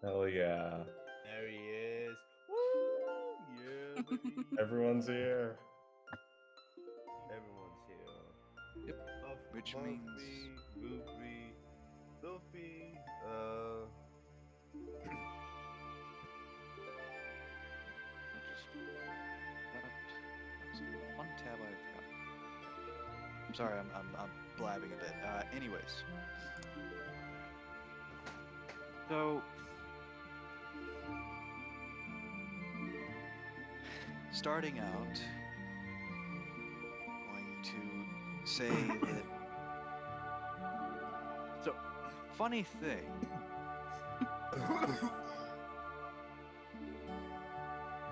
Hell yeah. There he is. Woo! Yeah, baby. Everyone's here. Everyone's here. Yep. Which Muffy, Goofy, Sophie, I'll just that's one tab I forgot. I'm sorry, I'm blabbing a bit. Anyways, so starting out, going to say that. So, funny thing.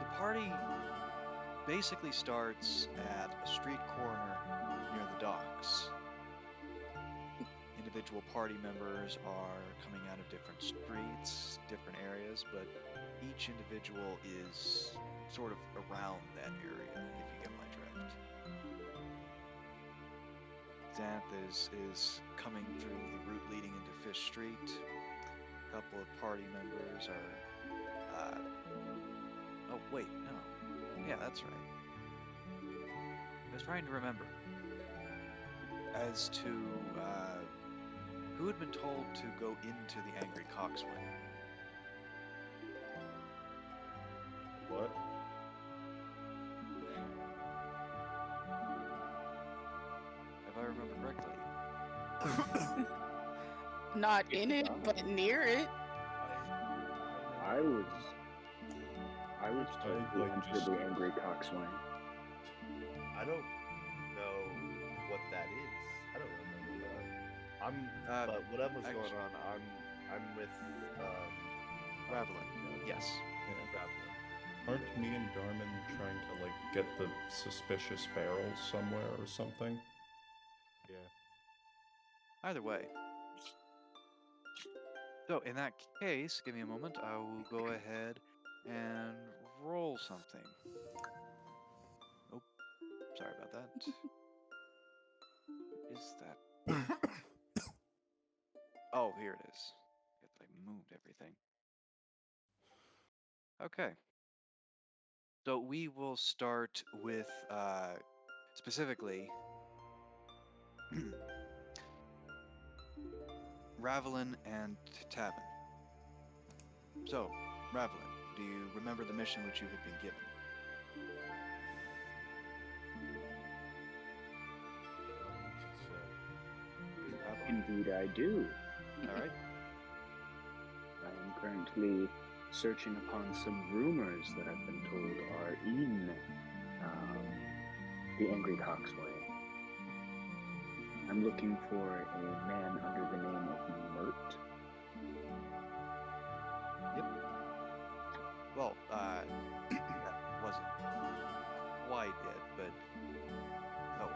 The party basically starts at a street corner near the docks. Individual party members are coming out of different streets, different areas, but each individual is sort of around that area, if you get my drift. Xanth is coming through the route leading into Fish Street. A couple of party members are... oh, wait, no. Yeah, that's right. I was trying to remember as to who had been told to go into the Angry Coxswain. What? If I remember correctly. Not in it, but near it. I was told to enter the Angry Coxswain. I don't know what that is. I don't remember that. But whatever's actually, going on, I'm with Ravelin. Yes. Yeah. Ravelin. Aren't me and Darman trying to, like, get the suspicious barrels somewhere or something? Yeah. Either way. So, in that case, give me a moment. I will go ahead and roll something. Oh, sorry about that. What is that? Oh, here it is. I guess I moved everything. Okay. So we will start with specifically Ravelin and Tavin. So, Ravelin, do you remember the mission which you had been given? Indeed, I do. All right. I am currently searching upon some rumors that I've been told are in the Angry Coxswain. I'm looking for a man under the name of Mert. Yep. Well, that wasn't quite it, but oh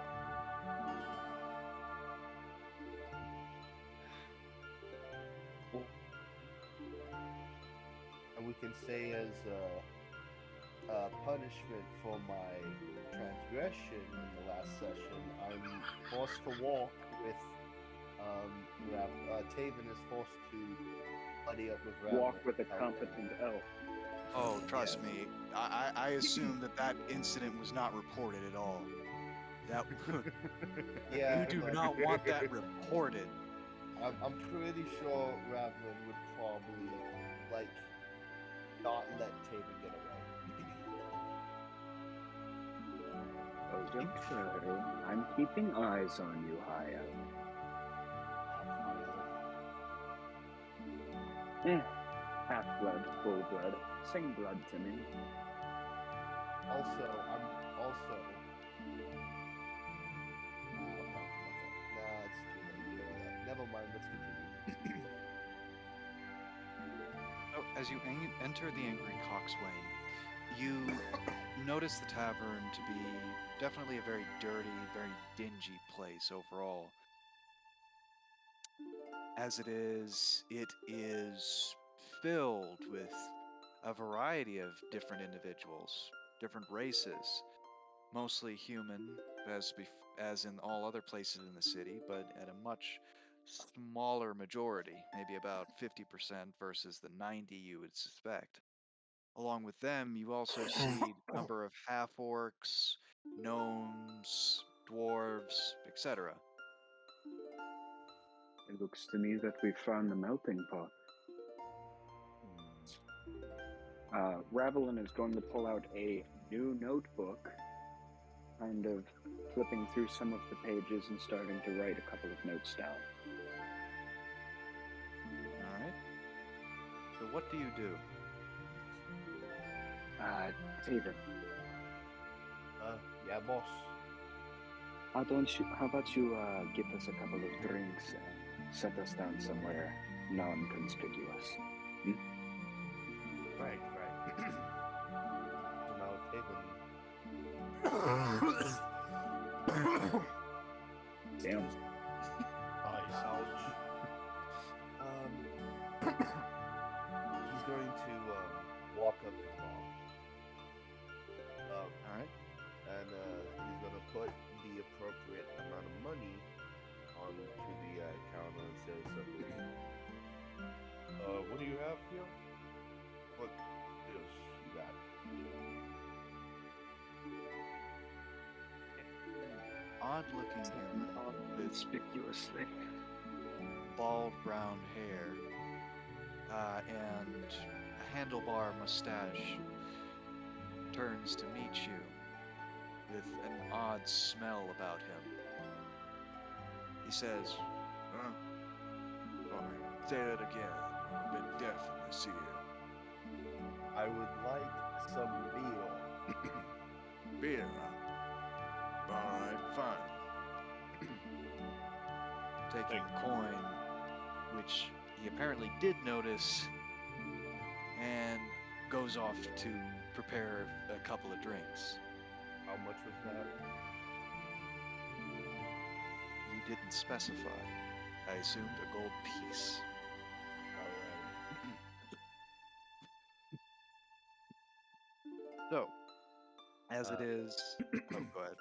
well. And we can say as a punishment for my transgression in the last session, I'm forced to walk with Taven is forced to buddy up with Ravelin. Walk with a competent elf. Oh, trust me, I assume that incident was not reported at all. That yeah, you do not want that reported. I'm pretty sure Ravelin would probably like not let Taven get away. Oh, don't worry. I'm keeping eyes on you, High Elf. Half-blood, full blood. Sing blood to me. Also, I'm also... Nah, it's too late. Never mind, let's continue. Oh, as you enter the Angry Coxswain, you notice the tavern to be definitely a very dirty, very dingy place overall. As it is filled with a variety of different individuals, different races, mostly human, as in all other places in the city, but at a much smaller majority, maybe about 50% versus the 90 you would suspect. Along with them, you also see a number of half-orcs, gnomes, dwarves, etc. It looks to me that we've found the melting pot. Ravelin is going to pull out a new notebook, kind of flipping through some of the pages and starting to write a couple of notes down. Alright. So what do you do? Taven, Yeah, boss. how about you get us a couple of drinks and set us down somewhere non-conspicuous? Right. So now Taven. Damn. Ouch. He's going to walk up to the bar. Alright. And he's going to put the appropriate amount of money onto the counter and say something. What do you have here? What is that? Odd-looking human with Conspicuously. bald brown hair and a handlebar mustache turns to meet you with an odd smell about him. He says, sorry, say that again. I'm a bit deaf in this ear. I would like some beer. Beer, huh? Alright, fine. Taking the coin, which he apparently did notice, and goes off to prepare a couple of drinks. How much was that? You didn't specify. I assumed a gold piece. So, as it is... Oh, go ahead.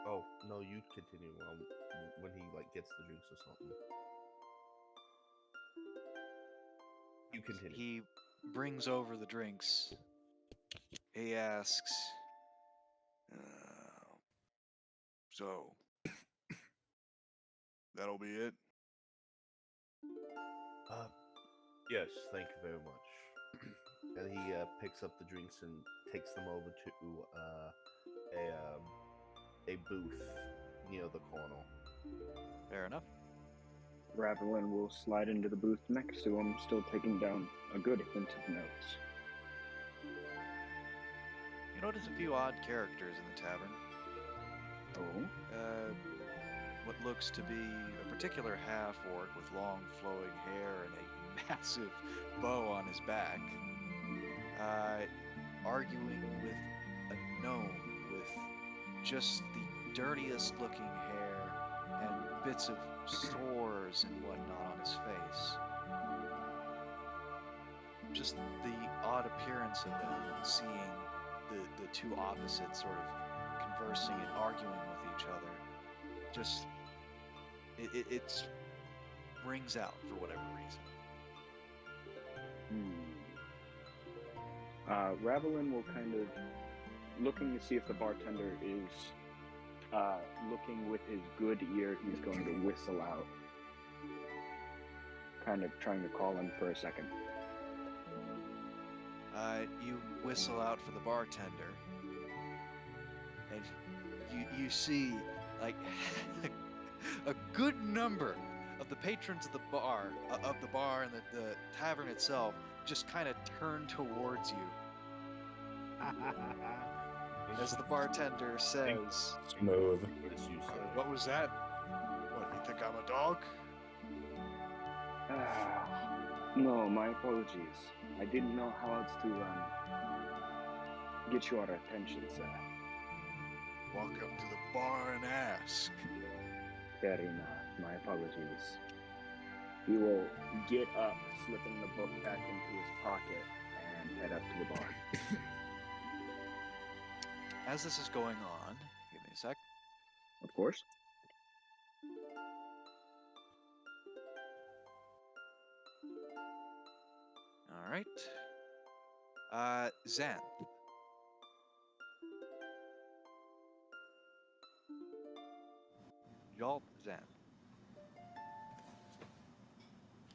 Oh, no, you continue when he gets the drinks or something. You continue. He brings over the drinks. He asks, so, that'll be it? Yes, thank you very much. And he picks up the drinks and takes them over to a booth near the corner. Fair enough. Ravelin will slide into the booth next to him, still taking down a good hint of notes. You notice a few odd characters in the tavern. Oh? What looks to be a particular half-orc with long flowing hair and a massive bow on his back, arguing with a gnome with just the dirtiest looking hair and bits of sores and whatnot on his face. Just the odd appearance of them, seeing the two opposites sort of conversing and arguing with each other, just it rings out for whatever reason. Ravelin will kind of, looking to see if the bartender is looking with his good ear, he's going to whistle out. Kind of trying to call him for a second. You whistle out for the bartender, and you see like a good number of the patrons of the bar and the tavern itself just kind of turn towards you as the bartender says, Smooth. "What was that? What, you think I'm a dog?" No, my apologies. I didn't know how else to get your attention, sir. Walk up to the bar and ask. Fair enough. My apologies. He will get up, slipping the book back into his pocket, and head up to the bar. As this is going on, give me a sec. Of course. All right. Xanth. Yalt Xanth.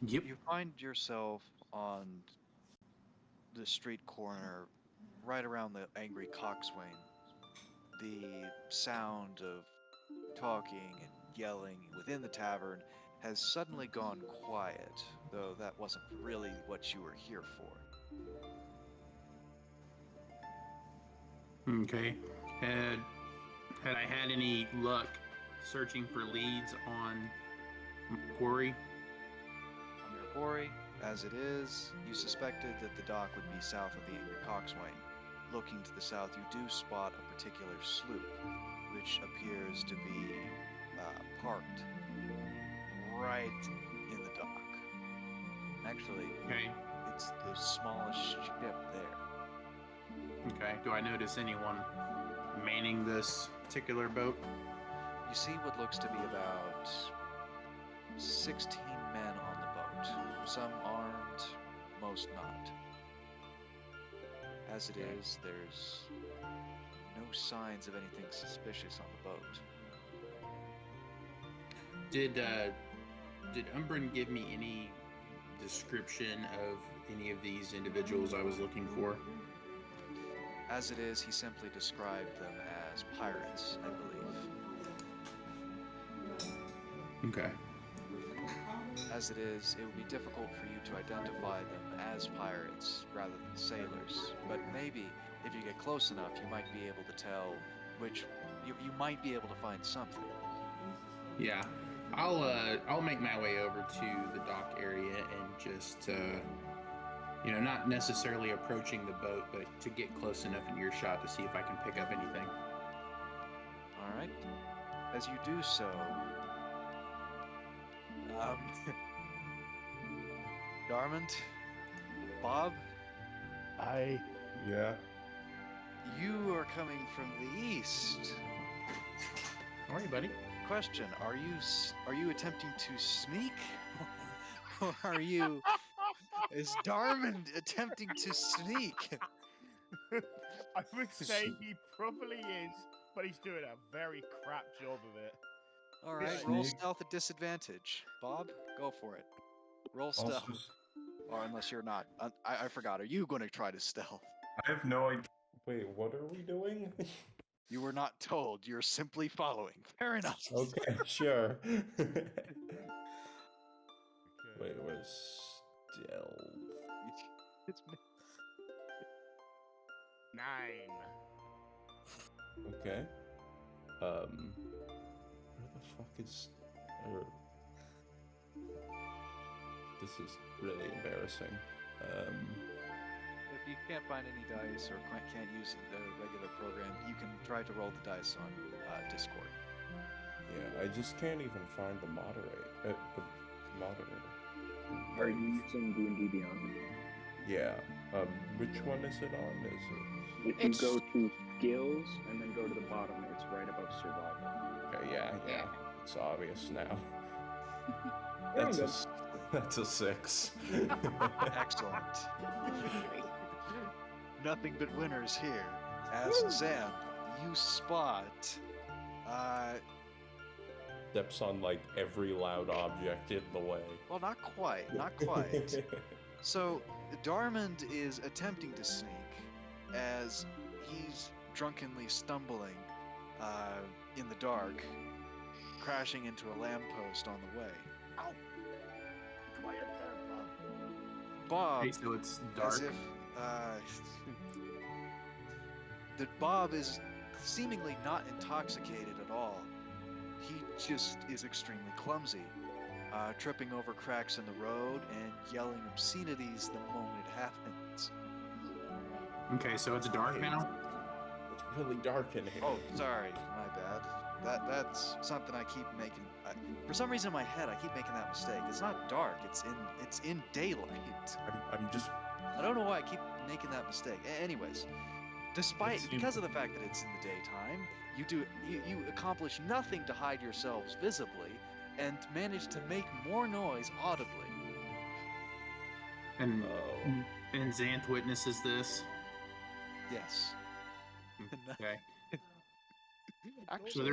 Yep. You find yourself on the street corner right around the angry coxswain. The sound of talking and yelling within the tavern has suddenly gone quiet, though that wasn't really what you were here for. Okay. Had I had any luck searching for leads on my quarry? On your quarry, as it is, you suspected that the dock would be south of the angry coxswain. Looking to the south, you do spot a particular sloop, which appears to be parked right in the dock. Actually, Okay. it's the smallest ship there. Okay. Do I notice anyone manning this particular boat? You see what looks to be about 16 men on the boat, some armed, most not. As it is, there's no signs of anything suspicious on the boat. Did Umbren give me any description of any of these individuals I was looking for? As it is, he simply described them as pirates, I believe. Okay. As it is, it would be difficult for you to identify them as pirates rather than sailors. But maybe, if you get close enough, you might be able to tell which... You might be able to find something. Yeah. I'll make my way over to the dock area and just not necessarily approaching the boat, but to get close enough in earshot to see if I can pick up anything. All right. As you do so, Darmond, Bob, Yeah. you are coming from the east. How are you, buddy? Question: Are you attempting to sneak, or are you? Is Darmond attempting to sneak? I would say he probably is, but he's doing a very crap job of it. All right, Yeah. roll Sneak. stealth at disadvantage. Bob, go for it. Roll stealth. Also, Or unless you're not. I forgot. Are you going to try to stealth? I have no idea. Wait, what are we doing? You were not told. You're simply following. Fair enough. Okay, sure. Okay. Wait, where's stealth? It's me. 9. Okay. Where the fuck is... This is really embarrassing. If you can't find any dice or can't use the regular program, you can try to roll the dice on Discord. Yeah, I just can't even find the moderator. Are you using D&D Beyond? Yeah. Which one is it on? Is it... If you go to skills and then go to the bottom, it's right above survival. Okay, yeah. It's obvious now. Very That's good. that's a 6. Excellent. Nothing but winners here. As Xanth, you spot Steps on like every loud object in the way. well, not quite. So Darmond is attempting to sneak as he's drunkenly stumbling in the dark, crashing into a lamppost on the way. Ow! Quiet there, Bob, Okay, so it's dark. as if that Bob is seemingly not intoxicated at all. He just is extremely clumsy, tripping over cracks in the road and yelling obscenities the moment it happens. Okay, so it's dark now? It's really dark in here. Oh, sorry, my bad. That's something I keep making. For some reason in my head, I keep making that mistake. It's not dark. It's in daylight. I'm just... I don't know why I keep making that mistake. Anyways, because of the fact that it's in the daytime, you accomplish nothing to hide yourselves visibly, and manage to make more noise audibly. And Oh. and Xanth witnesses this. Yes. Okay. So Actually,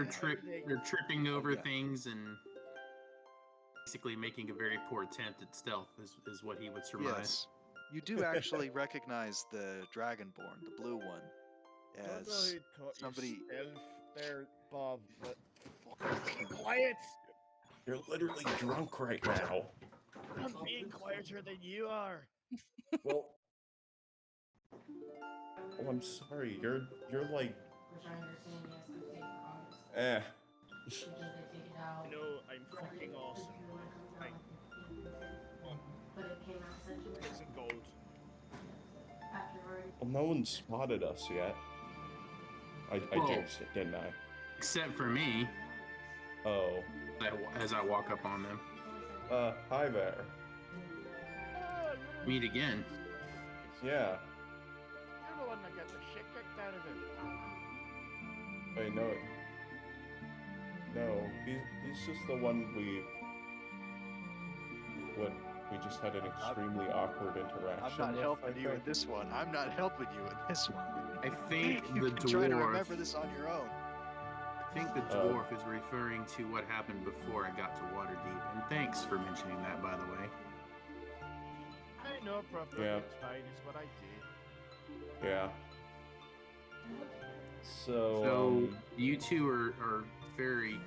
they're tripping over things and basically making a very poor attempt at stealth is what he would surmise. yes. You do actually recognize the Dragonborn, the blue one, Don't know as who taught somebody. you stealth there, Bob, but fucking quiet! You're literally drunk right now. I'm being quieter than you are. Well, oh, I'm sorry. You're like, eh. No, I'm fucking awesome. Get some gold. Well, no one spotted us yet. I Well- jinxed it, didn't I? Except for me, Oh. as I walk up on them. Hi there. Meet again. Yeah. You're the one that got the shit kicked out of him. Wait, no. No, he's just the one we just had an extremely awkward interaction. I'm not with, helping I you in think. this one. I'm not helping you in this one. I think You the can try to dwarf. remember this on your own. I think the dwarf is referring to what happened before I got to Waterdeep. And thanks for mentioning that, by the way. Hey, no problem. Yeah. It's fine. It's what I did. Yeah. So, So you two are very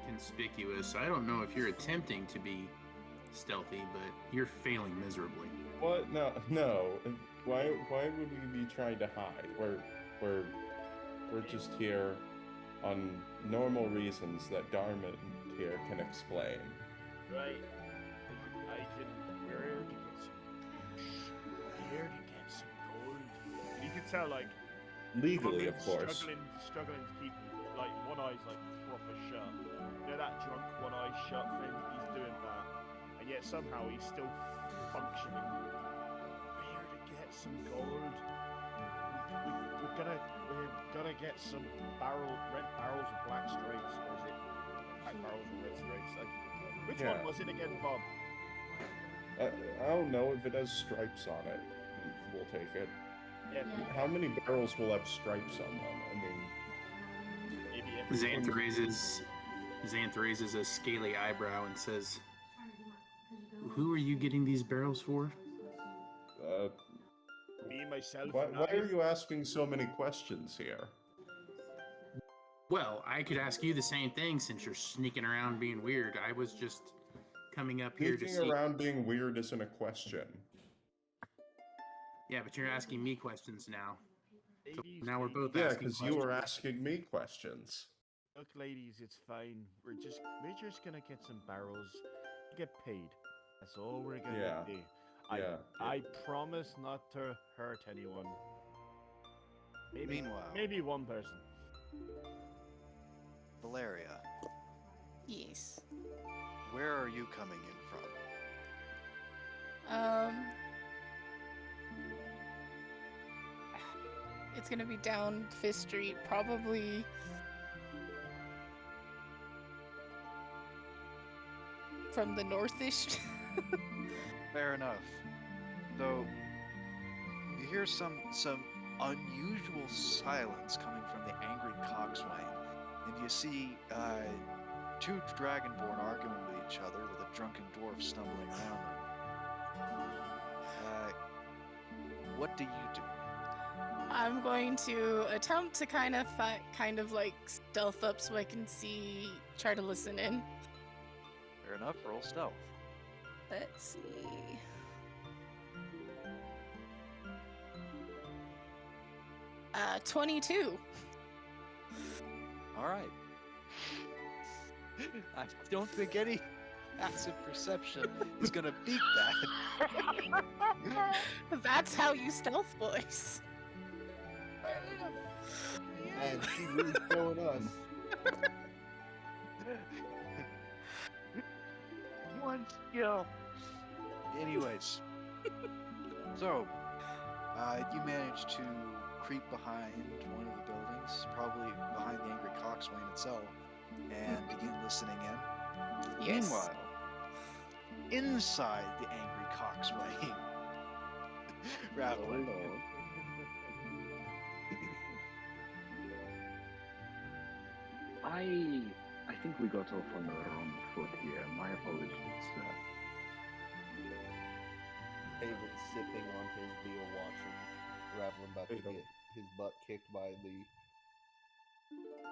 conspicuous. I don't know if you're attempting to be stealthy, but you're failing miserably. what? No. Why would we be trying to hide? We're just here on normal reasons that Darman here can explain. Right. We're here to get some gold. And you can tell, like, Legally, of fucking course. struggling to keep, like, one eye's, like, proper shut. You know that drunk one eye shut thing? He's doing that. And yet somehow he's still functioning. We're here to get some gold. We're gonna get some red barrels with black stripes, or is it black barrels with red stripes? Which Yeah. one was it again, Bob? I don't know if it has stripes on it. We'll take it. Yeah, How many barrels will have stripes on them? I mean, maybe Xanth raises a scaly eyebrow and says, "Who are you getting these barrels for?" me, myself, why and are I. you asking so many questions here? Well, I could ask you the same thing since you're sneaking around being weird. I was just coming up here to Sneaking see. around being weird isn't a question. Yeah, but you're asking me questions now. So Ladies, now we're both Yeah, asking because you were questions. asking me questions. Look, ladies, it's fine. We're just gonna get some barrels, get paid. That's all we're gonna Yeah. do. I promise not to hurt anyone. Meanwhile, Maybe one person. Valeria, Yes. where are you coming in from? It's gonna be down Fifth Street, probably. From the northish. Fair enough. Though you hear some unusual silence coming from the angry coxswain, and you see two dragonborn arguing with each other, with a drunken dwarf stumbling around them. What do you do? I'm going to attempt to kind of like stealth up so I can try to listen in. Fair enough. Roll stealth. Let's see. Uh, 22. All right. I don't think any passive perception is gonna beat that. That's how you stealth, boys. And she really showing us. One skill. Anyways, so you managed to creep behind one of the buildings, probably behind the angry coxswain itself, and begin listening in. Yes. Meanwhile, inside the angry coxswain, Raveling. Lord. I think we got off on the wrong foot here. My apologies, sir. Haven's sipping on his beer, watching Raveling about to Hey, don't- get his butt kicked by the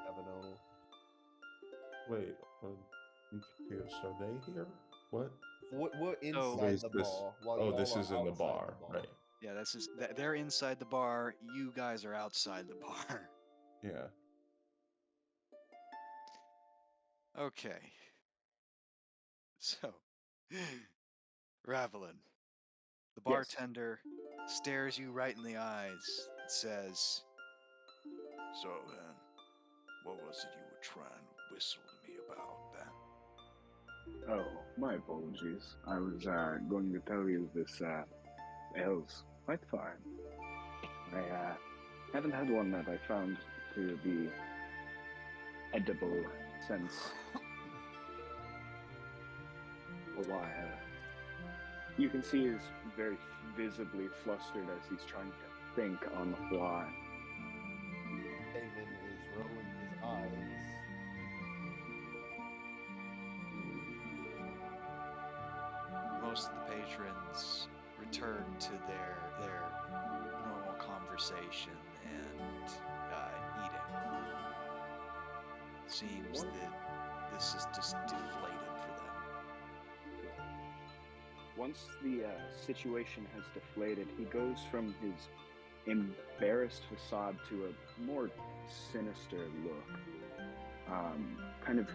Avenonal. Wait, I'm confused. Are they here? What? We're inside Where's the this? bar. While Oh, y'all this are is in the outside bar, right? Yeah, they're inside the bar. You guys are outside the bar. Yeah. Okay. So, Ravelin, the bartender stares you right in the eyes and says, "So then, what was it you were trying to whistle to me about then?" Oh, my apologies. I was going to tell you this ale's quite fine. I haven't had one that I found to be edible since a while. You can see he's very visibly flustered as he's trying to think on the fly. Haven is rolling his eyes. Most of the patrons return to their normal conversation and eating. Seems that this is just deflated for them. Once the situation has deflated, he goes from his embarrassed facade to a more sinister look. Kind of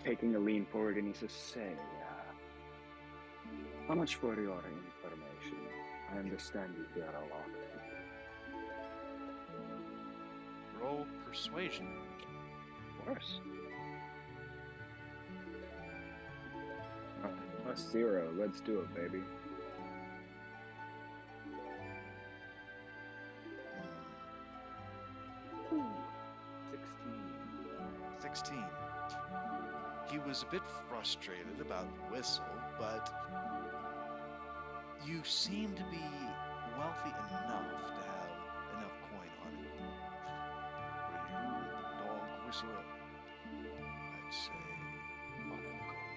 taking a lean forward, and he says, "Say, how much for your information? I understand you hear a lot." Roll persuasion. Of course. +0. Let's do it, baby. Ooh, 16. 16. He was a bit frustrated about the whistle, but you seem to be wealthy enough to have enough coin on it. Were you dog whistler? I'd say 100 gold.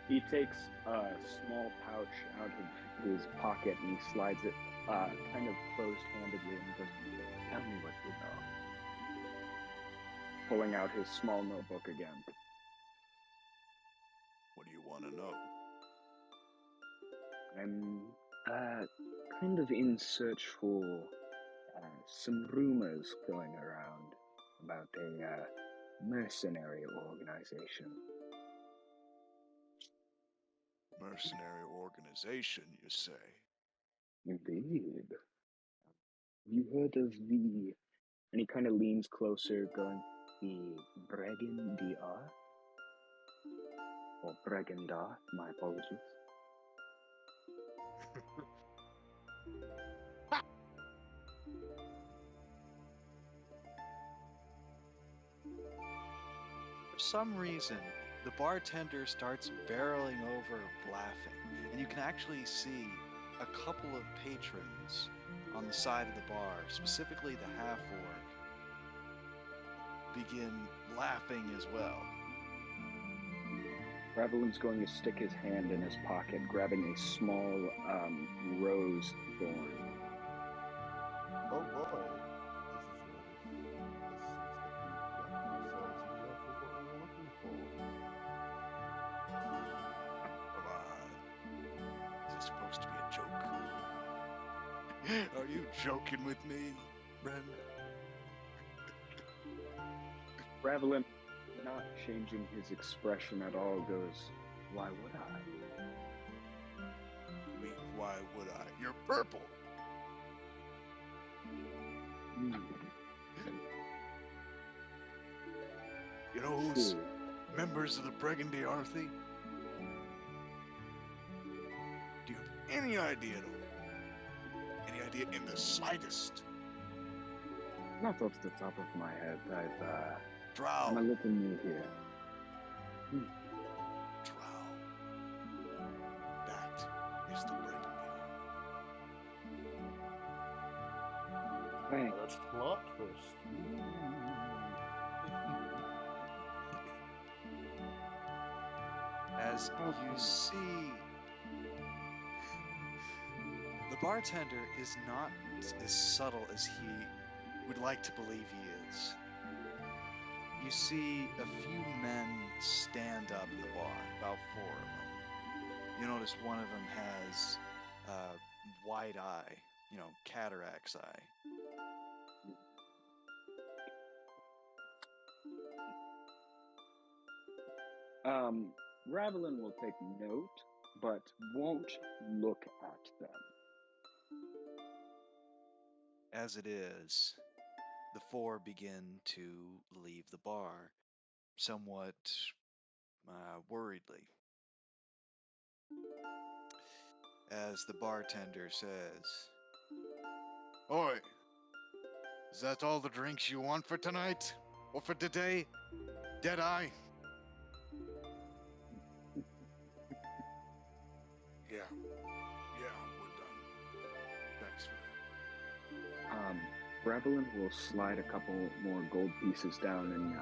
He takes a small pouch out of his pocket and he slides it kind of closed-handedly and goes, "Tell me what you know." Pulling out his small notebook again. What do you want to know? I'm kind of in search for some rumors going around about a mercenary organization. Mercenary organization, you say? Indeed. You heard of the... And he kind of leans closer, going, the Bregandar? Or Bregandar, my apologies. For some reason, the bartender starts barreling over laughing, and you can actually see a couple of patrons on the side of the bar, specifically the half-orc, begin laughing as well. Ravelin's going to stick his hand in his pocket, grabbing a small rose thorn. Oh boy, this seems like we've gotten ourselves exactly what we were looking for. Come on. Is this supposed to be a joke? Are you joking with me, Ren? Ravelin, not changing his expression at all, goes, "Why would I?" I mean, why would I? You're purple. You know who's True. members of the Bregandi Arthi? Do you have any idea at all? Any idea in the slightest? Not off the top of my head. Drow. I'm a little new here. Drow. That is the Bregandi Arthi. Thanks. That's plot twist. As you Okay. see, the bartender is not as subtle as he would like to believe he is. You see a few men stand up in the bar, about 4 of them. You notice one of them has wide eye, cataract's eye. Ravelin will take note, but won't look at them. As it is, the 4 begin to leave the bar, somewhat worriedly. As the bartender says, "Oi, is that all the drinks you want for tonight? Or for today, Deadeye?" Yeah, we're done. Thanks for that. Ravelin will slide a couple more gold pieces down, and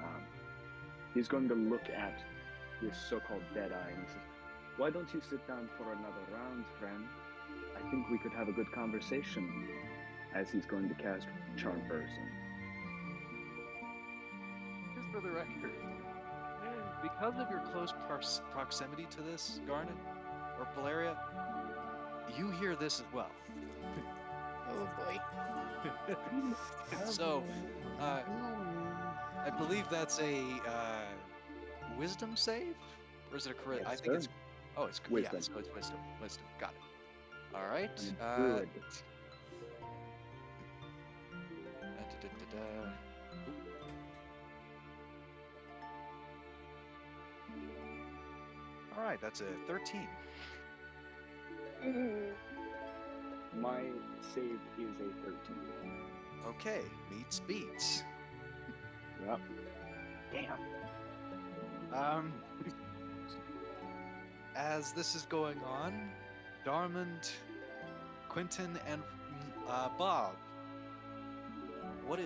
he's going to look at this so-called Deadeye, and he says, "Why don't you sit down for another round, friend? I think we could have a good conversation." As he's going to cast Charm Person. Just for the record, because of your close proximity to this, Garnet, or Valeria, you hear this as well. Oh boy. So, I believe that's a wisdom save? Or is it a charisma? I Yes, think sir. it's... Oh, it's... Wisdom. Yeah, so it's wisdom. Wisdom. Got it. All right. I'm a druid. All right, that's a 13. My save is a 13. Okay, meets beats. Yep. Damn. As this is going on, Darmond, Quentin, and Bob, what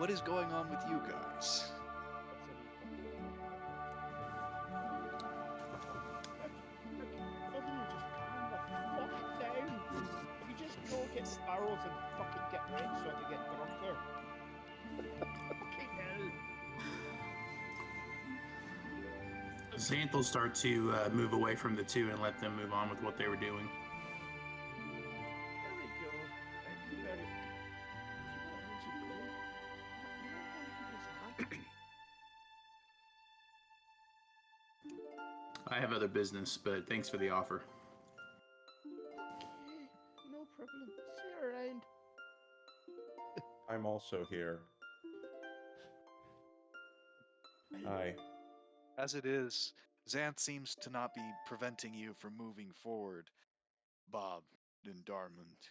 is going on with you guys? Can you just go get barrels and fucking get rich so I can get drunker? Fucking hell. Xanth will start to move away from the two and let them move on with what they were doing. There we go. Thank you very much. Do you want to earn some gold? I have other business, but thanks for the offer. Okay, no problem. See you around. I'm also here. Hi. As it is, Xanth seems to not be preventing you from moving forward, Bob and Darmond.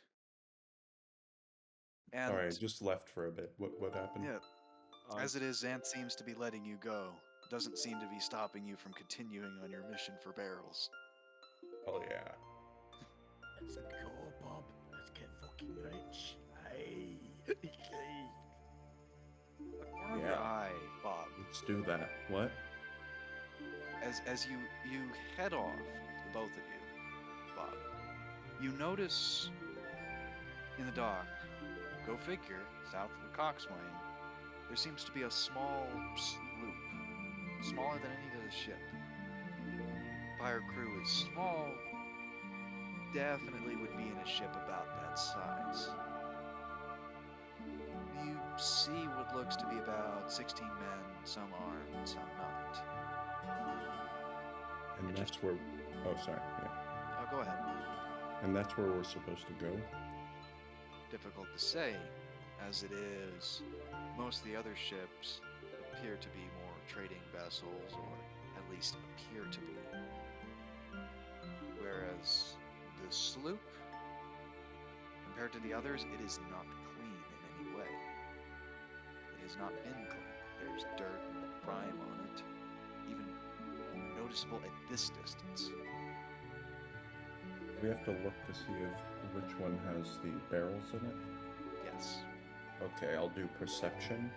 And Sorry, I just left for a bit. What happened? yeah, as it is, Xanth seems to be letting you go. Doesn't seem to be stopping you from continuing on your mission for barrels. Oh yeah. Let's go, Bob. Let's get fucking rich. Aye. Corner of your eye, Bob, Let's do that. What? as you head off, the both of you, Bob, you notice in the dock, go figure, south of the Coxswain, there seems to be a small sloop, smaller than any other ship. Fire crew is small, definitely would be in a ship about that size. You see what looks to be about 16 men, some armed, some not. And It that's just- where. Oh, sorry. Yeah. Oh, go ahead. And that's where we're supposed to go. Difficult to say, as it is. Most of the other ships appear to be more trading vessels, or at least appear to be. Whereas the sloop, compared to the others, it is not clean in any way. It has not been clean. There's dirt and grime on it, even noticeable at this distance. We have to look to see if which one has the barrels in it. Yes. Okay, I'll do perception.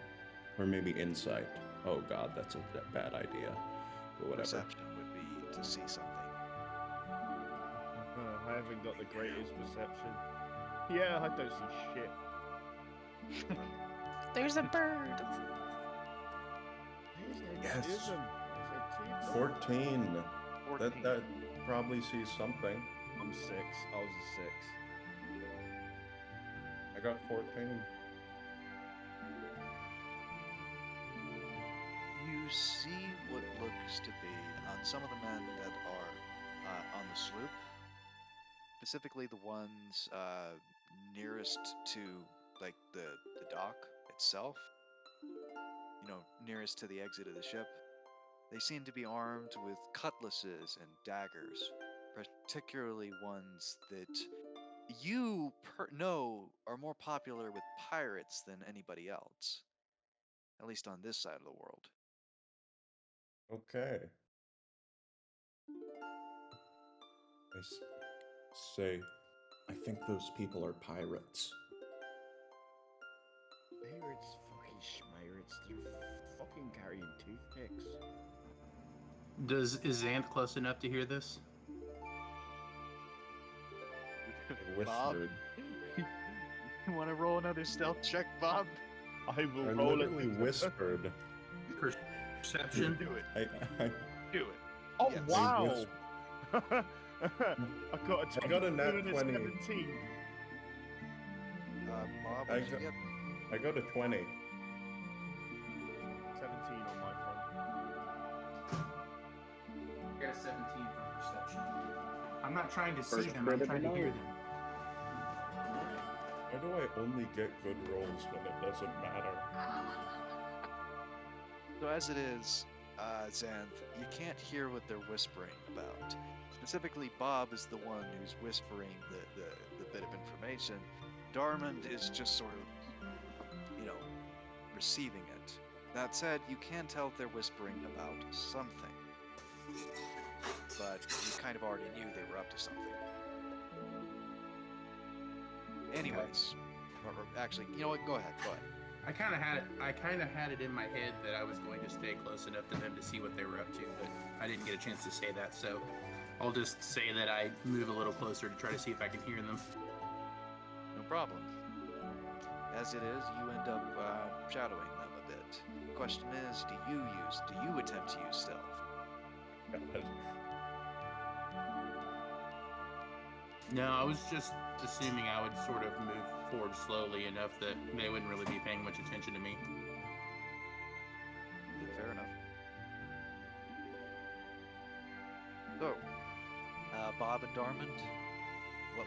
Or maybe insight. Oh god, that's a bad idea. But whatever. Perception would be to see something. I haven't got the greatest perception. Yeah, I don't see shit. There's a bird. Yes. There's a 14. 14. That probably sees something. I'm 6. I was a 6. I got 14. You see what looks to be on some of the men that are on the sloop, specifically the ones nearest to like the dock itself, you know, nearest to the exit of the ship. They seem to be armed with cutlasses and daggers, particularly ones that you know are more popular with pirates than anybody else, at least on this side of the world. Okay. Say, I think those people are pirates. Pirates, fucking schmirates. They're fucking carrying toothpicks. Is Xanth close enough to hear this? I whispered. You want to roll another stealth check, Bob? I will I roll literally it. whispered. Perception? Do it. I Do it. Oh Yes. wow! I got a 20 I got a nat and a 20. 17. Bob, I what did you got- get? I got a 20. 17 on my front. I got a 17 from perception. I'm not trying to see First them, bit I'm of trying to hear knowledge. them. Why do I only get good rolls when it doesn't matter? So as it is, Xanth, you can't hear what they're whispering about. Specifically, Bob is the one who's whispering the bit of information. Darmond is just sort of, you know, receiving it. That said, you can tell they're whispering about something. But you kind of already knew they were up to something. Anyways, or actually, you know what? Go ahead. I kind of had it in my head that I was going to stay close enough to them to see what they were up to, but I didn't get a chance to say that, so I'll just say that I move a little closer to try to see if I can hear them. No problem. As it is, you end up shadowing them a bit. Question is, do you attempt to use stealth? No, I was just assuming I would sort of move forward slowly enough that they wouldn't really be paying much attention to me. Fair enough. So, Bob and Darmond,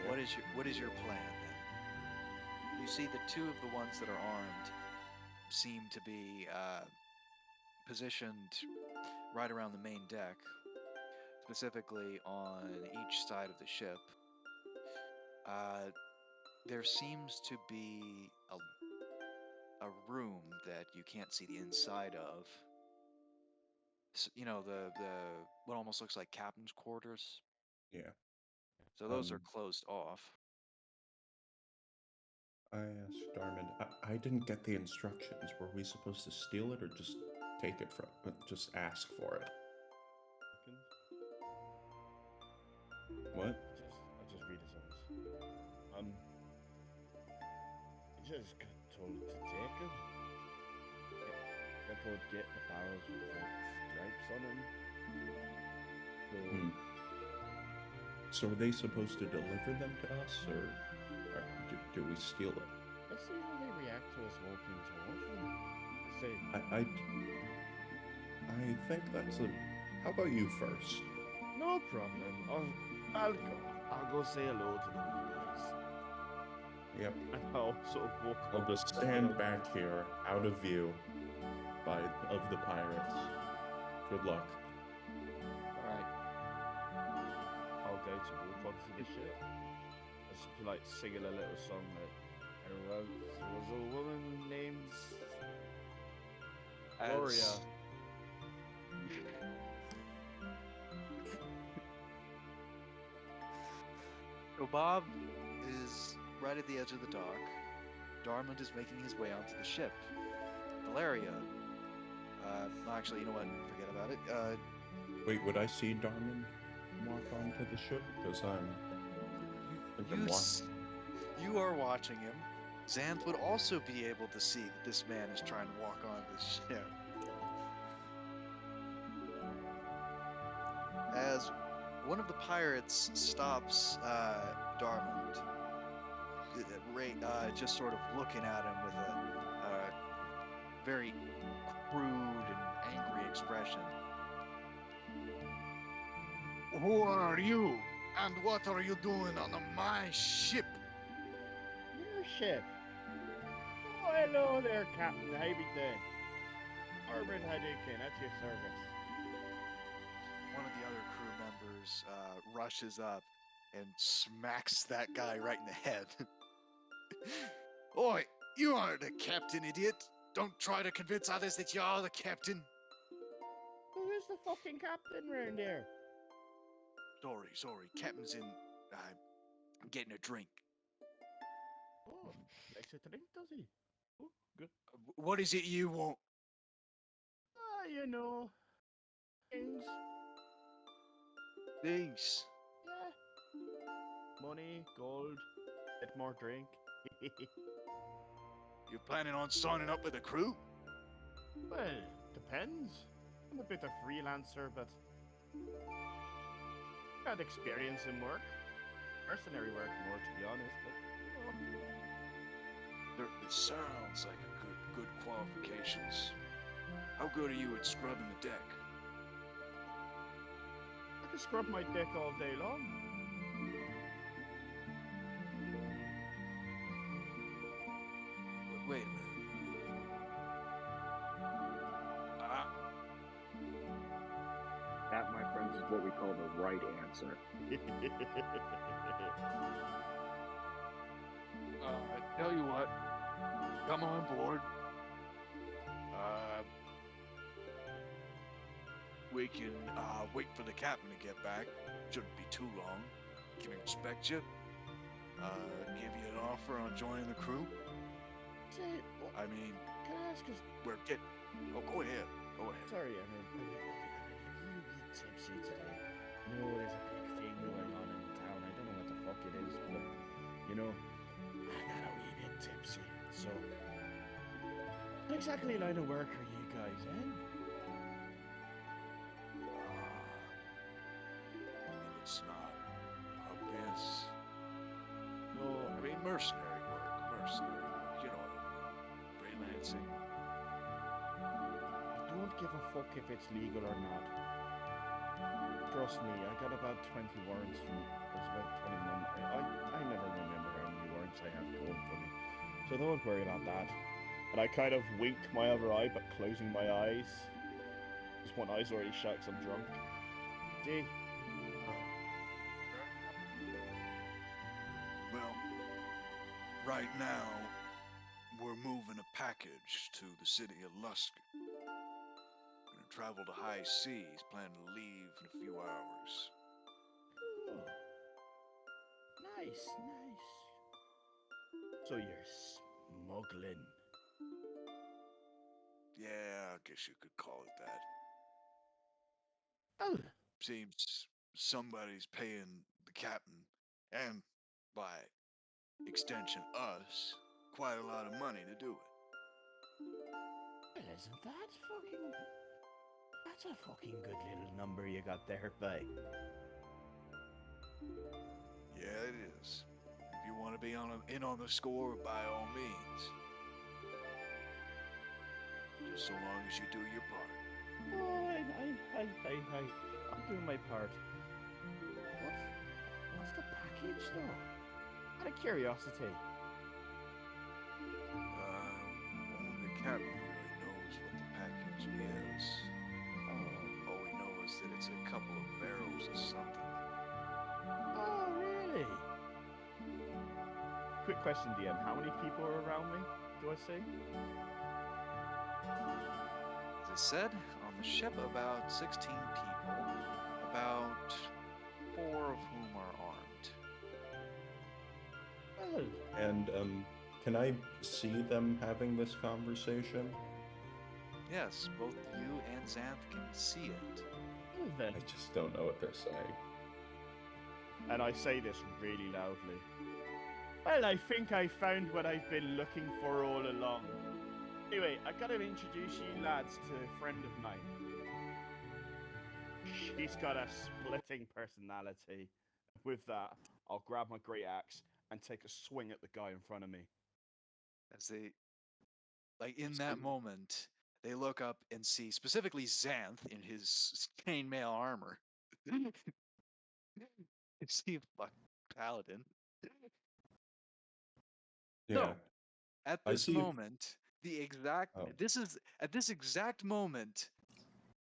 what is your plan then? You see the two of the ones that are armed seem to be positioned right around the main deck, specifically on each side of the ship. There seems to be a room that you can't see the inside of. You know, the what almost looks like captain's quarters. Yeah. So those are closed off. I asked Darmond, I didn't get the instructions. Were we supposed to steal it or just take it from, just ask for it? What? I'll just read his eyes. You just got told to take him. Got told to get the barrels with red stripes on them. So, So are they supposed to deliver them to us, or do we steal it? let's see how they react to us walking towards them. Say, I think that's a... How about you first? no problem. I'll go say hello to the wee boys. Yep. And I'll sort of walk. I'll just stand back here, out of view, of the pirates. Good luck. All right. I'll go to walk onto the ship. Just like singing a little song that there was a woman named Gloria. So Bob is right at the edge of the dock. Darmond is making his way onto the ship. Valeria. Actually, you know what? Forget about it. Wait, would I see Darman walk onto the ship? Because I'm You, you are watching him. Xanth would also be able to see that this man is trying to walk on this ship. As one of the pirates stops Darmond, just sort of looking at him with a very crude and angry expression. Who are you? And what are you doing on my ship? Your ship. Oh, hello there, Captain. How you be doing? Umbren Hadouken, at your service. One of the other crew members rushes up and smacks that guy right in the head. Oi, you are the captain, idiot. Don't try to convince others that you're the captain. Who is the fucking captain round here? Sorry. Captain's in, getting a drink. Oh, likes a drink, does he? Oh, good. What is it you want? Ah, you know, things. Things. Yeah. Money, gold, get more drink. You planning on signing up with the crew? Well, depends. I'm a bit of freelancer, but got experience in work. Mercenary work more, to be honest, but you know. It sounds like a good qualifications. How good are you at scrubbing the deck? I can scrub my deck all day long. Wait a minute. That, my friends, is what we call the right answer. Tell you what, come on board. We can wait for the captain to get back. Shouldn't be too long. Can we respect you? Give you an offer on joining the crew? Say, well, I mean, can I ask us? we're getting. Oh, go ahead. Go ahead. Sorry, I'm a little bit tipsy today. You know, there's a big thing going on in town. I don't know what the fuck it is, but you know, I got a wee bit tipsy. So, what exactly line of work are you guys in? It's not obvious. No, I mean, mercenary work. You know what I mean. Freelancing. I don't give a fuck if it's legal or not. Trust me, I got about 20 warrants from. There's about 21. I never remember how many warrants I have going for me. So don't worry about that. And I kind of wink my other eye, but closing my eyes. Because one eye's already shut because I'm drunk. See? Well, right now, we're moving a package to the city of Lusk. Gonna travel to high seas, plan to leave in a few hours. Oh. Nice. So you're smuggling. Yeah, I guess you could call it that. Oh, Seems somebody's paying the captain, and by extension us, quite a lot of money to do it. well, isn't that fucking... That's a fucking good little number you got there, bye. Yeah, it is. If you want to be in on the score, by all means. Just so long as you do your part. Oh, I'm doing my part. What's the package, though? Out of curiosity. Only the captain really knows what the package is. Oh. All we know is that it's a couple of barrels of something. Oh, really? Quick question, DM. How many people are around me, do I say? As I said, on the ship, about 16 people, about 4 of whom are armed. Well, And Can I see them having this conversation? Yes, both you and Xanth can see it. Then. I just don't know what they're saying. And I say this really loudly. Well, I think I found what I've been looking for all along. Anyway, I gotta introduce you lads to a friend of mine. She's got a splitting personality. With that, I'll grab my great axe and take a swing at the guy in front of me. As they, like in that moment, they look up and see specifically Xanth in his chainmail armor. You see a fucking paladin. Yeah. So, at I this see- moment, Oh. at this exact moment,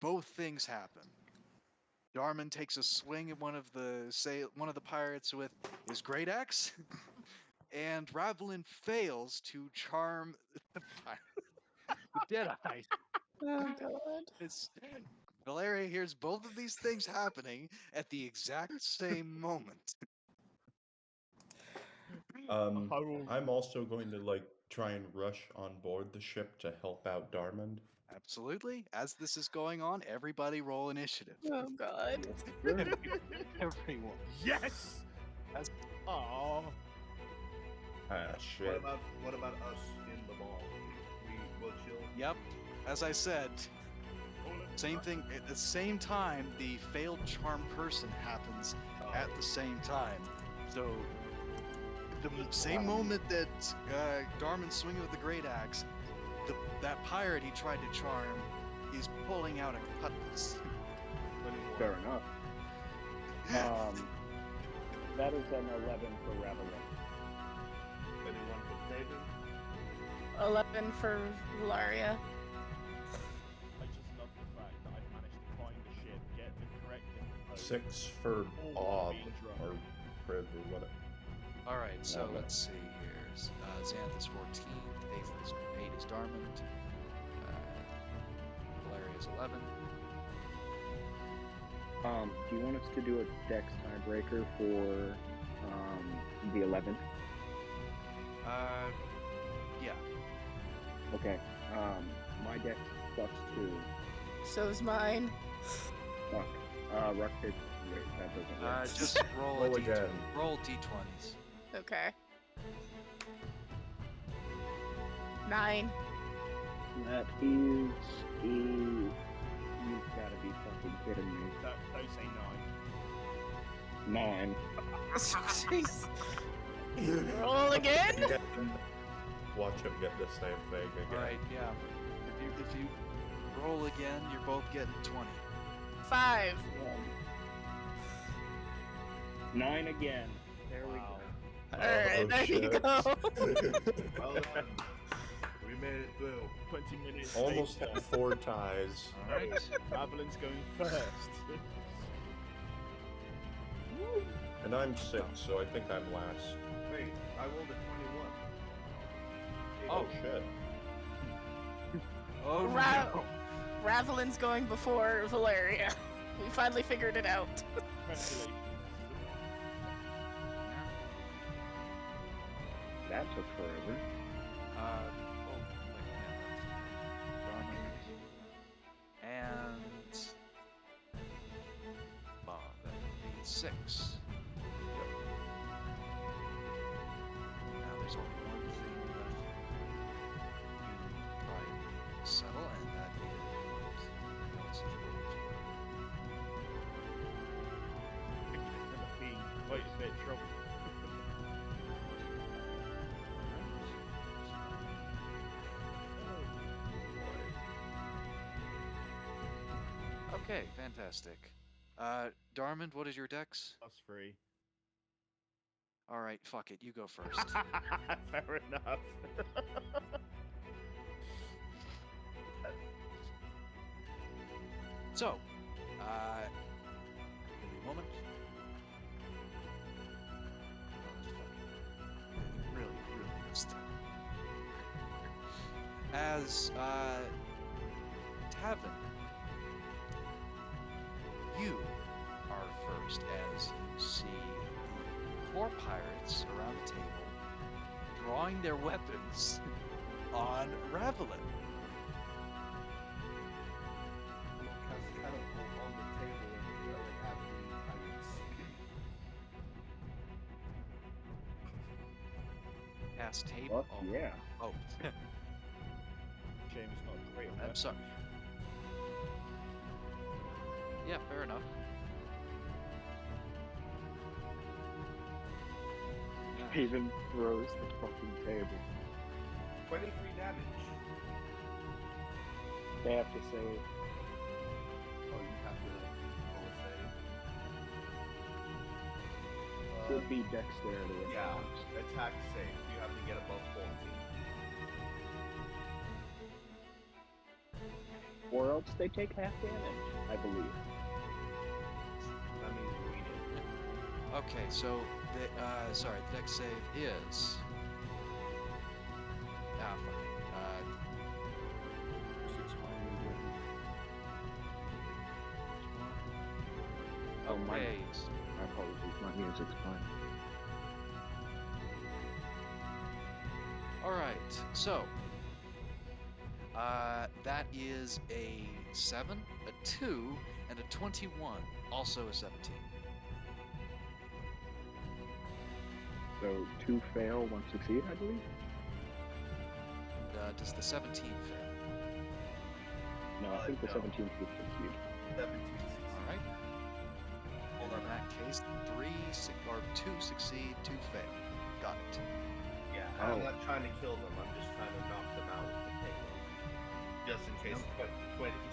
both things happen. Darman takes a swing at one of the pirates with his great axe, and Ravelin fails to charm the Deadeye. Oh god. Valeria hears both of these things happening at the exact same moment. I'm also going to try and rush on board the ship to help out Darmond. Absolutely. As this is going on, everybody roll initiative. Oh god. Everyone. Yes! As- Aww. Shit. What about us in the ball? We will chill. Yep. As I said, same thing. At the same time, the failed charm person happens at the same time. So, the same moment that Darman's swinging with the great axe, that pirate he tried to charm is pulling out a cutlass. Fair enough. That is an 11 for Ravelin. Anyone for David? 11 for Valaria. I just love the fact that I've managed to find the ship, get the correct info. 6 for all Ob being drunk. or Priv or whatever. Alright, so Okay. let's see here. Xanth is 14, 8 is Darmond, Valeria is 11. Do you want us to do a dex tiebreaker for the 11th? Yeah. Okay. My dex +2. So's mine. Fuck. Ruck did. Wait, that doesn't work. Just roll Roll a d20. again. Roll d20s. Okay. 9. That is a. You've gotta be fucking kidding me. Don't say 9. Jeez. Roll again? Watch him get the same thing again. Alright, yeah. If you roll again, you're both getting 20. 5. 9 again. There we Wow. go. Alright, there you shit. go. Well done. We made it through. 20 minutes. Almost later, had 4 ties. Alright. Ravelin's going first. And I'm 6, so I think I'm last. Wait, I rolled a 21. Oh shit. Oh, Ra- no. Ravelin's going before Valeria. We finally figured it out. Congratulations. That took forever. And Bob, that would be 6. Now there's only one thing left you try to settle, and that is Elsa's Being quite a bit of trouble. Okay, fantastic. Darmond, what is your dex? +3. Alright, fuck it, you go first. Fair enough. So, give me a moment. Really this time. As, Tavin, you are first as you see the 4 pirates around the table draw drawing their weapons on Ravelin. We'll cast catapult on the table and throw it at the tyrants. Cast table. Fuck yeah. Oh. Shame it's not great. on I'm that. sorry. Yeah, fair enough. Haven throws the fucking table. 23 damage. They have to save. Oh, you have to roll a save. Should be dexterity. if Yeah, not. attack save. You have to get above 14. Or else they take half damage, I believe. That means read it. Okay, so the dex save is. Ah, fuck it. Oh, my Okay. apologies, my music's playing. All right. So that is a 7, a 2, and a 21. Also a 17. So 2 fail, 1 succeed, I believe? Does the 17 fail? No, I think the No. 17th would succeed. 17 succeeds. All right. Hold In on. that case, 2 succeed, 2 fail. Got it. Yeah, Oh. I'm not trying to kill them. I'm just trying to knock them out with the table. Just in case,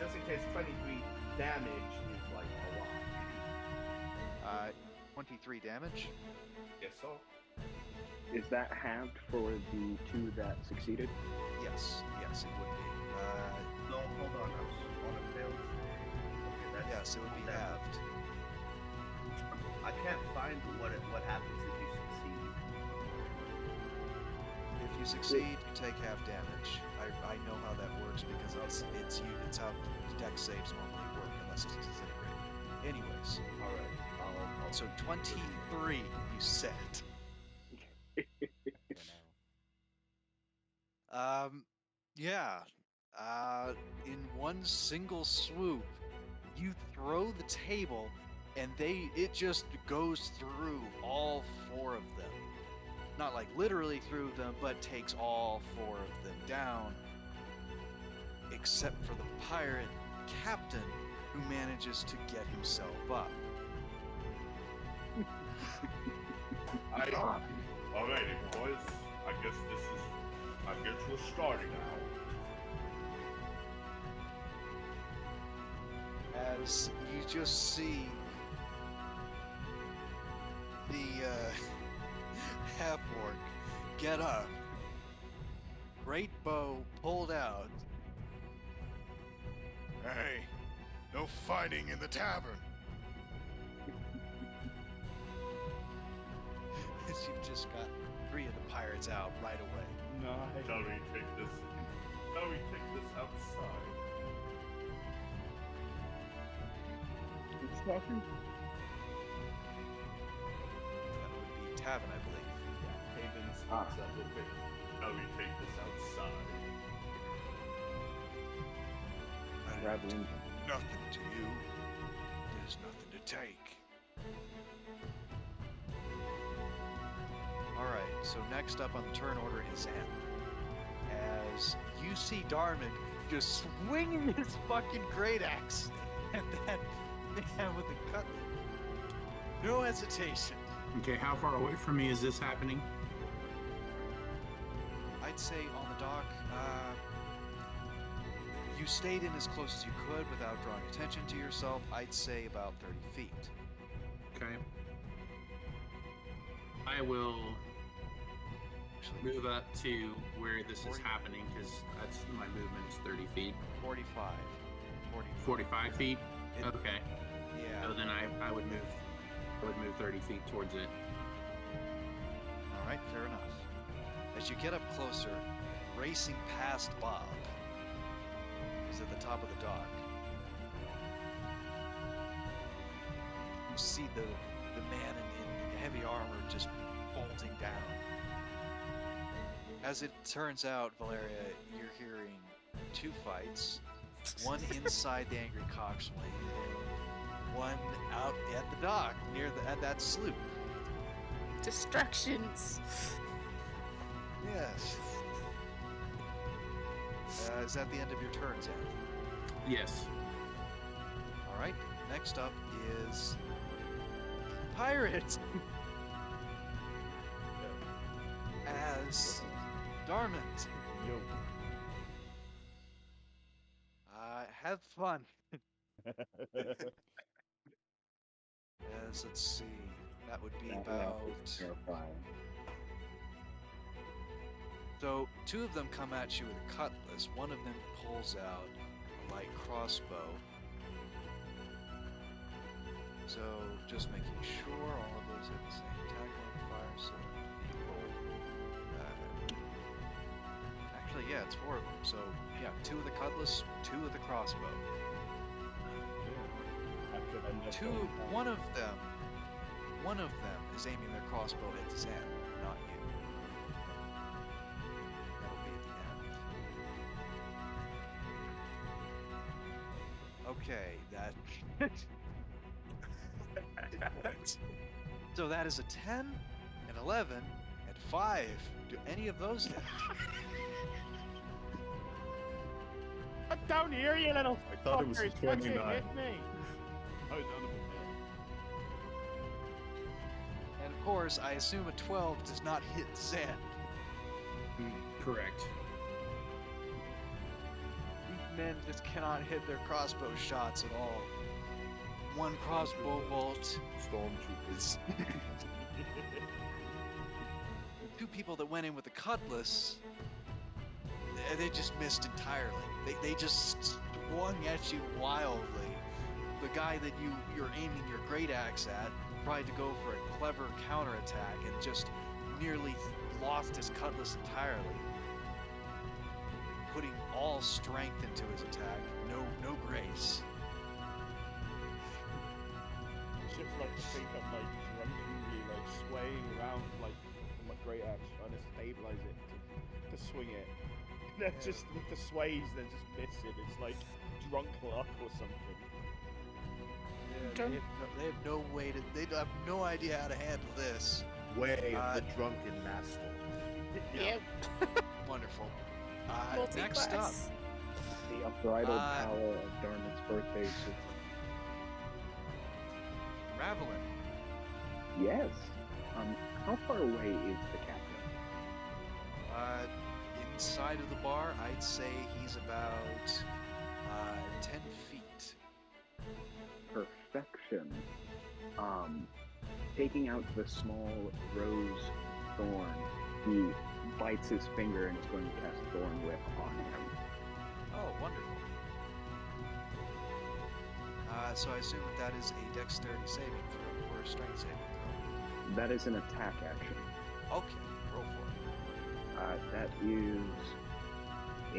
just in case 23 damage is like a lot. 23 damage. Yes, so. Is that halved for the 2 that succeeded? Yes, it would be. No, hold on. I'm on a failed save. Okay, that's Yes, it would be that- halved. I can't find what happens if you succeed. If you succeed, you take half damage. I know how that works because it's how dex saves normally work unless it's disintegrated. Anyways, All right. I'll so 23 you said. Yeah. In one single swoop, you throw the table, and it just goes through all 4 of them. Not like literally through them, but takes all 4 of them down, except for the pirate captain, who manages to get himself up. Alrighty, boys. I guess we're starting now. As you just see the half-orc get up, great bow pulled out. Hey, no fighting in the tavern. As you've just got 3 of the pirates out right away. Nice. Shall we take this outside? It's talking. That would be Tavin, I believe. Haven speaks up real quick. Shall we take this outside? Raveling. Nothing to you. There's nothing to take. Alright, so next up on the turn order is Zen. As you see Darman just swinging his fucking great axe at that man with the cutlass. No hesitation. Okay, how far away from me is this happening? I'd say on the dock, you stayed in as close as you could without drawing attention to yourself. I'd say about 30 feet. Okay. I will Actually, move up to where this is happening because that's my movement is 30 feet. 45. 45 feet? It- Okay. Yeah. So then I would move 30 feet towards it. All right, fair enough. As you get up closer, racing past Bob, who's at the top of the dock, you see the man in heavy armor just bolting down. As it turns out, Valeria, you're hearing two fights. One inside the Angry Coxswain, and one out at the dock near at that sloop. Distractions. Yes. Is that the end of your turn, Zan? Yes. All right. Next up is Pirates. As Darmond. Yo. Have fun. As let's see, that would be That about. laugh is terrifying. So two of them come at you with a cutlass. One of them pulls out a light crossbow. So just making sure all of those have the same attack modifier. So actually, yeah, it's 4 of them. So yeah, 2 with the cutlass, 2 with the crossbow. One of them is aiming their crossbow at Zan, not you. That'll be at the end. Okay, that. So that is a 10, an 11, and 5. Do any of those hit? Come down here, you little I thought it was a fuckers. What's it 29. hit me? Oh, none of them And of course, I assume a 12 does not hit Zan. Correct. These men just cannot hit their crossbow shots at all. One crossbow bolt. Stormtroopers. Two people that went in with the cutlass, they just missed entirely. They just swung at you wildly. The guy that you're aiming your great axe at tried to go for a clever counterattack and just nearly lost his cutlass entirely, putting all strength into his attack. No grace. It's just like to think I'm like drunkenly like swaying around like on my great axe trying to stabilize it to swing it. And then just with the sways, they're just missing. It's like drunk luck or something. They have no way to. They have no idea how to handle this. Way of the drunken master. Yep. Wonderful. Multi-class. Next up, The unbridled power of Darman's birthday suit. Ravelin. Yes. How far away is the captain? Inside of the bar, I'd say he's about 10 feet. Perfection. Taking out the small rose thorn, he bites his finger and is going to cast Thorn Whip on him. Oh, wonderful. So I assume that is a dexterity saving throw or a strength saving throw. That is an attack action. Okay, roll for it. That is a...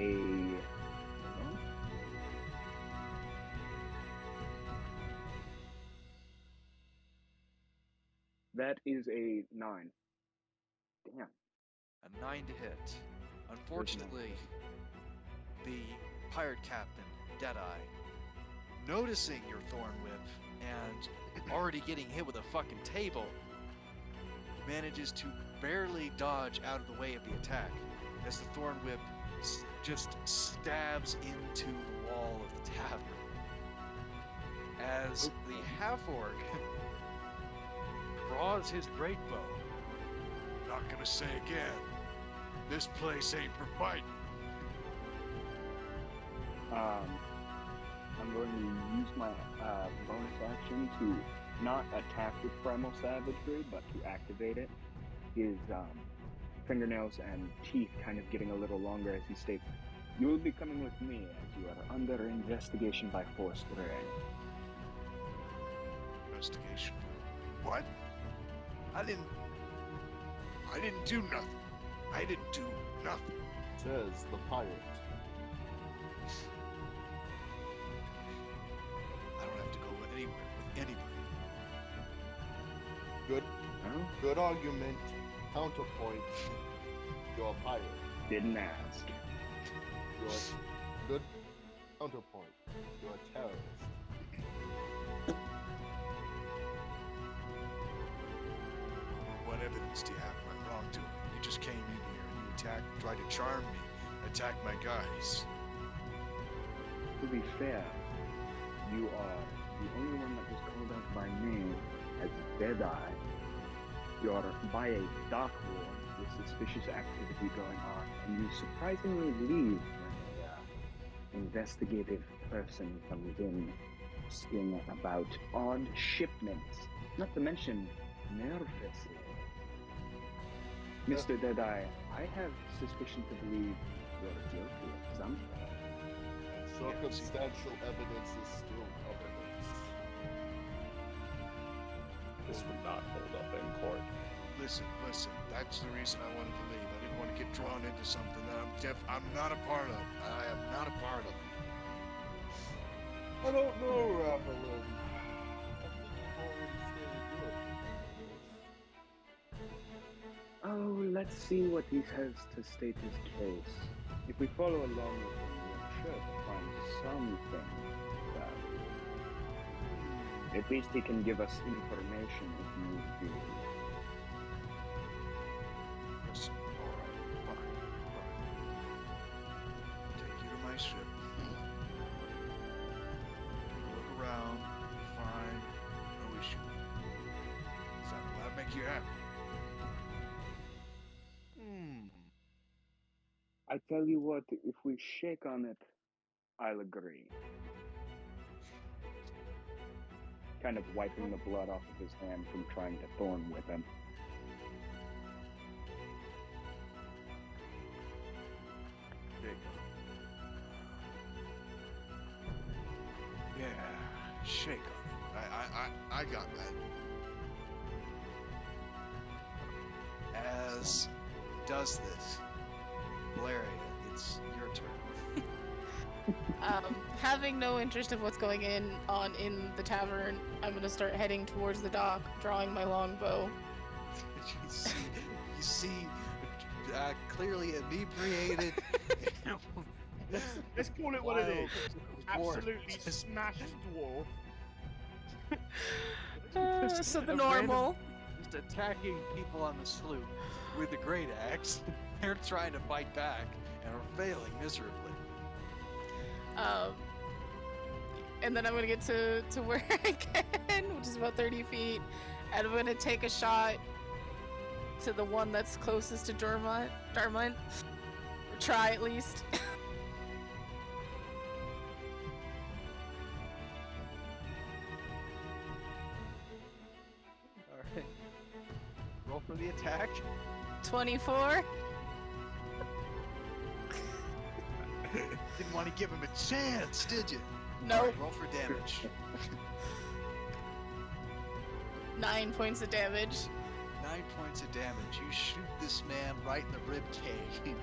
That is a 9. Damn. A 9 to hit. Unfortunately, the pirate captain, Deadeye, noticing your Thorn Whip and already getting hit with a fucking table, manages to barely dodge out of the way of the attack as the Thorn Whip just stabs into the wall of the tavern. As the half-orc draws his great bow. Not gonna say again. This place ain't for fighting. I'm going to use my bonus action to not attack with Primal Savagery, but to activate it. His fingernails and teeth kind of getting a little longer as he states, "You will be coming with me as you are under investigation by forced raid." Investigation. What? I didn't do nothing. I didn't do nothing. Says the pirate. I don't have to go anywhere with anybody. Good. Well, Good argument. Counterpoint. You're a pirate. Didn't ask. You're a good counterpoint. You're a terrorist. What evidence do you have of my wrongdoing? You just came in here and you tried to charm me, attack my guys. To be fair, you are the only one that was called out by name as Deadeye. You're by a dark ward with suspicious activity going on, and you surprisingly leave when an investigative person comes in, asking about odd shipments, not to mention nervously. Mr. Deadeye, I have suspicion to believe you're guilty of something. Circumstantial evidence is still evidence. This would not hold up in court. Listen, that's the reason I wanted to leave. I didn't want to get drawn into something that I'm not a part of. I am not a part of. I don't know, Ravelin. I think you've already stated your opinion. Oh, let's see what he has to state his case. If we follow along with him, we're sure to find something valuable. At least he can give us information if need be. Listen, alright, fine. Take you to my ship. Take a look around, fine, no issue. Will that make you happy? I tell you what, if we shake on it, I'll agree. Kind of wiping the blood off of his hand from trying to thorn with him. There you go. Yeah, shake on it. I got that. As does this, Valeria, it's your turn. Having no interest of what's going on in the tavern, I'm gonna start heading towards the dock, drawing my longbow. you see clearly inebriated. Let's call it what it is. Wild Absolutely smashed dwarf. So the A normal. Just attacking people on the sloop with the great axe. They're trying to fight back and are failing miserably. And then I'm gonna get to where I can, which is about 30 feet, and I'm gonna take a shot to the one that's closest to Darmont. Or try at least. Alright. Roll for the attack. 24. Didn't want to give him a chance, did you? Nope. Alright, roll for damage. 9 points of damage. 9 points of damage. You shoot this man right in the rib cage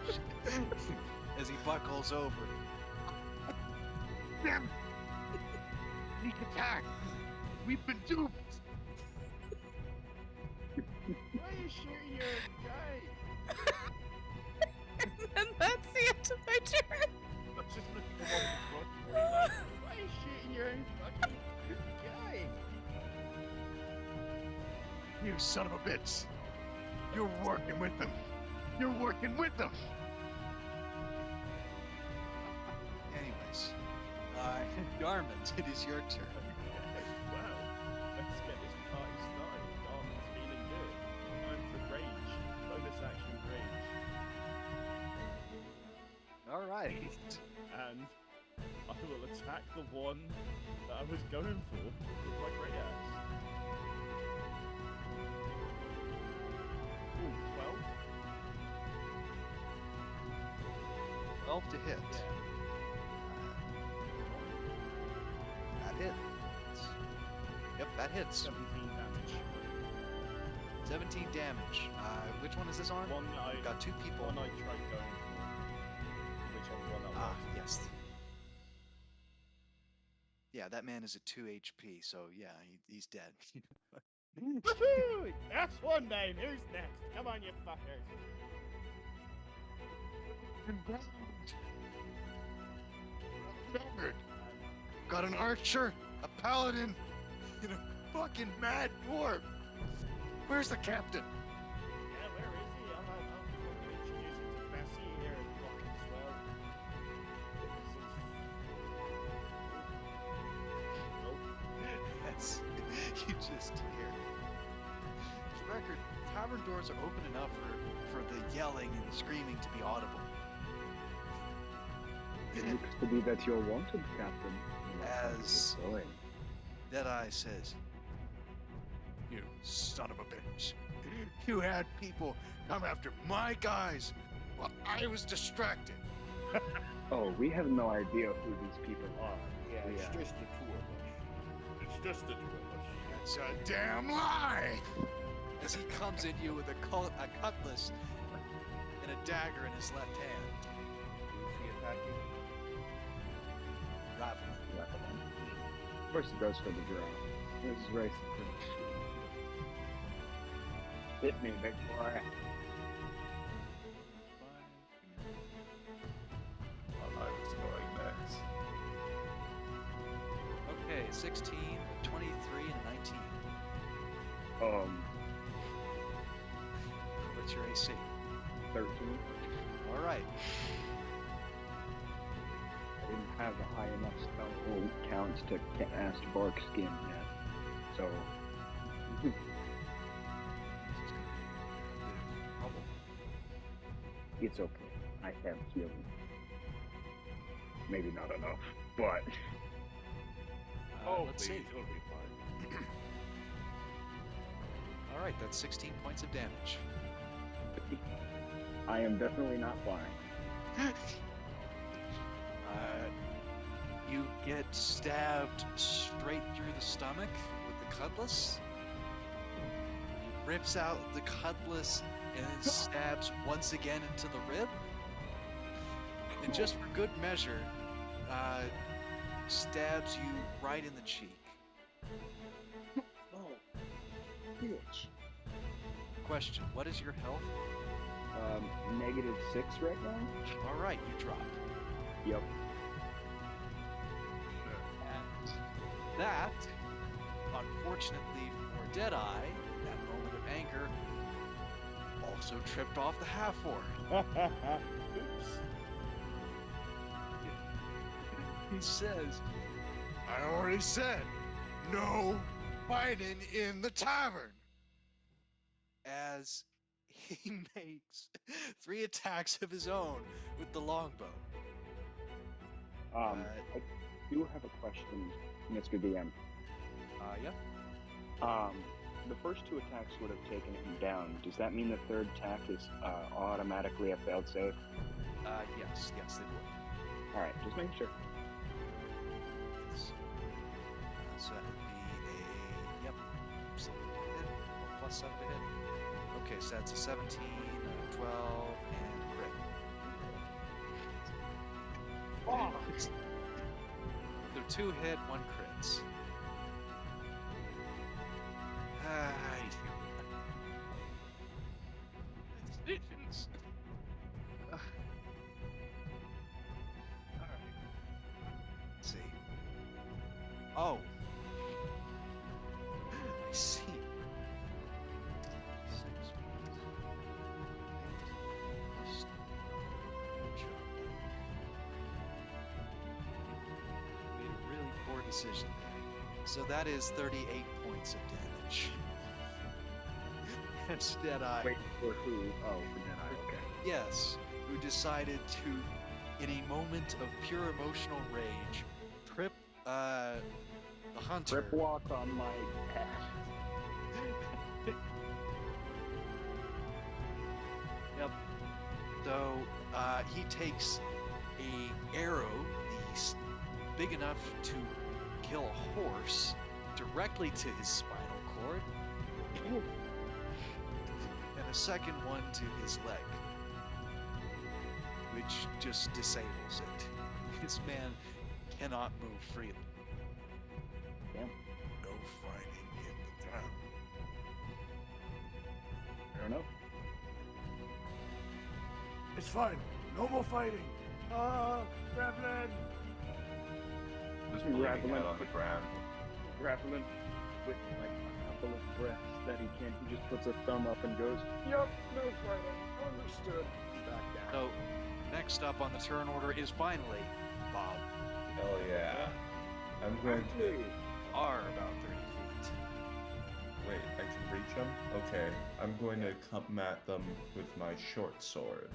as he buckles over. Damn! Sneak attack! We've been duped! Why are you shooting your guy? And that's the end of my turn. I'm just looking for one with the front. Why are you shooting your own fucking guy? You son of a bitch! You're working with them! You're working with them! Anyways, Garment, it is your turn. Wow, let's get this party started. Garmin's feeling good. Time for rage. Bonus action rage. Alright. And I will attack the one that I was going for with my great axe. Ooh, 12? 12 to hit. Yeah. That hits. Yep, that hits. 17 damage. 17 damage. Which one is this on? One that I We've got two people. One I tried going for. Whichever one that was. Yes. Yeah, that man is at 2 HP, so yeah, he's dead. Woohoo! That's one down. Who's next? Come on, you fuckers. fucking ground. Outnumbered. Got an archer, a paladin, and a fucking mad dwarf. Where's the captain? Yeah, where is he? I'm fucking introducing to Bessie here and fucking swell. Yes, you just hear. For the record, tavern doors are open enough for the yelling and screaming to be audible. It looks to be that you're wanted, Captain. As Deadeye says, You son of a bitch. You had people come after my guys while I was distracted. Oh, we have no idea who these people are. Yeah, it's Yeah. just the two of us. It's just the two of us. That's a damn lie! as he comes at you with a cutlass and a dagger in his left hand. Who's he attacking? Raveling. Of course it goes for the draw. This is very simple. Hit me, big boy. I was going next. Okay, 16, 23, and 19. What's your AC? 13. All right. I didn't have a high enough spell count to cast Bark Skin yet. So. It's okay. I have healing. Maybe not enough, but. Let's see. It'll be fine. All right, that's 16 points of damage. I am definitely not flying. You get stabbed straight through the stomach with the cutlass. He rips out the cutlass and then stabs once again into the rib. And just for good measure, stabs you right in the cheek. Oh, bitch. Question, what is your health? -6 right now? All right, you drop. Yep. And that, unfortunately for Deadeye, that moment of anger, also tripped off the half-orc. Oops. He says, I already said, no fighting in the tavern. as he makes 3 attacks of his own with the longbow. I do have a question, Mr. DM. Yep. The first 2 attacks would have taken him down. Does that mean the third attack is automatically a failed save? Yes, they would. Alright, just making sure. Yes. So that would be a, 7 to hit, or plus 7 to hit. Okay, so that's a 17, 12, and crit. Fuck! So 2 hit, 1 crits. Decisions. Alright. Let's see. Oh. I see. 6 points. Good job. Made a really poor decision there. So that is 38 points of damage. That's Deadeye. Wait, for who? Oh, for Deadeye, okay. Yes, who decided to, in a moment of pure emotional rage, trip the hunter. Rip walk on my path. Yep. So he takes a arrow, big enough to kill a horse, directly to his spinal cord, and a second one to his leg, which just disables it. This man cannot move freely. No fighting in the tavern. Fair enough. It's fine. No more fighting! Grappling! Just bleeding Grappling out on the ground. Grappling with like a couple of breaths that he can. He just puts a thumb up and goes, "Yep, no fighting. Understood." Back down. So, next up on the turn order is finally Bob. Hell yeah. I'm going to. Actually, Are about 30 feet. Wait, I can reach them? Okay, I'm going to come at them with my short sword.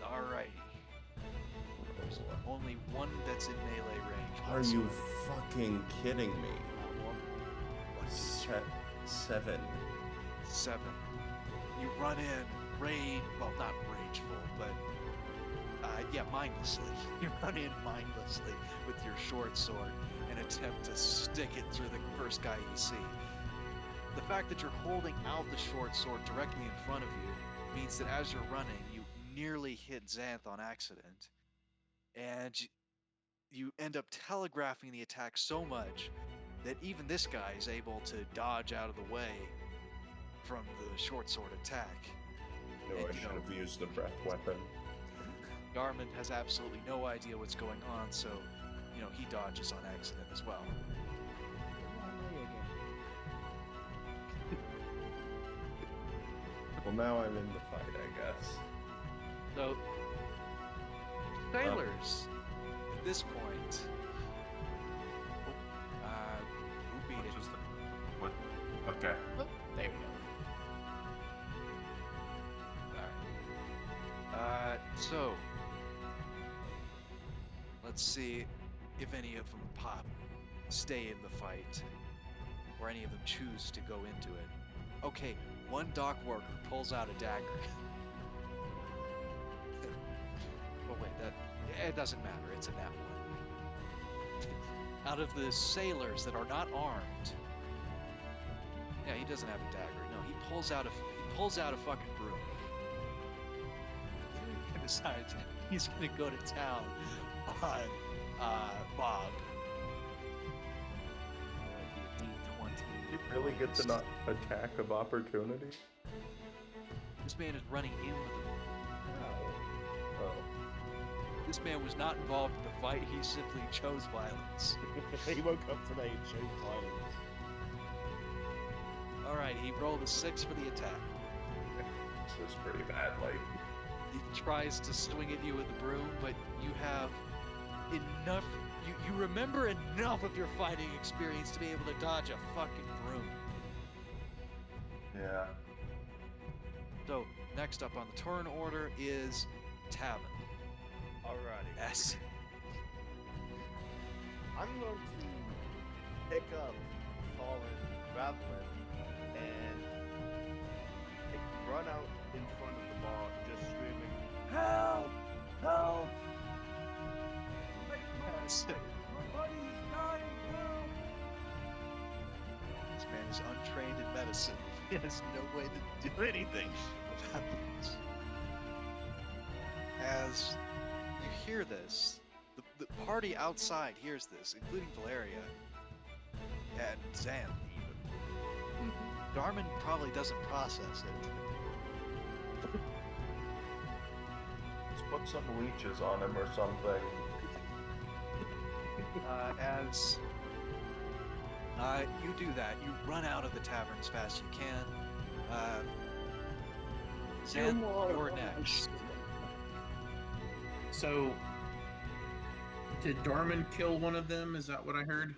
Alrighty. There's only one that's in melee range. Are you fucking kidding me? What's 7. 7? You run in, well, not rageful, but yeah, mindlessly. You run in mindlessly with your short sword and attempt to stick it through the first guy you see. The fact that you're holding out the short sword directly in front of you means that as you're running, you nearly hit Xanth on accident, and you end up telegraphing the attack so much that even this guy is able to dodge out of the way from the short sword attack. No, And, I should have used the breath weapon. Garmin has absolutely no idea what's going on, so, he dodges on accident as well. Well, now I'm in the fight, I guess. So, sailors, at this point, who beat it? Just what? Okay. Oh, there we go. Alright. So, let's see if any of them stay in the fight, or any of them choose to go into it. Okay, one dock worker pulls out a dagger. Oh wait, it doesn't matter, it's a nat one. Out of the sailors that are not armed, yeah, he doesn't have a dagger. No, he pulls out a fucking broom. And decides he's gonna go to town on Bob. He really gets an attack of opportunity? This man is running in with a Oh. This man was not involved in the fight, he simply chose violence. He woke up today and chose violence. Alright, he rolled a 6 for the attack. This is pretty bad, like... He tries to swing at you with the broom, but you have enough... You remember enough of your fighting experience to be able to dodge a fucking broom. Yeah. So, next up on the turn order is Tavin. Alrighty. Yes. I'm going to pick up Fallen Ravelin and run out in front of the bar, just screaming, "Help! Help! Yes. My buddy's dying! Help!" This man is untrained in medicine. He has no way to do anything about this. As you hear this, the party outside hears this, including Valeria and Xanth even. Darman probably doesn't process it. Let's put some leeches on him or something. As you do that, you run out of the tavern as fast as you can. Xanth, you're next. So, did Darman kill one of them? Is that what I heard?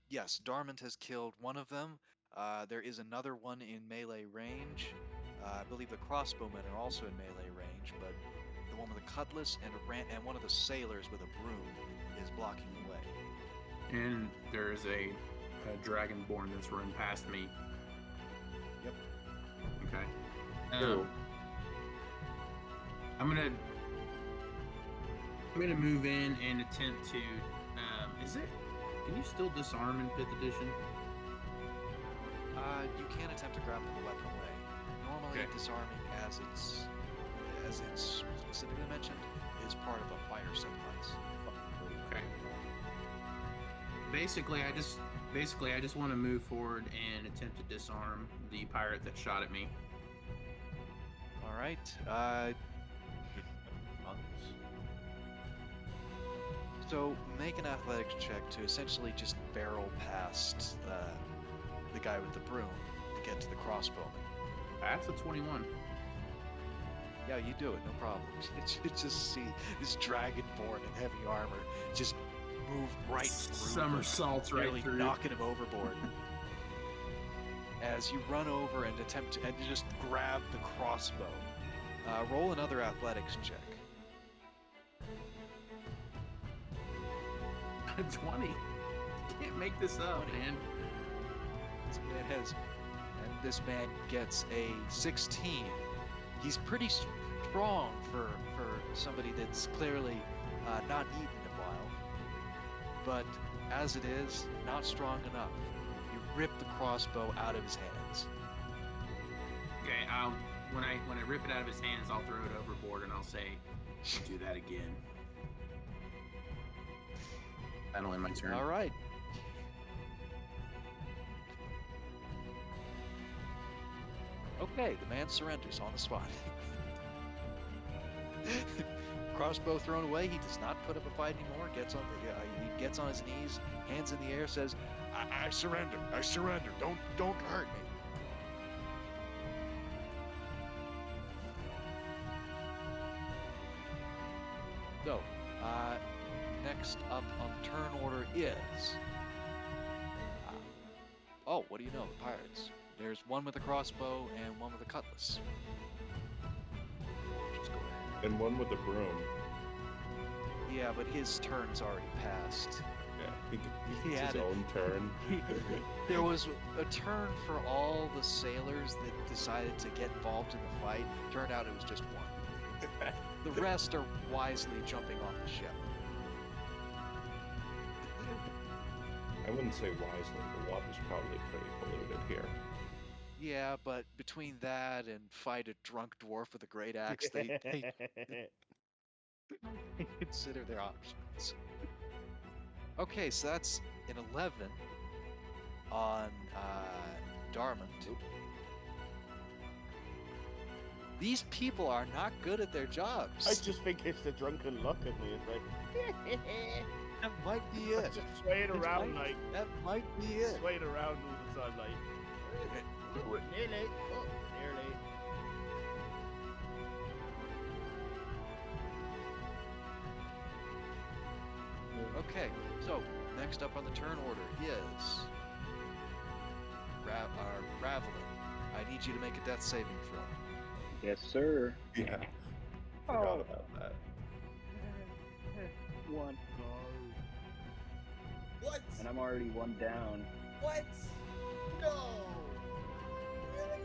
Yes, Darmant has killed one of them. There is another one in melee range. I believe the crossbowmen are also in melee range, but the one with the cutlass and one of the sailors with a broom is blocking the way. And there's a dragonborn that's run past me. Yep. Okay. Ew. I'm gonna move in and attempt to. Can you still disarm in 5th edition? You can attempt to grapple the weapon away. Normally, Okay. disarming, as it's specifically mentioned, is part of a fire subclass. Okay. Basically, I just want to move forward and attempt to disarm the pirate that shot at me. All right. months. So make an athletics check to essentially just barrel past the guy with the broom to get to the crossbowman. That's a 21. Yeah, you do it, no problem. You just see this dragonborn in heavy armor just move right through, Somersaults right nearly through. knocking him overboard. As you run over and attempt to, and you just grab the crossbow. Roll another athletics check. 20. Can't make this up, 20. man. This man has, and this man gets a 16. He's pretty strong for somebody that's clearly not eaten in a while. But as it is, not strong enough. You rip the crossbow out of his hands. Okay, when I rip it out of his hands, I'll throw it overboard and I'll say, "Do that again." That'll end my turn. All right. Okay, the man surrenders on the spot. Crossbow thrown away. He does not put up a fight anymore. He gets on his knees, hands in the air, says, "I surrender. I surrender. Don't hurt me." So, next up on the turn order is... oh, what do you know? The pirates. There's one with a crossbow and one with a cutlass. Just go ahead. And one with a broom. Yeah, but his turn's already passed. Yeah, he He gets had his it. own turn. There was a turn for all the sailors that decided to get involved in the fight. Turned out it was just one. The rest are wisely jumping off the ship. I wouldn't say wisely. The water's probably pretty polluted here. Yeah, but between that and fight a drunk dwarf with a great axe, they consider their options. Okay, so that's an 11 on Darmond. These people are not good at their jobs. I just think it's the drunken luck of me. It's like, That might be it. just swaying around like, That might be it. swaying around all the time like, nearly, oh, nearly. Okay, so next up on the turn order is Ravelin. I need you to make a death saving throw. Yes, sir. Yeah. Forgot about that. One. What? And I'm already one down. What? No. Really?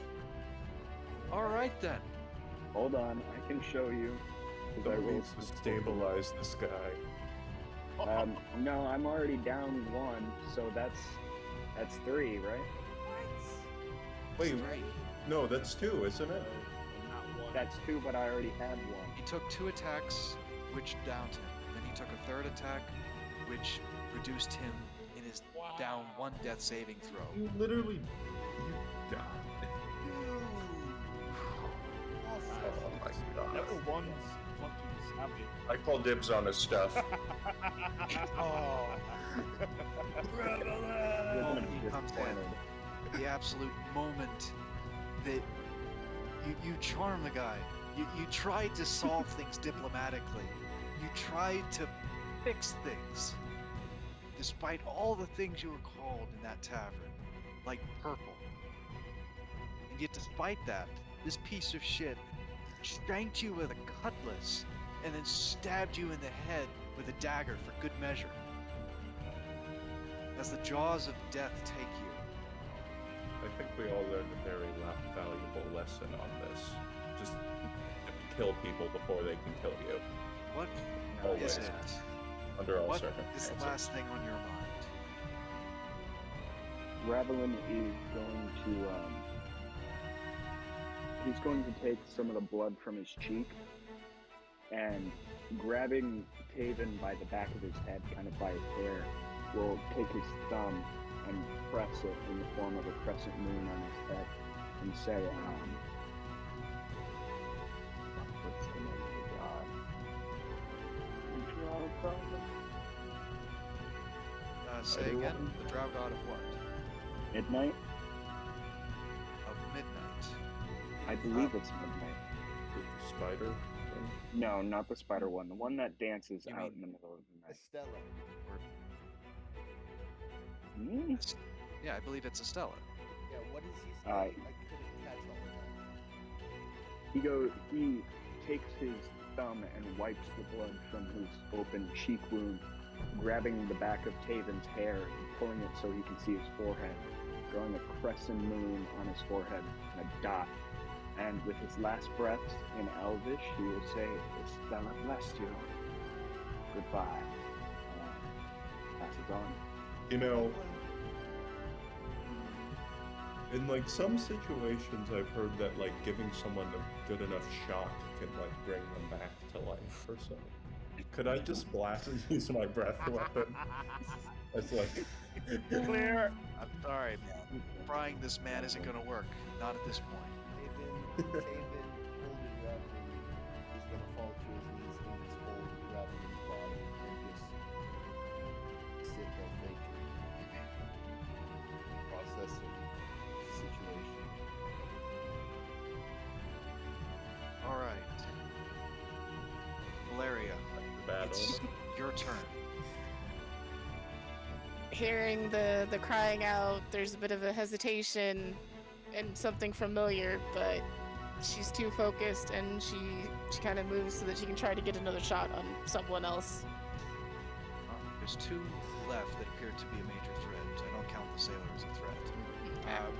All right then. Hold on, I can show you. 'Cause I Someone rolled needs to stabilize this guy. no, I'm already down one, so that's 3, right? Wait, Three. no, that's 2, isn't it? Not one. That's 2, but I already had one. He took 2 attacks, which downed him. Then he took a 3rd attack, which reduced him in his down 1 death saving throw. You literally, died. Oh my god. Level one's fucking savage. I call dibs on his stuff. Oh. You're gonna be He comes disappointed. in. The absolute moment that you charm the guy. You tried to solve things diplomatically. You tried to fix things. Despite all the things you were called in that tavern, like purple. And yet despite that, this piece of shit shanked you with a cutlass and then stabbed you in the head with a dagger for good measure. As the jaws of death take you, I think we all learned a very valuable lesson on this. Just kill people before they can kill you. what Always. is it? Under all What is circumstances. the last thing on your mind? Ravelin is going to he's going to take some of the blood from his cheek and grabbing Taven by the back of his head, kind of by his hair, will take his thumb and press it in the form of a crescent moon on his head and say, what's the name of the god? Say Spider again, woman? the drow god of what? Midnight? Of midnight. I believe it's midnight. With the spider thing? No, not the spider one. The one that dances You out mean in the middle of the night. Estella. Hmm? Yeah, I believe it's Estella. Yeah, what is he saying? I couldn't catch all of that. He takes his thumb and wipes the blood from his open cheek wound, grabbing the back of Taven's hair and pulling it so he can see his forehead, drawing a crescent moon on his forehead and a dot. And with his last breaths in Elvish, he will say, Estella bless you. Goodbye. And passes on. You know, in like some situations, I've heard that like giving someone a good enough shock can like bring them back to life or so. Could I just blast and use my breath weapon? It's like Clear. I'm sorry, man. Frying this man isn't gonna work. Not at this point. Taven holding Raveling is gonna fall to his knees and just hold Raveling's body and just sit there thinking, processing the situation. All right, Valeria, battle. it's your turn. Hearing the crying out, there's a bit of a hesitation and something familiar, but she's too focused and she kind of moves so that she can try to get another shot on someone else. There's two left that appear to be a major threat. I don't count the sailor as a threat.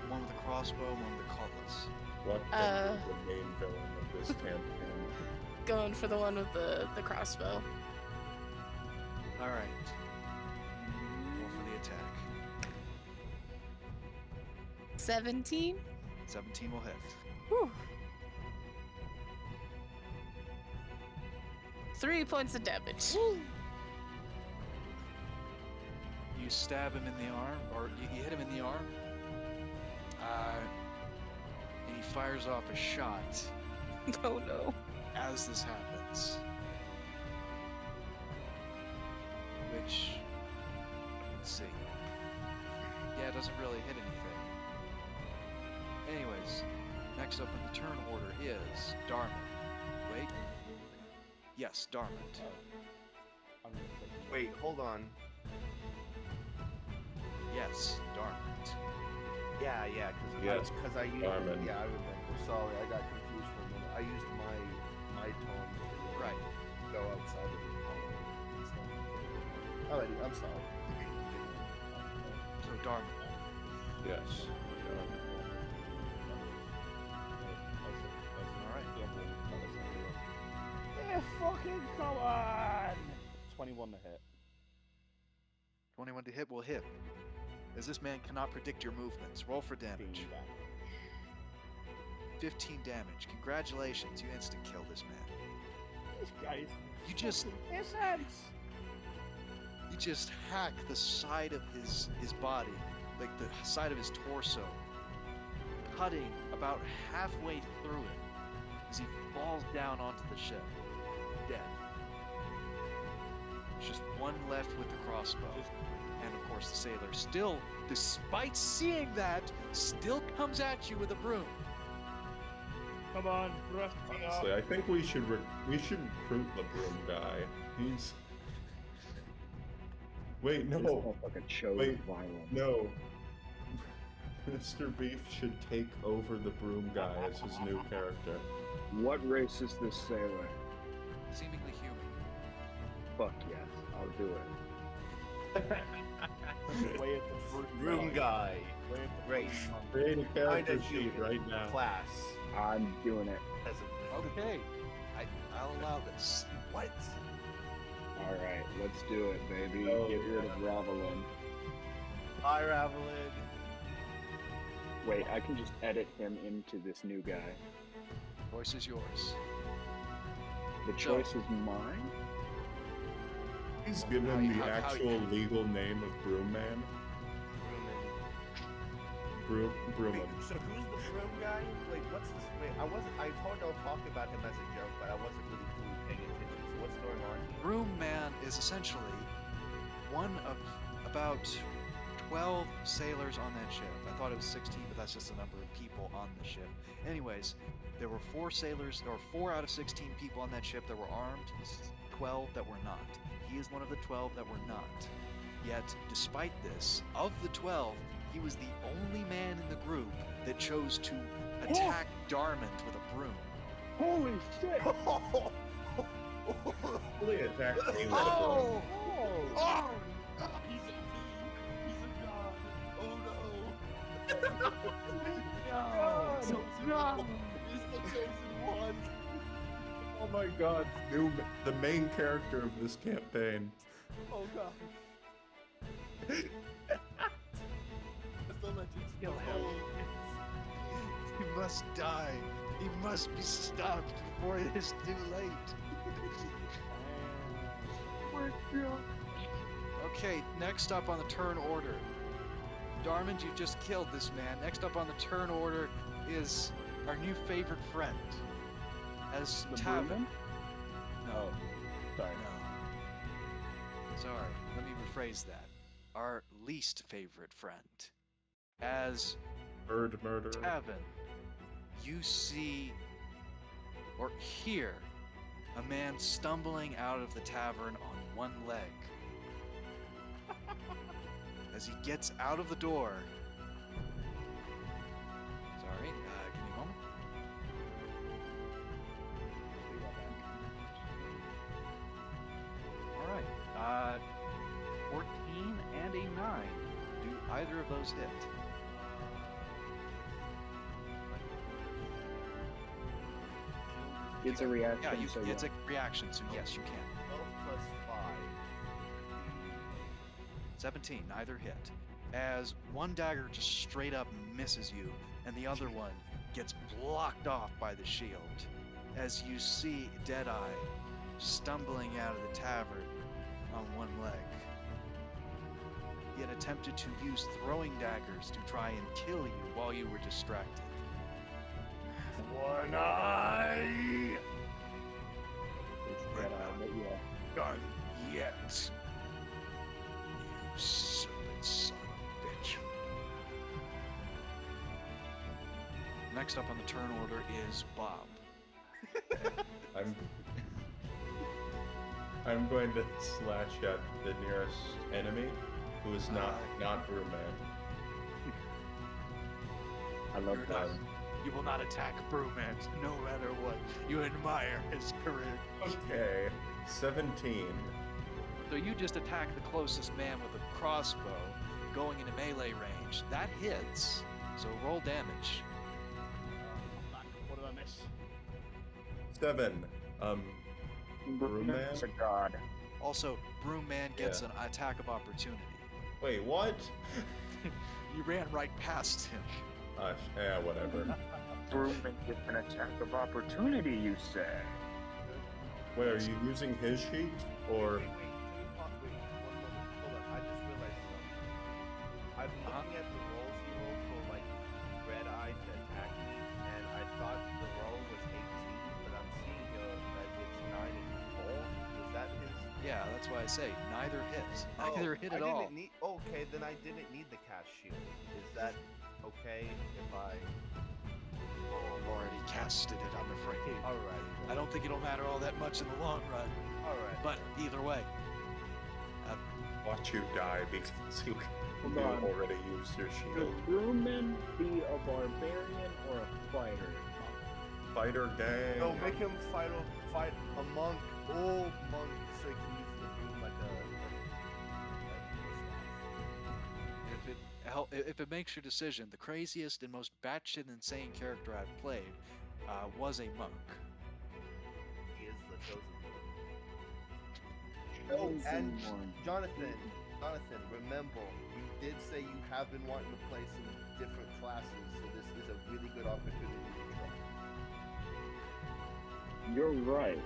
One with a crossbow, one with a cutlass. What is the main villain of this campaign? Going for the one with the crossbow. All right. Roll for the attack. 17? 17 will hit. Whew. 3 points of damage. You stab him in the arm, or you hit him in the arm. And he fires off a shot Oh no. as this happens. Which, let's see. Yeah, it doesn't really hit anything. Anyways, next up in the turn order is Darmond. Wait. Yes, Darmond. I'm gonna take Wait, hold on. Yes, Darmond. Yeah, Yes, because I used. Darmond. Yeah, I remember. Sorry, I got confused for a minute. I used my tone to Right. go outside of the column. It's not okay. Alrighty, I'm sorry. So Darmond. Yes. Yeah, fucking come on! 21 to hit. 21 to hit will hit. As this man cannot predict your movements. Roll for damage. 15 damage. Congratulations, you instant kill this man. These guys. You just you just hack the side of his body, like the side of his torso, cutting about halfway through it as he falls down onto the ship, dead. There's just one left with the crossbow. And of course the sailor still, despite seeing that, still comes at you with a broom. Come on, brush me off. Honestly, I think we should recruit the broom guy. He's. Wait, This no, motherfucker chose Wait, violence. no. Mr. Beef should take over the broom guy as his new character. What race is this sailor? Seemingly human. Fuck yes, I'll do it. Way at the Room guy. Way at the Race. Create a character Kinda sheet human. right now. Class. I'm doing it. Peasant. Okay, I'll allow this. What? Alright, let's do it, baby. Oh, Get rid yeah. of Ravelin. Hi, Ravelin. Wait, I can just edit him into this new guy. Voice is yours. The choice is mine? He's given How the you- actual legal name of Broom Man. Wait, Broomman. so who's the broom guy? Like, what's this? Wait, I've heard no talk about him as a joke, but I wasn't really fully paying attention. So what's going on here? Broom Man is essentially one of about 12 sailors on that ship. I thought it was 16, but that's just the number of people on the ship. Anyways, there were 4 sailors, or 4 out of 16 people on that ship that were armed, 12 that were not. He is one of the 12 that were not. Yet, despite this, of the 12, he was the only man in the group that chose to attack Darmond with a broom. Holy shit! Fully attacked me with Oh! Oh! He's a god. Oh no. No! He's the chosen one. Oh my god, the main character of this campaign. Oh gosh. Just don't let you Kill him. Oh. He must die. He must be stopped before it is too late. Okay, next up on the turn order. Darmond, you just killed this man. Next up on the turn order is our new favorite friend. As The Tavin. Brewman? No, Sorry. no. Sorry, let me rephrase that. Our least favorite friend. As Bird murderer. Tavin, you see or hear a man stumbling out of the tavern on one leg. As he gets out of the door. Sorry, give me a moment. All right, 14 and a 9. Do either of those hit? It's a reaction. Yeah, so it's a reaction, so yes, you can. 12 plus 5. 17, neither hit. As one dagger just straight up misses you, and the other one gets blocked off by the shield. As you see Deadeye stumbling out of the tavern on one leg. He had attempted to use throwing daggers to try and kill you while you were distracted. One eye. It's that, but yeah. Done yet. You serpent son of a bitch. Next up on the turn order is Bob. I'm going to slash at the nearest enemy, who is not Brewman. I love You're that. not- You will not attack Brewman, no matter what. You admire his courage. Okay, 17. So you just attack the closest man with a crossbow, going into melee range. That hits. So roll damage. What did I miss? 7. Brewman? It's a god. Also, Broomman gets an attack of opportunity. Wait, what? You ran right past him. Yeah, whatever. Brewman gets an attack of opportunity, you say? Wait, are you using his sheet? Or. Wait, one moment. Hold on. I just realized something. I'm looking at the rolls he rolled for like Red Eye to attack me, and I thought the roll was 18, but I'm seeing here that it's 9 and 4. Was that his? Yeah, that's why I say neither hit. Neither hit I at all. didn't need. Okay, then I didn't need the cast shield. Is that okay if I? I've already casted it, I'm afraid. Alright. I don't think it'll matter all that much in the long run. Alright. But either way, Watch you die because you Hold on. already used your Should shield. Brewman be a barbarian or a fighter? Fighter gang. No, make him fight a monk, old monk, so he can use the broom like if it makes your decision, the craziest and most batshit insane character I've played was a monk. he is the chosen Oh, one. And one. Jonathan, remember, you did say you have been wanting to play some different classes, so this is a really good opportunity to try. You're right.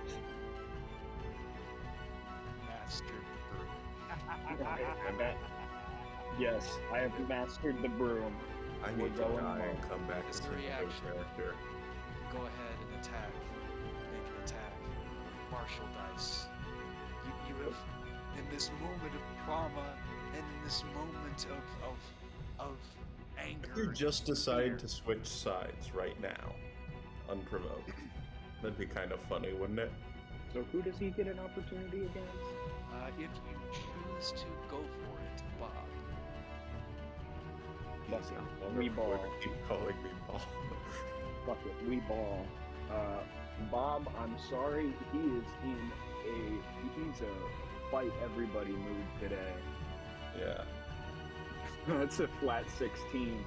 Master Brew. Yes, I have mastered the broom. I We're need to going die and monk. come back It's as the a new reaction. character. Go ahead and attack. Make an attack. Martial dice. You you have, in this moment of trauma and in this moment of anger. If you just and decide fear, to switch sides right now, unprovoked, that'd be kind of funny, wouldn't it? So who does he get an opportunity against? if you choose to go for it, Bob. Fuck Easy. it. I'll We never ball. keep calling me Bob. Fuck it. We ball. Bob, I'm sorry. He's a fight everybody mood today. Yeah. That's a flat 16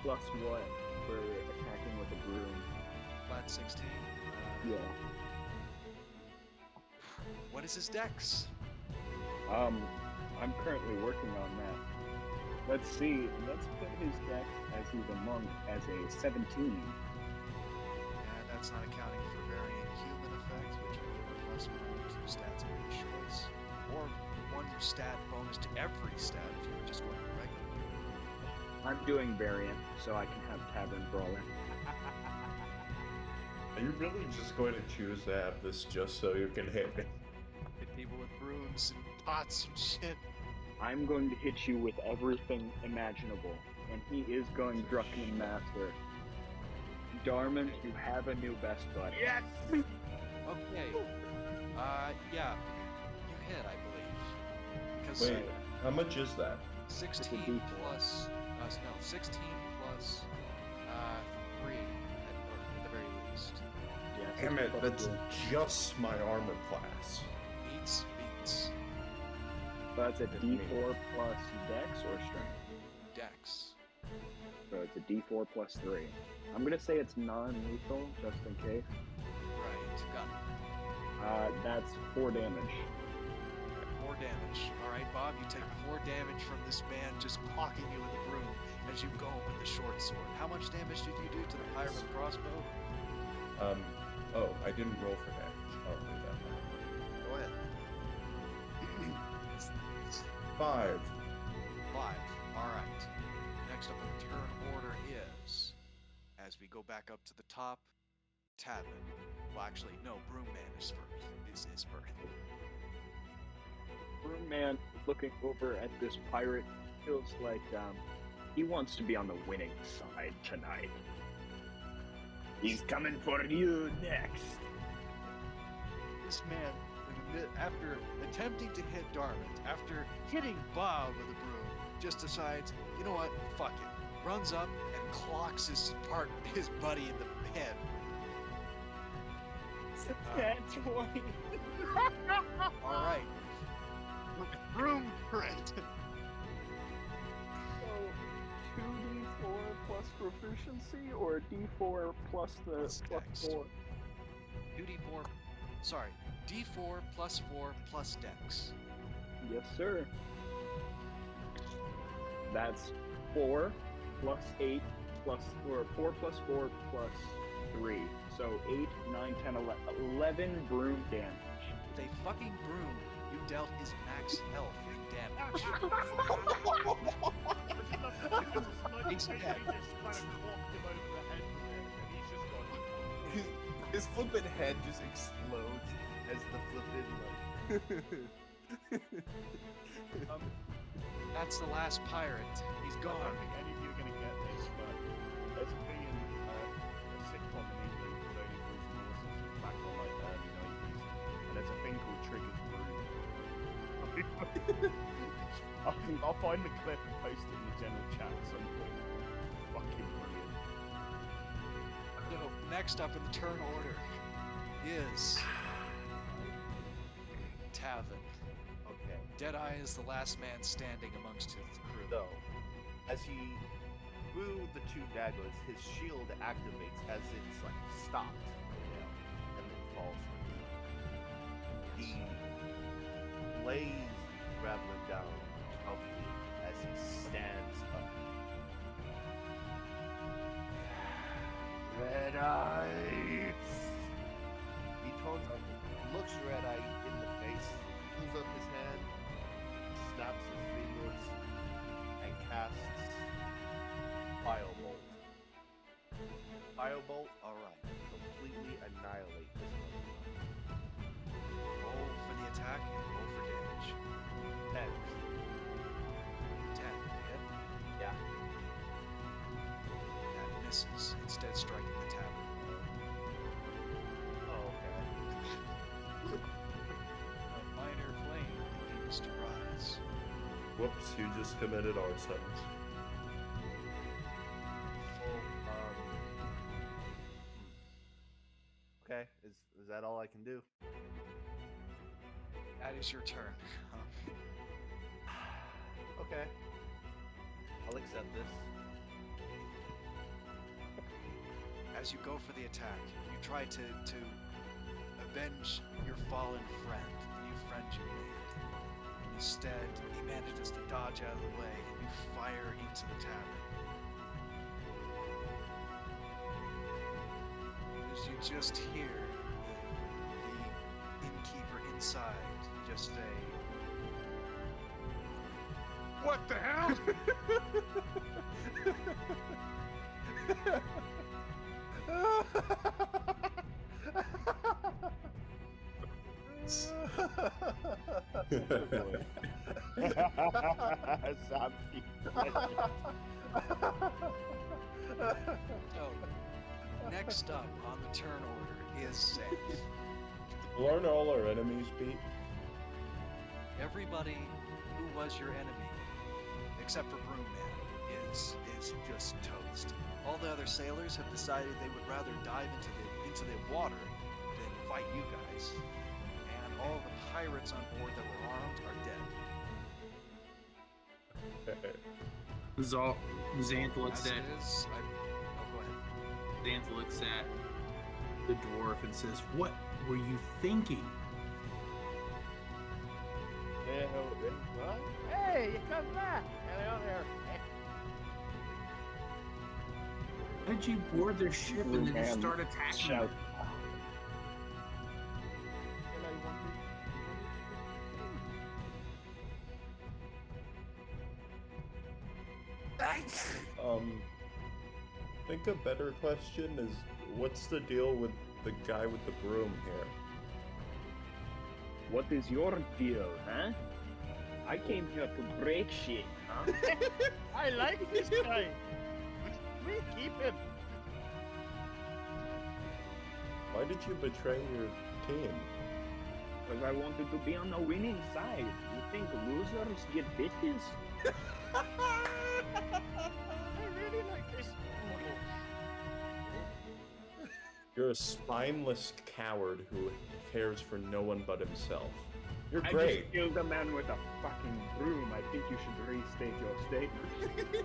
plus what for attacking with a broom? Flat 16. Yeah. What is his dex? I'm currently working on that. Let's see. Let's put his dex as he's a monk as a 17. And that's not accounting for varying human effects, which will give a plus 1 to stats of your choice, or 1 stat bonus to every stat if you were just going regular. I'm doing variant, so I can have Tavern Brawler. Are you really just going to choose to have this just so you can hit me? Hit people with brooms and pots and shit. I'm going to hit you with everything imaginable, and he is going Drunken Master. Darman, you have a new best buddy. Yes! Okay. Yeah. You hit, I believe. Because Wait, how much is that? 16 D4. plus... no, 16 plus... 3, at the very least. Yeah, Damn it, 60 plus that's 4. just my armor class. Beats. So that's a D4 plus Dex or Strength. Dex. So it's a D4 plus 3. I'm gonna say it's non-lethal, just in case. Right. Got it. That's 4 damage. 4 damage. Alright, Bob, you take 4 damage from this man just clocking you with a broom as you go with the short sword. How much damage did you do to the pirate with crossbow? Oh, I didn't roll for damage. I'll do that. Go ahead. 5. 5. Alright. Next up in the turn order is, as we go back up to the top, Tavin. Well, actually, no, Broomman is first. Is first. Broomman, looking over at this pirate, feels like he wants to be on the winning side tonight. He's coming for you next. This man, after attempting to hit Darmond, after hitting Bob with a broom, just decides, you know what, fuck it. Runs up and clocks his buddy in the head. That's 20. Alright. Broom crit. So 2d4 plus proficiency or d4 plus the Plus plus dex. 4? 2d4, sorry, d4 plus 4 plus dex. Yes, sir. That's 4 plus 8 plus, or 4 plus 4 plus 3. So 8, 9, 10, 11 broom damage. With a fucking broom, you dealt his max health in damage. He's dead. He just kind of clocked him over the head with it, and he's just gone. His flippin' head just explodes as the flippin' That's the last pirate. He's I gone. don't think any of you are going to get this, but there's a thing in a sitcom in England called Only Fools and Horses, back on like the early 90s, and there's a thing called Trigger's Broom. I'll find the clip and post it in the general chat at some point. Fucking brilliant. So, next up in the turn order is Tavin. Okay. Deadeye is the last man standing amongst his crew. So, as he blew the 2 daggers, his shield activates as it's like stopped, and then falls. He lays Ravlin down comfortably as he stands up. Red Eye! He turns up, looks Red Eye in the face, pulls up his hand, snaps his fingers, and casts Firebolt. Firebolt, Alright. completely annihilate his Roll for the attack and roll for misses, instead striking the tavern. Oh, okay. A minor flame begins to rise. Whoops, you just committed arson. Okay, is that all I can do? That is your turn. Okay. I'll accept this. As you go for the attack, you try to avenge your fallen friend, the new friend you made. Instead, he manages to dodge out of the way, and you fire into the tavern. As you just hear the innkeeper inside just say, "What the hell?" Zombie. So, next up on the turn order is Seth. Learn all our enemies beat. Everybody who was your enemy, except for Broomman, is just toast. All the other sailors have decided they would rather dive into the water than fight you guys. And all the pirates on board that were armed are dead. Xanth looks As at it is, go ahead. Xanth looks at the dwarf and says, "What were you thinking?" What? Hey, you come back! Hello there. Why did you board their ship and then just start attacking them? I think a better question is, what's the deal with the guy with the broom here? What is your deal, huh? I came here to break shit, huh? I like this guy. We keep him. Why did you betray your team? Because I wanted to be on the winning side. You think losers get bitches? I really like this. You're a spineless coward who cares for no one but himself. You're I great. just killed a man with a fucking broom. I think you should restate your statement.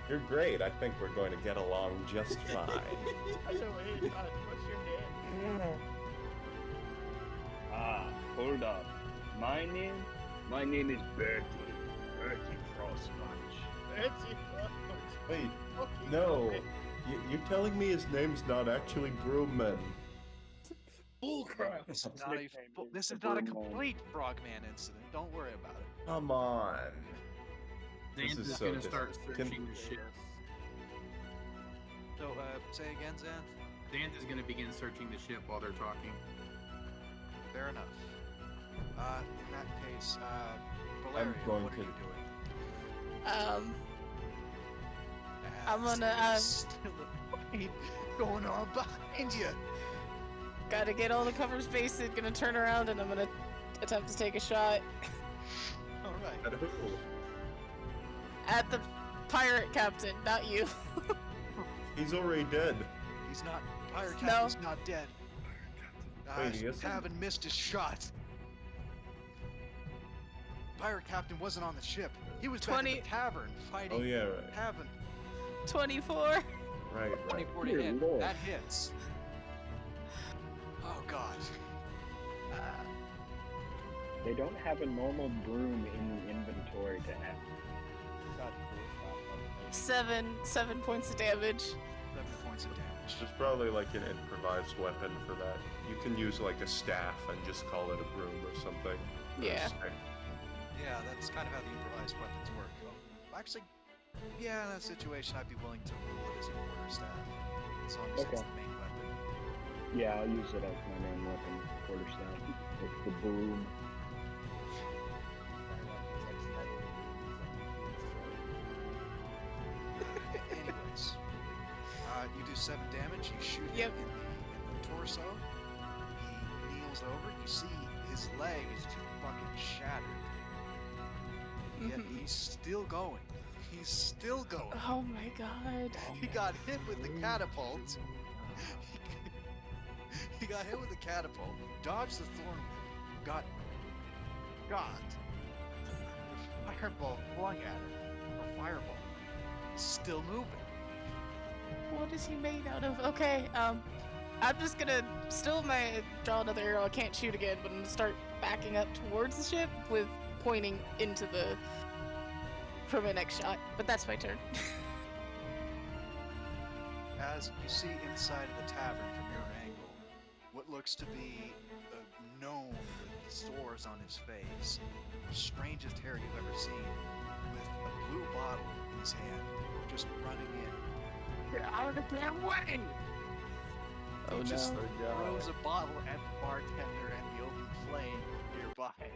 You're great. I think we're going to get along just fine. Hello, hey, what's your name? Hold up. My name is Bertie. Bertie Frostpunch. Fancy. Wait, Okay, no. okay. You're telling me his name's not actually Broomman. This is not a this is not a complete Frogman incident. Don't worry about it. Come on. This Xanth is is so going to start Can- searching the ship. So, say again, Xanth? Xanth is going to begin searching the ship while they're talking. Fair enough. In that case, Valeria, going what are to- you doing? I'm gonna, There's still a fight going on behind you. gotta get all the cover spaces, gonna turn around and I'm gonna attempt to take a shot All right. At who? at the pirate captain, not you. He's already dead. He's not. Pirate No. Captain's not dead. Wait, he isn't? Tavin missed his shot. Pirate Captain wasn't on the ship. He was back 20 at the tavern fighting Oh yeah, right. Tavin. 24. Right. 24 to Dear hit. Lord. That hits. Oh god. They don't have a normal broom in the inventory to have. God, cool stuff. 7 points of damage. 7 points of damage. There's probably like an improvised weapon for that. You can use like a staff and just call it a broom or something. Or a Yeah. stick. Yeah, that's kind of how the improvised weapons work. Oh, actually, yeah, in that situation, I'd be willing to rule it as a quarterstaff, as long as it's Okay. the main weapon. Yeah, I'll use it as my main weapon, quarterstaff. It's the broom. Anyways, 7 damage. You shoot him Yep. in the torso. He kneels over. You see his leg is just fucking shattered. Yet Mhm. he's still going. He's still going. Oh my god. He got hit with the catapult. He got hit with the catapult. Dodged the thorn whip. Got a fireball flung at him. Or fireball. Still moving. What is he made out of? Okay, I'm just gonna draw another arrow. I can't shoot again, but I'm gonna start backing up towards the ship with pointing into for my next shot. But that's my turn. As you see inside of the tavern from your angle, what looks to be a gnome with sores on his face, strangest hair you've ever seen, with a blue bottle in his hand, just running in. Get out of the damn way! Oh, He just no. throws a bottle at the bartender and the open flame nearby.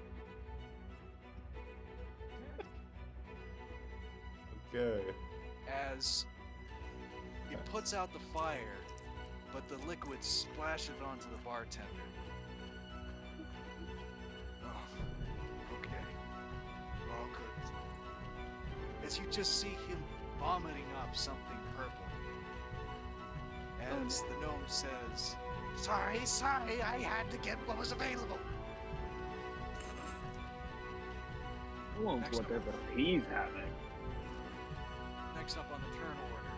Okay. As it puts out the fire, but the liquid splashes onto the bartender. Oh, okay. We're all good. As you just see him vomiting up something purple. As the gnome says, sorry, I had to get what was available. I won't Next whatever he's having. Next up on the turn order.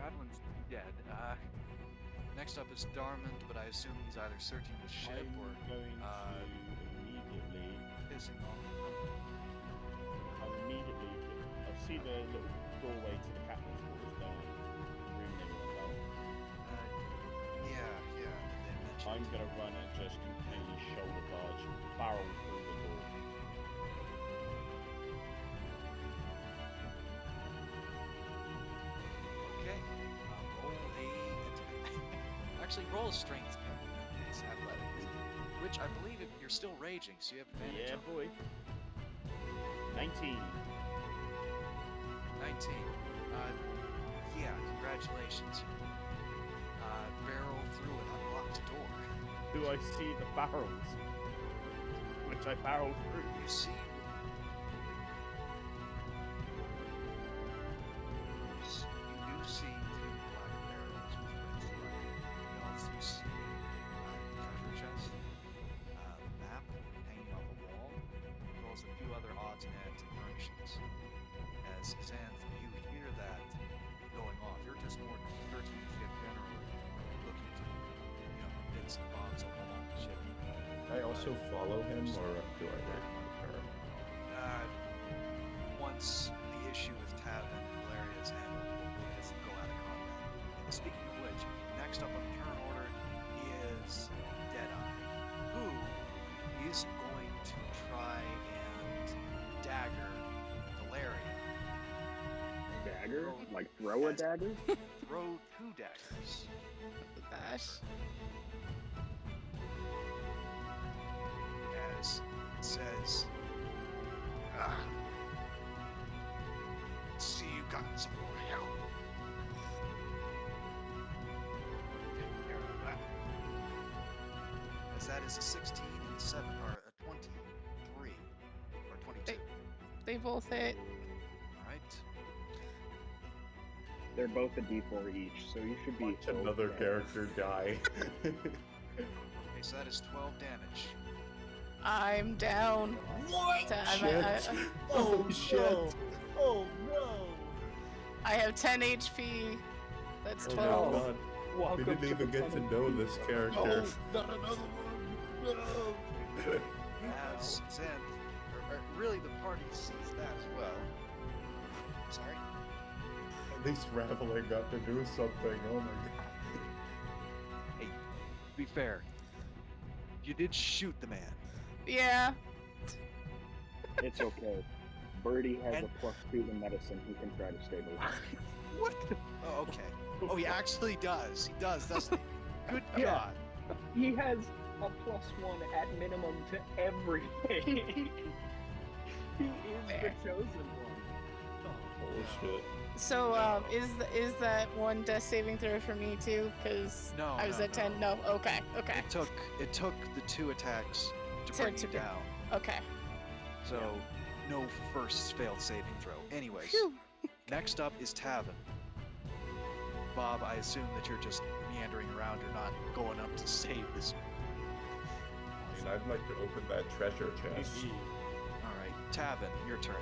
Radwin's dead. Next up is Darmond, but I assume he's either searching the ship I'm or going to immediately. pissing on. I see the little doorway to the captain's quarters down the room they were about. Yeah, they mentioned. I'm gonna run and just completely shoulder barge, barrel through the door. Okay. Roll a actually roll a strength check. It's athletics, which I believe you're still raging, so you have advantage. Yeah, on. boy. 19. 19. Yeah, congratulations. Barrel through an unlocked door. Do I see the barrels? Which I barreled through. You see. You do see 2 black barrels with red stripe. You also see treasure chest, map hanging off a wall, as well as a few other odds and ends and furnishings. As Xanth, you hear that going off. You're just more 13th ship generally looking for, bits and bobs along the ship. I also follow him, or do I wait my turn? Once the issue with Tavin and Valeria is handled, we'll just go out of combat. And speaking of which, next up on the turn order is Deadeye, who is going to try and dagger Valeria. Dagger? Like throw a dagger? Throw 2 daggers. Gosh. As it says, see you got some more help. Take care of that. As that is a 16 and 7, or a 23, or 22. They both hit. Alright. They're both a d4 each, so you should be. Watch another okay. character die. Okay, so that is 12 damage. I'm down. What? I'm Shit. Oh shit! No. Oh no! I have 10 HP. That's Oh 12. my god. We Welcome didn't to even the get to fun. know this character. Not another one! No! As Xanth, or really the party sees that as well. Sorry. At least Raveling got to do something. Oh my god. Hey, to be fair, you did shoot the man. Yeah. It's okay. Birdie has And- a +2 in medicine. He can try to stay alive. What? Oh, okay. Oh, he actually does. He does, doesn't he? Good Yeah. God. He has a +1 at minimum to everything. He is There. the chosen one. Bullshit. So, is that one death saving throw for me too? Because No, I was no, at 10. No. Okay. Okay. It took the 2 attacks to To- bring to you bring- down. Okay. So no first failed saving throw. Anyways, Phew. next up is Tavin. Bob, I assume that you're just meandering around. You're not going up to save this. I mean, I'd like to open that treasure chest. All right, Tavin, your turn.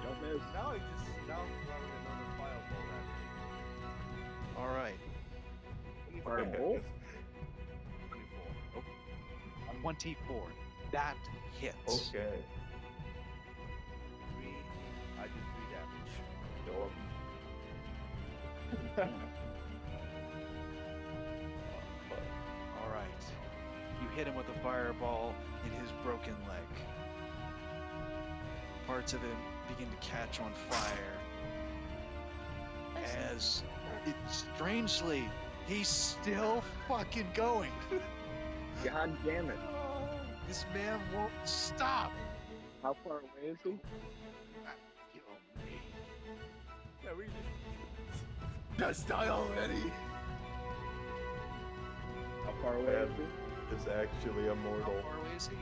Don't miss. Now I'm throwing another fireball at me. All right, Fireball. 24. 24. That hits. Okay. 3. I did 3 damage. Kill him. All right. You hit him with a fireball in his broken leg. Parts of him begin to catch on fire. As strangely, he's still fucking going. God damn it. This man won't stop. How far away is he? Yeah, we just die already. How far away is he? Is actually How immortal. far away is he?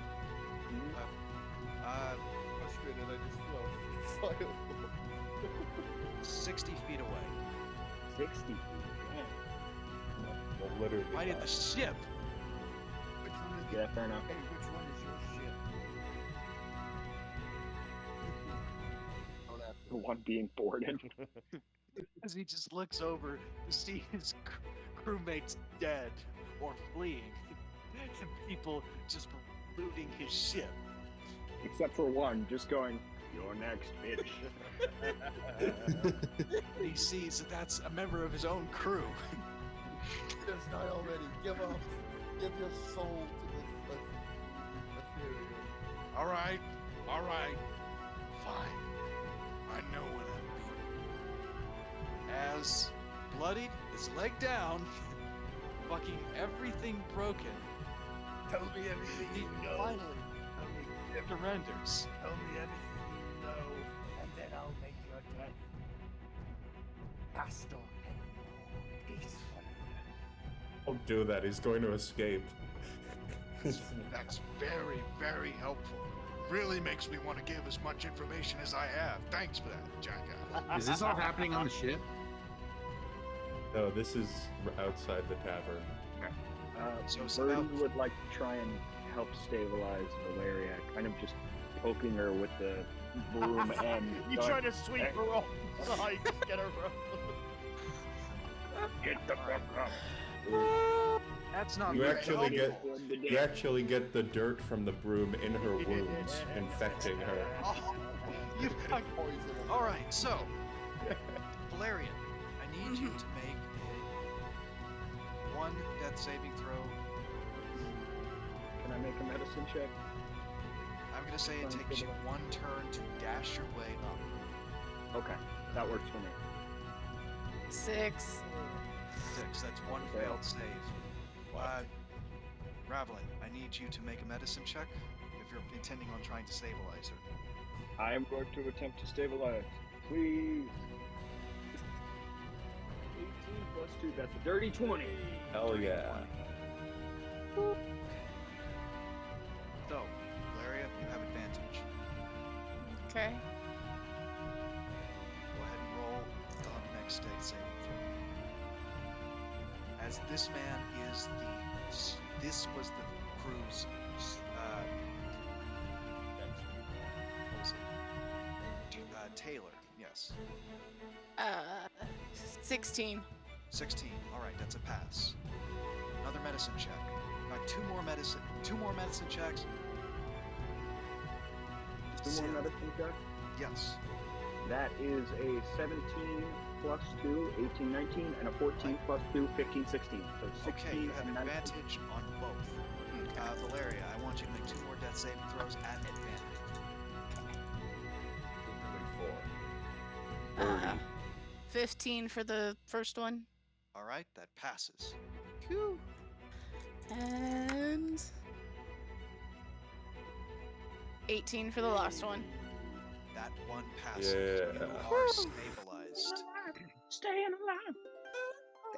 Frustrated, I just throw a fireball. 60 feet away. 60 feet. Well, literally. Right in the ship. Which one is Yeah, fair enough. Hey, which one is your ship? The one being boarded. As he just looks over to see his crewmates dead or fleeing. And people just looting his ship. Except for one, just going, "You're next, bitch." He sees that that's a member of his own crew. Just die already. Give up. Give your soul to the Ethereum. All right. Fine. I know when I'm beaten. As bloodied, his leg down, fucking everything broken, Tell me everything he you know. finally Tell me surrenders. Tell me everything you know, and then I'll make your death faster and more peaceful. Don't do that. He's going to escape. That's very, very helpful. Really makes me want to give as much information as I have. Thanks for that, jackass. Is this all happening on the ship? No, this is outside the tavern. So it's Birdie about- would like to try and help stabilize Valeria, kind of just poking her with the broom end. You going, trying to sweep her off the side, just get her up. Get the fuck up. That's not You very actually helpful. get you actually get the dirt from the broom in her wounds, infecting her. Oh, you fuck. All right, so Valerian, I need you to make one death saving throw. Can I make a medicine check? I'm gonna say it takes you 1 turn to dash your way up. Okay, that works for me. 6. 6. That's 1 failed save. Ravelin, I need you to make a medicine check if you're intending on trying to stabilize her. I am going to attempt to stabilize. Please. 18 plus 2, that's a dirty 20. Hell yeah. So, Valeria, you have advantage. Okay. Go ahead and roll on the next death saving throw. As this man is this was the crew's, what was it? Taylor, yes. 16. 16. All right, that's a pass. Another medicine check. Two more medicine checks. Two more medicine check. Yes. That is a 17 plus 2, 18, 19, and a 14 plus 2, 15, 16. So 16 Okay, you have and 19. advantage on both. Valeria, I want you to make 2 more death saving throws at advantage. 30. 15 for the first one. All right, that passes. Whew. And 18 for the last one. That one passes. Yeah. You are stabilized. Staying alive.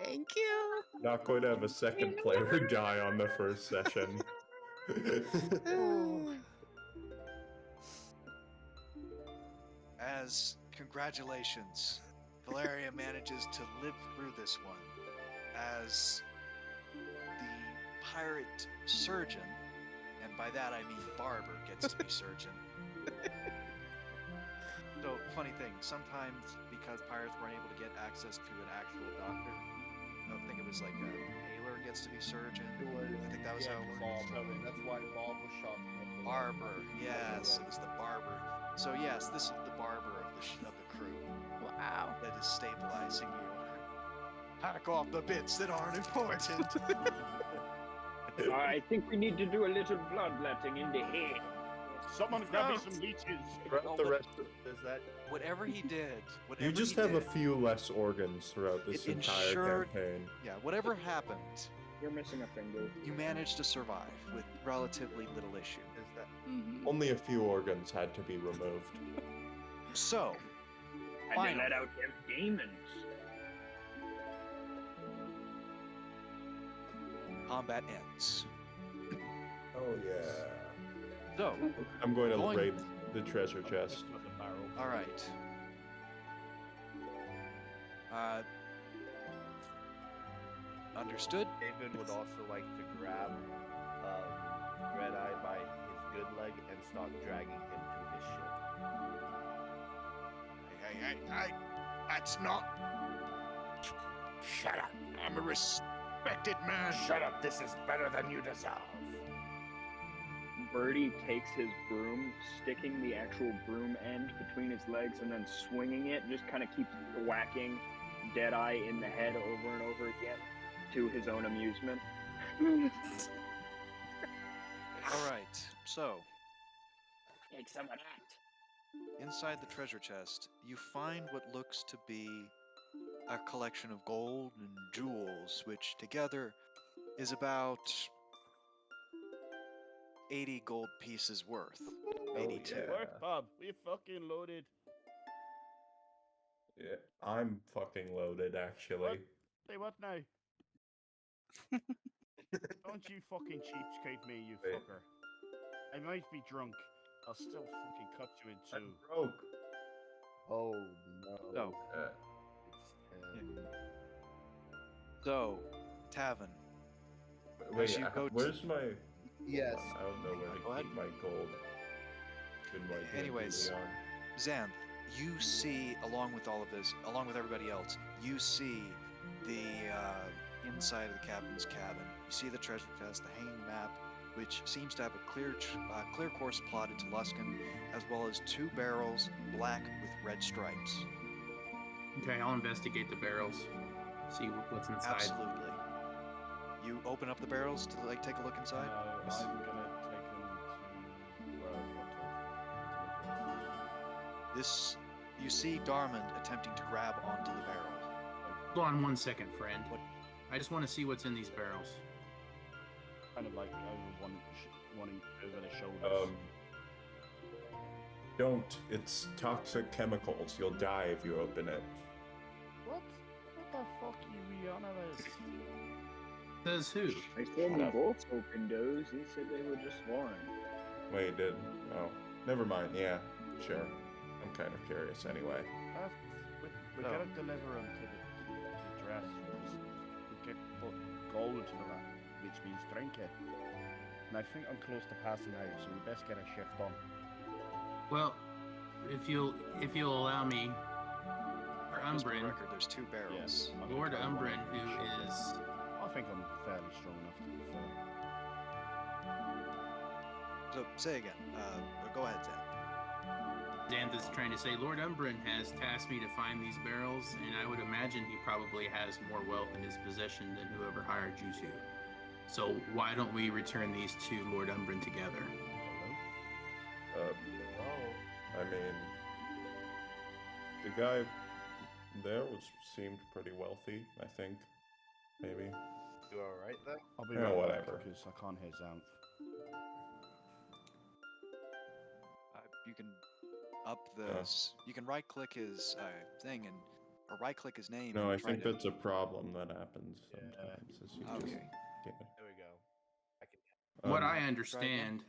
Thank you. Not going to have a second player die on the first session. As congratulations, Valeria manages to live through this one. As the pirate surgeon, and by that I mean barber, gets to be surgeon. So, funny thing, sometimes because pirates weren't able to get access to an actual doctor, I think it was like a tailor gets to be surgeon. I think that was how it worked. That's why Bob was shot. Barber, yes, it was the barber. So yes, this is the barber of the crew Wow. that is stabilizing you. Hack off the bits that aren't important. I think we need to do a little bloodletting in the head. Someone grab me some leeches. Throughout the rest of Is that Whatever he did, whatever You just he have a did, few less organs throughout this It entire ensured- campaign. yeah, whatever happened, You're missing a finger. you managed to survive with relatively little issue. is that Mhm. Only a few organs had to be removed. So, And Final. they let out their demons. combat ends. Oh yeah. So, I'm going to Going- raid the treasure chest. With a barrel. all right. Understood. David would also like to grab Red Eye by his good leg and start dragging him to his ship. Hey, that's not. Shut up. I'm a respected man. Shut up! This is better than you deserve. Birdie takes his broom, sticking the actual broom end between his legs and then swinging it, just kind of keeps whacking Deadeye in the head over and over again to his own amusement. All right. So, Take some of that. inside the treasure chest, you find what looks to be a collection of gold and jewels, which together is about 80 gold pieces worth. 82. yeah. Work, Bob. We fucking loaded. Yeah, I'm fucking loaded actually. What? Say what now? Don't you fucking cheapskate me, you Wait. fucker. I might be drunk. I'll still fucking cut you in I'm two. broke. Oh no. So, Yeah. so, Tavern. Wait, you go to- where's my? Yes. I don't know where Go to ahead. keep my gold. Good my D&D Anyways. Leon. Xanth, you see, along with all of this, along with everybody else, you see the inside of the captain's cabin. You see the treasure chest, the hanging map, which seems to have a clear course plotted to Luskan, as well as 2 barrels, black with red stripes. Okay, I'll investigate the barrels. See what's inside. Absolutely. You open up the barrels to take a look inside. I'm gonna take him to where I got This, you see Darmond attempting to grab onto the barrel. Hold on 1 second, friend. What? I just want to see what's in these barrels. kind of like over wanting over the shoulders. Don't. It's toxic chemicals. You'll die if you open it. What? What the fuck you on about? Says who? I saw them both open those. He said they were just one. Wait, did? Oh, never mind. Yeah, sure. I'm kind of curious anyway. We gotta deliver him to the dress. We get gold for that, which means drink it. And I think I'm close to passing out, so we best get a shift on. Well, if you'll allow me, for Just for the Umbren, record, there's 2 barrels. I'm Lord gonna try Umbren, one who shift. is I think I'm fairly strong enough to be fair. So, say again. Go ahead, Zan. Xanth is trying to say, Lord Umbren has tasked me to find these barrels, and I would imagine he probably has more wealth in his possession than whoever hired you to. So why don't we return these to Lord Umbren together? I mean, the guy there seemed pretty wealthy, I think. Maybe. You alright though? I'll be Yeah, right whatever. back because I can't hear Xanth. You can up the. You can right click his thing or right click his name. No, and I try think to... that's a problem that happens Yeah. sometimes. Is you Okay. just get There we go. I can. What I again. understand,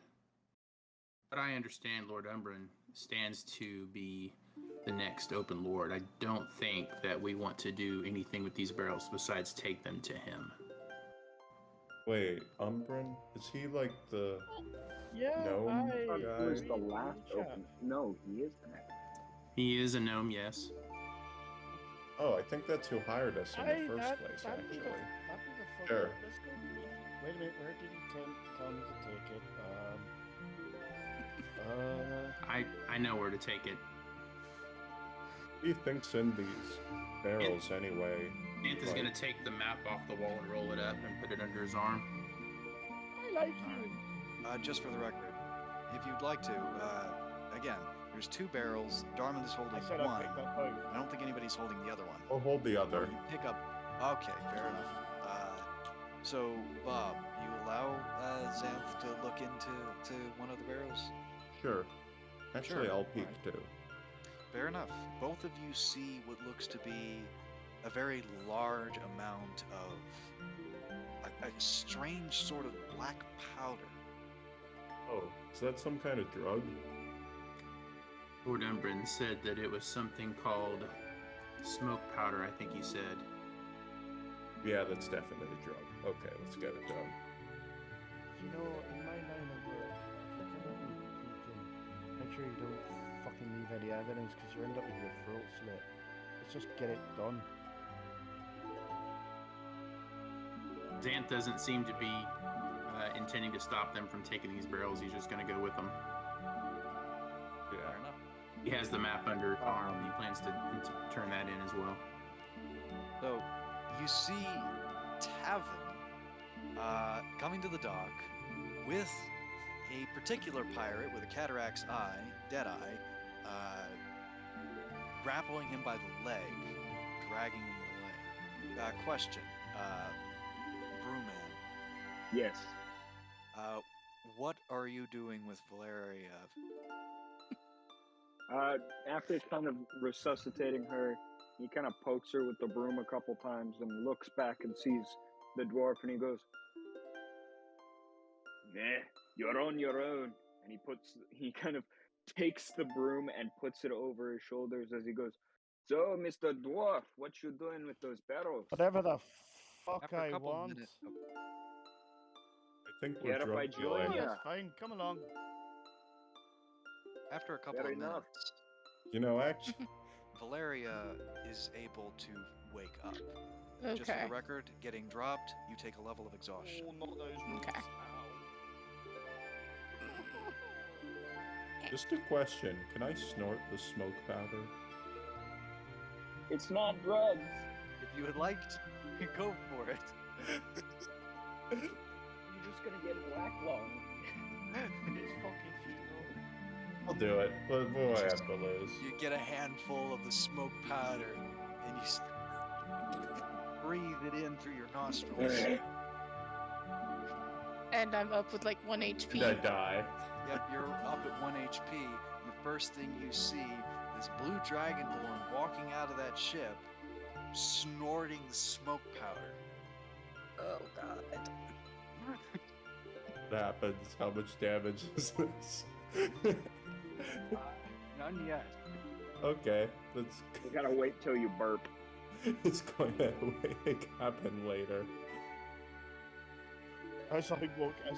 Lord Umbren stands to be the next open lord. I don't think that we want to do anything with these barrels besides take them to him. Wait, Umbren? Is he like the Yeah, gnome He guy? was the last open. No, he is the next. He is a gnome, yes. Oh, I think that's who hired us in the first place, that'd be actually. that'd be the fucking. Sure. Let's go. Wait a minute, where did he tell me to take it? I know where to take it. He thinks in these barrels anyway. Xanth is going to take the map off the wall and roll it up and put it under his arm. I like you. Just for the record, if you'd like to, again, there's 2 barrels. Darman is holding I said I one. picked up both. I don't think anybody's holding the other one. I'll hold the other. You pick up. Okay, fair enough. So, Bob, you allow Xanth to look into one of the barrels? Sure. Actually, Sure. I'll peek too. Fair enough. Both of you see what looks to be a very large amount of a strange sort of black powder. Oh, is that some kind of drug? Lord Umbren said that it was something called smoke powder, I think he said. Yeah, that's definitely a drug. Okay, let's get it done. You know, in my line of work, if you come at me peeking, make sure you don't fucking leave any evidence because you end up with your throat slit. Let's just get it done. Xanth doesn't seem to be intending to stop them from taking these barrels. He's just going to go with them. Yeah. Fair enough. He has the map under his arm. He plans to turn that in as well. So, you see Tavin coming to the dock with a particular pirate with a cataract's eye, Deadeye, grappling him by the leg, dragging him away. Question, Brewman, Yes. what are you doing with Valeria? After kind of resuscitating her, he kind of pokes her with the broom a couple times and looks back and sees the dwarf and he goes, "Nah, you're on your own." And he kind of takes the broom and puts it over his shoulders as he goes, "So, Mr. Dwarf, what you doing with those barrels?" Whatever the fuck After a I couple want. minutes, I think we're Care if I drunk join dealing. ya? That's fine, come along. after a couple Fair of enough. minutes, You know, actually, Valeria is able to wake up. Just for Okay. the record, getting dropped, you take a level of exhaustion. Oh, not those rules. Okay. just a question. Can I snort the smoke powder? It's not drugs. If you would like to, go for it. You're just gonna get black lung. It's fucking futile. I'll do it. What do I have to lose? You get a handful of the smoke powder, and you breathe it in through your nostrils. And I'm up with like 1 HP. Did I die? Yep, you're up at 1 HP, and the first thing you see is Blue Dragonborn walking out of that ship, snorting the smoke powder. Oh god. What happens? How much damage is this? None yet. Okay, that's You gotta wait till you burp. it's going to happen later. As I walk The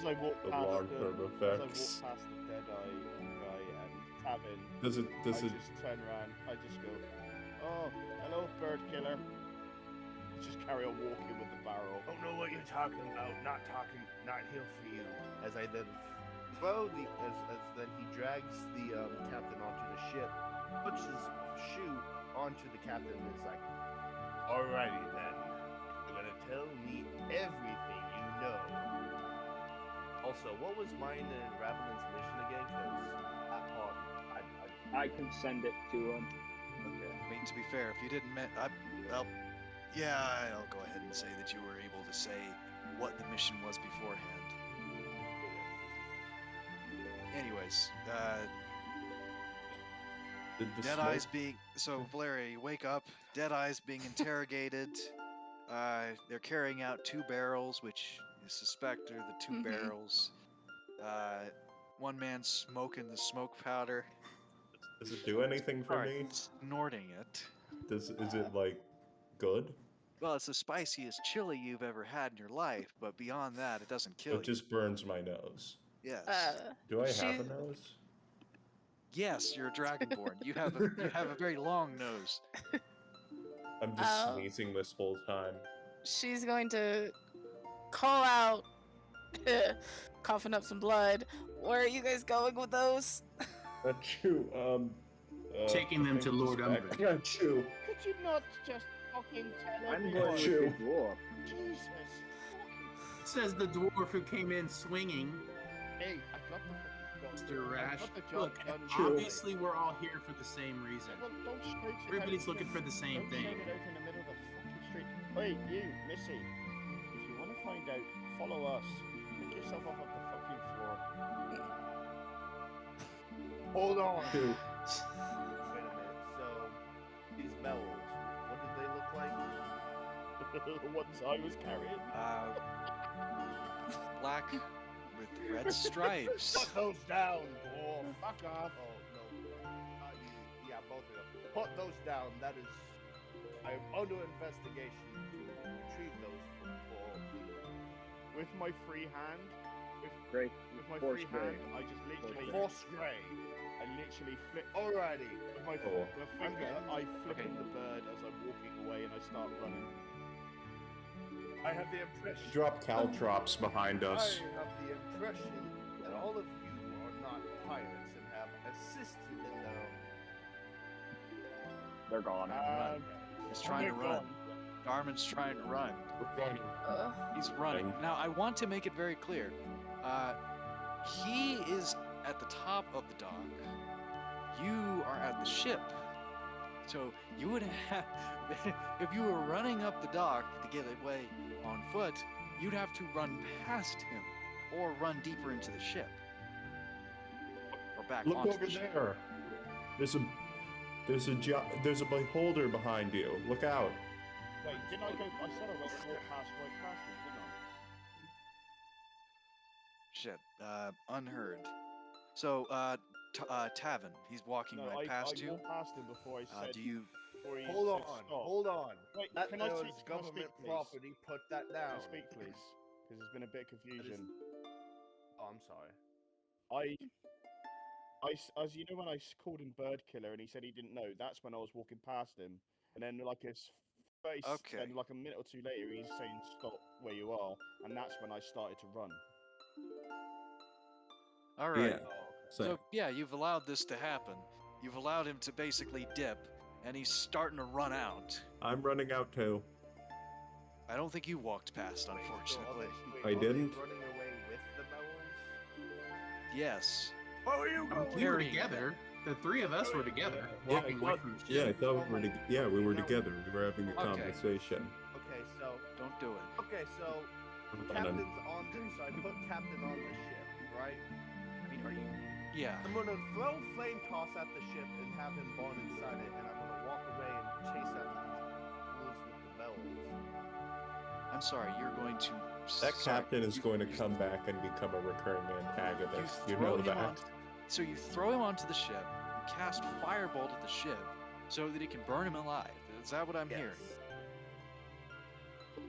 past long-term the effects. Deadeye guy and Tavin, Does it? I just turn around. I just go, "Oh, hello, bird killer." Just carry on walking with the barrel. Don't know what you're talking about. Not here for you. As I then throw as then he drags the captain onto the ship, puts his shoe onto the captain, and is like, "Alrighty then, you're gonna tell me everything you know." Also, what was mine and Ravelin's mission again? Because that part, I can send it to him. okay. mean, to be fair, if you didn't I'll go ahead and say that you were able to say what the mission was beforehand. Anyways, Did the Deadeye's smoke- being... So, Valeria, you wake up, Deadeye's being interrogated. They're carrying out 2 barrels, which you suspect are the 2 Mhm. barrels. One man smoking the smoke powder. Does it do anything for Sorry, me? snorting it. Is it like good? Well, it's the spiciest chili you've ever had in your life, but beyond that, it doesn't kill It just burns my nose. you. Yes. Do I have She- a nose? Yes, you're a dragonborn. You have a very long nose. I'm just Oh. sneezing this whole time. She's going to call out, coughing up some blood. Where are you guys going with those? Achoo, Taking them to Lord Umbren. Achoo. Could you not just fucking tell I'm everyone? going with Achoo. the dwarf. Jesus. Says the dwarf who came in swinging. Hey, I got the fucking job. Mr. Rash. I got the job Look, done. obviously we're all here for the same reason. Well, don't shout it out Everybody's in looking for the same don't thing. shout it out in the middle of the fucking street. Hey, you, Missy. If you want to find out, follow us. Pick yourself up off the fucking floor. Hold on. Achoo. Wait a minute. So these bells, what did they look like? The ones I was carrying. Black with red stripes. Put those down, dwarf. Fuck off. Oh no. Yeah, both of them. Put those down. That is. I am under investigation to retrieve those for With my free hand. Great. With my Force free grey. hand, I just literally. Force Grey. I literally flip. Alrighty. With my Oh. my finger, I flip Okay. in the bird as I'm walking away and I start running. I have the impression. Drop caltrops behind us. I have the impression that all of you are not pirates and have assisted in their They're gone. He's trying to run. Darman's trying to run. He's running. Dang. Now, I want to make it very clear. He is at the top of the dock. You are at the ship. So you would have, if you were running up the dock to get away on foot, you'd have to run past him or run deeper into the ship. Or back Look onto over the ship. there. There's a beholder behind you. Look out. Wait, didn't I go? I said I went to walk past right past him, didn't I? Shit, unheard. So, Tavin, he's walking No, right past I you. walked past him before I said. Do you? Before he Hold said on, stop. hold on. Wait, That can I was speak? government please? property. Put that Can down. I speak, please? Because there's been a bit of confusion. Oh, I'm sorry. As you know, when I called him Bird Killer and he said he didn't know, that's when I was walking past him, and then like his face, Okay. and like a minute or two later, he's saying stop where you are, and that's when I started to run. All right. Yeah. So yeah, you've allowed this to happen. You've allowed him to basically dip, and he's starting to run out. I'm running out too. I don't think you walked past, unfortunately. I Are they didn't. running away with the bells? Yes. Where are you going? We were Carrying it. together. The 3 of us were together, Yeah, walking away from the Yeah, I ship. thought we were together. We were having a Okay. conversation. Okay, so Don't do it. And captain's then- on the so I put captain on the ship, right? I mean, are you? Yeah. I'm gonna throw flame toss at the ship and have him born inside it, and I'm gonna walk away and chase after these fools with the bells. I'm sorry. You're going to. That sorry, captain is you- going to come back and become a recurring antagonist. You throw know him that. on- So you throw him onto the ship, you cast firebolt at the ship, so that it can burn him alive. Is that what I'm hearing?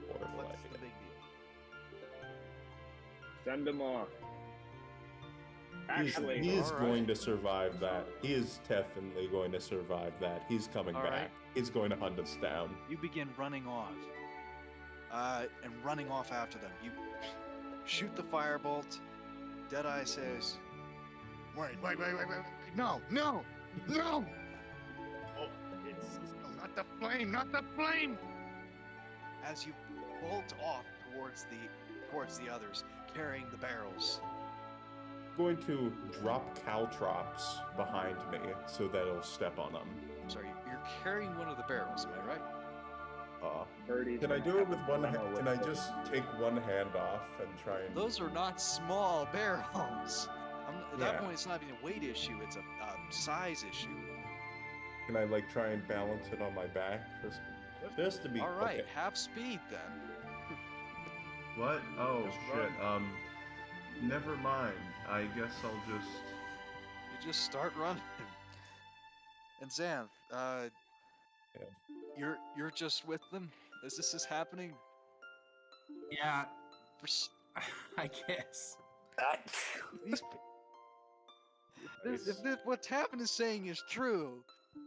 Horrible What's the idea. big deal? Send them off. Actually, He's all going right. to survive that. He is definitely going to survive that. He's coming All back. right. He's going to hunt us down. You begin running off, and running off after them. You shoot the firebolt. Deadeye says, "Wait, no, no, no! Oh, it's Not the flame, not the flame!" As you bolt off towards the others, carrying the barrels. I'm going to drop caltrops behind me so that it'll step on them. Sorry, you're carrying one of the barrels, am I right? Birdie's Can I gonna do it have with a one? dilemma Can with I this. just take one hand off and try and? Those are not small barrels. At that Yeah. point, it's not even a weight issue; it's a size issue. Can I like try and balance it on my back for this to be? All right, Okay. half speed then. What? Oh Just shit. run. Never mind. I guess I'll just. You just start running. And Xanth, you're just with them as this is happening. Yeah, For s- I guess. these, if what's happened is saying is true,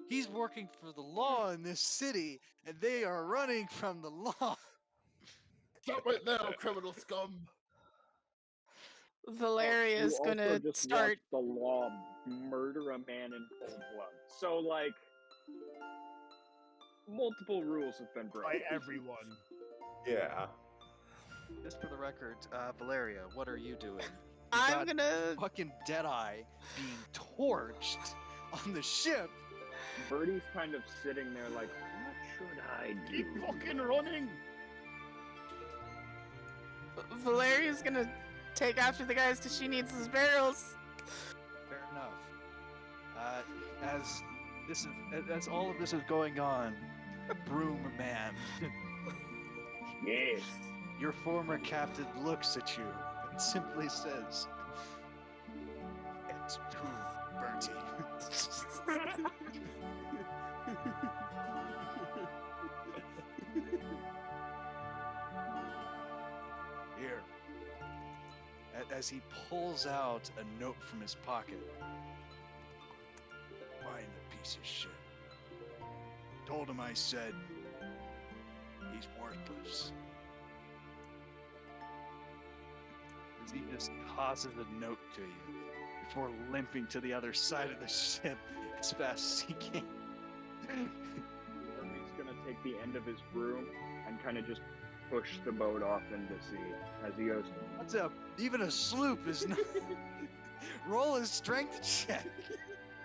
he's working for the law in this city, and they are running from the law. Stop right now, criminal scum! Valeria You is also gonna just start. watched the law murder a man in cold blood. So, like, multiple rules have been By broken. everyone. Yeah. Just for the record, Valeria, what are you doing? I'm gonna. Fucking Deadeye being torched on the ship. Birdie's kind of sitting there like, what should I do? Keep fucking running! Valeria's gonna take after the guys because she needs those barrels. Fair enough. As all of this is going on, Broom Man, Yes. your former captain looks at you and simply says, "It's true, Bertie." Here. As he pulls out a note from his pocket. Find the piece of shit. Told him I said he's worthless. As he just tosses a note to you before limping to the other side of the ship as fast as he can. Birdie's gonna take the end of his broom and kind of just push the boat off into sea as he goes, What's up? Even a sloop is not. Roll his strength check.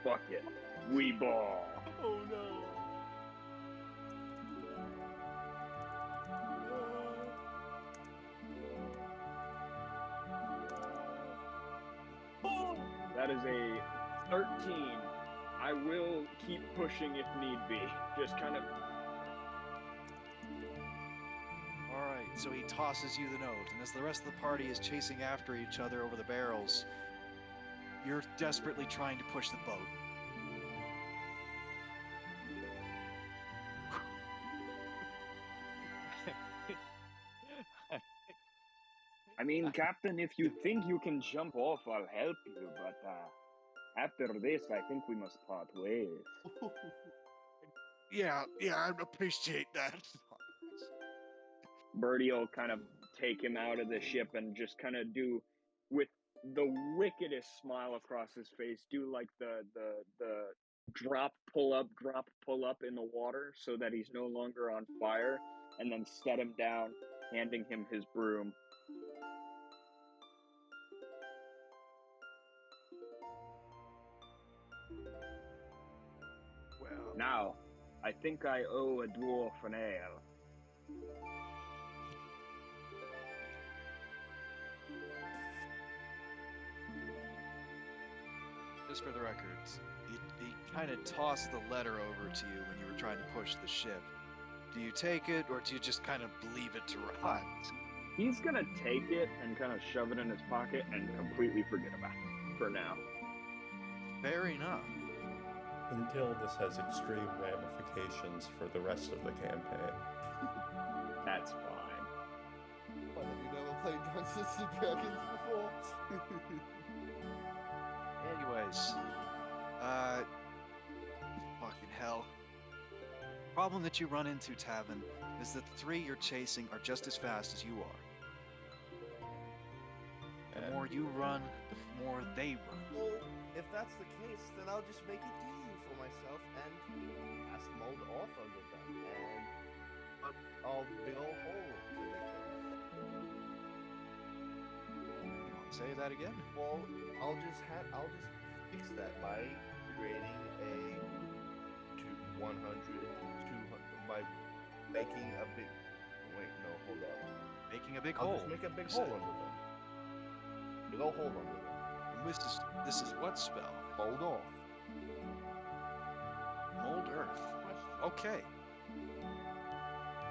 fuck it, we ball. Oh no. That is a 13. I will keep pushing if need be. Just kind of. Alright, so he tosses you the note, and as the rest of the party is chasing after each other over the barrels, you're desperately trying to push the boat. I mean, Captain, if you think you can jump off, I'll help you, but after this, I think we must part ways. Yeah, I appreciate that. Birdie will kind of take him out of the ship and just kind of do, with the wickedest smile across his face, do like the drop, pull up in the water so that he's no longer on fire, and then set him down, handing him his broom. Well, Now, I think I owe a dwarf an ale. just for the record, he kind of tossed the letter over to you when you were trying to push the ship. Do you take it, or do you just kind of leave it to rot? He's gonna take it and kind of shove it in his pocket and completely forget about it for now. Fair enough. Until this has extreme ramifications for the rest of the campaign. That's fine. Why have you never played Dungeons and Dragons before? Anyways, fucking hell. Problem that you run into, Tavin, is that the three you're chasing are just as fast as you are. The more you run, the more they run. Well, if that's the case, then I'll just make it easy for myself and cast mold off under them, and I'll big ol' hole underneath them. Say that again? Well, I'll just fix that by creating a 100, 200 by making a big. Wait, no, hold up. Making a big I'll hole. just make a big you hole said. under them. Big old hole under them. And this is what spell? Mold off. Mold earth. Question. Okay.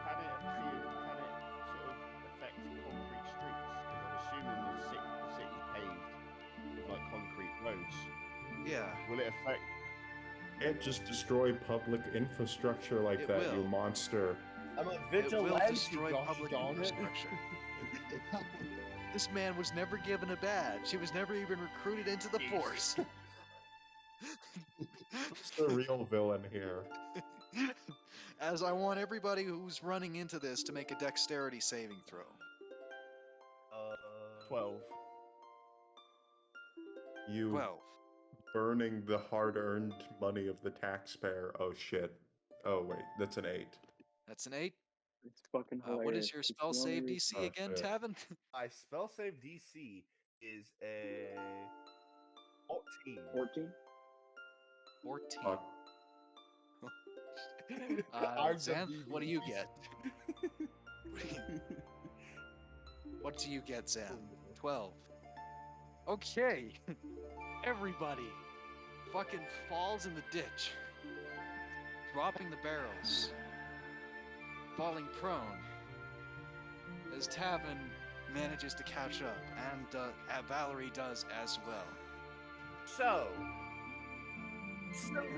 Can it sort of affect concrete streets? Because I'm assuming the city's paved with like concrete roads. Yeah. Will it affect? Can't just destroy public infrastructure like It that, will. you monster. I'm a It will vigilante, destroy gosh public darn it. infrastructure. This man was never given a badge. He was never even recruited into the force. Who's the real villain here? As I want everybody who's running into this to make a dexterity saving throw. 12. You 12. burning the hard-earned money of the taxpayer. Oh shit. Oh wait, that's an 8. That's an 8. It's fucking hilarious. What is your It's spell the only save reason- DC Oh, again, shit. Tavin? My spell save DC is a 14. 14? 14. Fuck. Xanth, what do you get? What do you get, Xanth? 12. Okay. Everybody fucking falls in the ditch, dropping the barrels, falling prone, as Tavin manages to catch up, and Valerie does as well. So,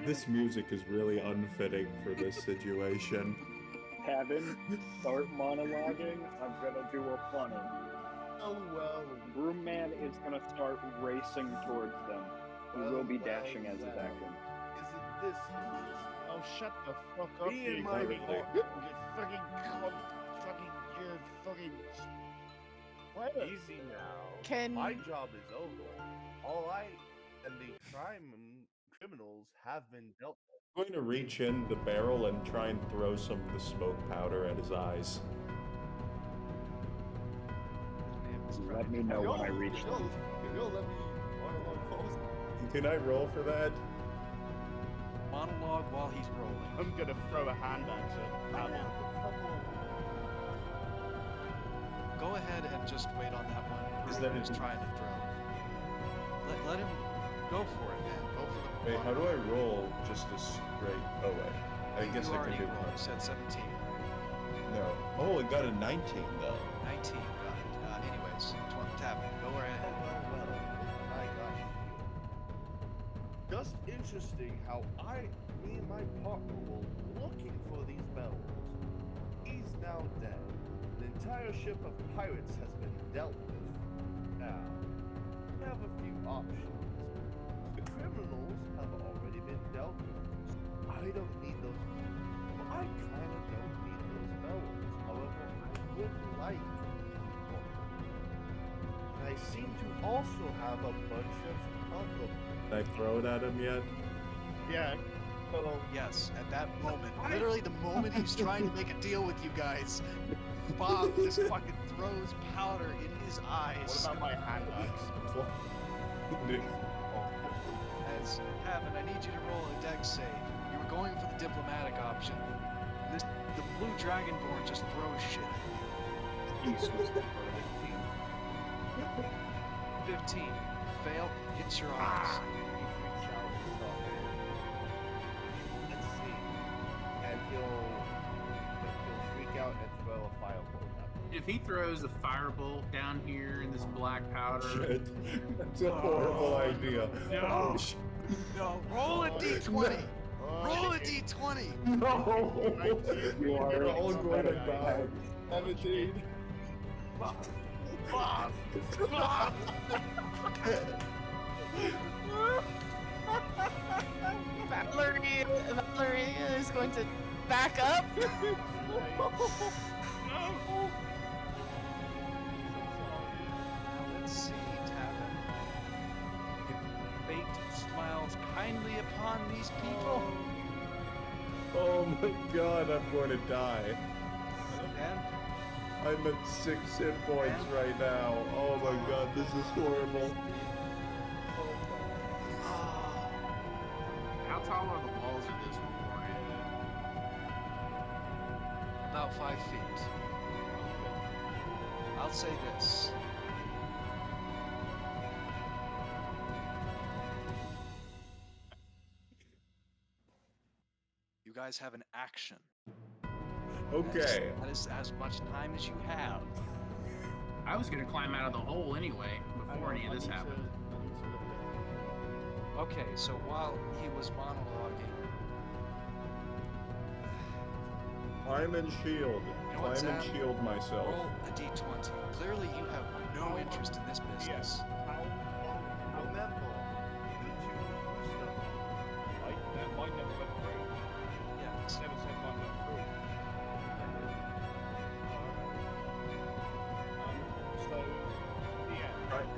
This music is really unfitting for this situation. Tavin, start monologuing. I'm gonna do a funny. oh well. Broomman is gonna start racing towards them. He will be Well, dashing as his well. action. Is it this? Oh, shut the fuck up, Me you and my fucking, boy- you fucking you fucking. What? Easy now. Can My job is over. All I and the criminals have been dealt with. I'm going to reach in the barrel and try and throw some of the smoke powder at his eyes. Let me know when I reach them. Can I roll for that? Monologue while he's rolling. I'm gonna throw a hand axe at Tavin. Go ahead and just wait on that one. Is that He's his- trying to throw. Let him go for it, man. Go for the. Wait, how do I roll just a straight? Oh wait, I guess you I already can do rolled. You said 17. No. Oh, I got a 19 though. 19. Got it. Anyways, Tavin, go right ahead. I got you. Just interesting how me and my partner were looking for these bells. He's now dead. The entire ship of pirates has been dealt with. Now, we have a few options. The criminals have already been dealt with. So I don't need those. Well, I kind of don't need those bells. However, I would like one. And I seem to also have a bunch of other. Can I throw it at him yet? Yeah. Yes, at that moment, literally the moment he's trying to make a deal with you guys, Bob just fucking throws powder in his What eyes. about my hand axe? As Tavin, I need you to roll a dex save. You were going for the diplomatic option. The blue dragonborn just throws shit at you. 15. Fail, hits your eyes. Let's see. And he'll freak out and throw a firebolt at me. If he throws a firebolt down here in this black powder, Shit. That's a horrible idea. No. Oh, sh- No, roll a d20! Roll a d20! No! You're all going to die. 17. Bob! Bob! Valerie is going to back up. Now let's see, Tavin. Fate smiles kindly upon these people. Oh my god, I'm going to die. And I'm at 6 hit points right now. Oh my god, this is horrible. how tall are the walls of this one? about 5 feet. I'll say this. You guys have an action. Okay. That is as much time as you have. I was gonna climb out of the hole anyway before any of this happened. Okay, so while he was monologuing, Climb and shield. know what, Climb and Zap? shield myself. roll a d20. Clearly, you have no interest in this business. Remember, you two do stuff. Mine never went through. Yeah, It's never said mine went through. So, yeah. Right.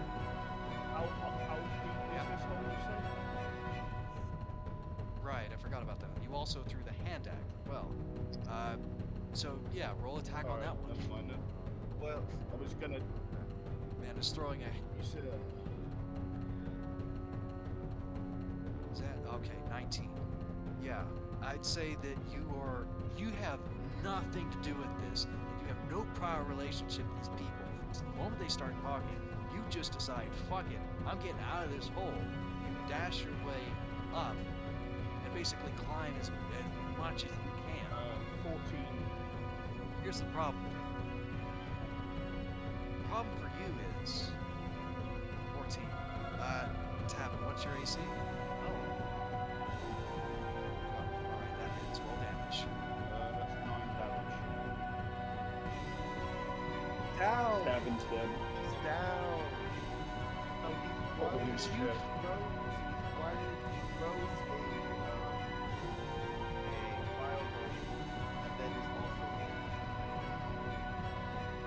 How deep is Yeah. this hole, you said? right. I forgot about that. You also threw the hand axe. Well, so yeah, roll attack on that one. Never mind then. Well, I was gonna. Man is throwing a. You said. Is that okay? 19. Yeah, I'd say that you have nothing to do with this, and you have no prior relationship with these people. So the moment they start talking, you just decide, fuck it, I'm getting out of this hole. You dash your way up, and basically climb as much as you can. 14. Here's the problem. The problem for you is 14. Tavin, what's your AC? Alright, that hits. Roll damage. That's 9 damage. down. Tavin's dead. He's down. Oh, Holy he shit. throws a fireball, and then is also hit.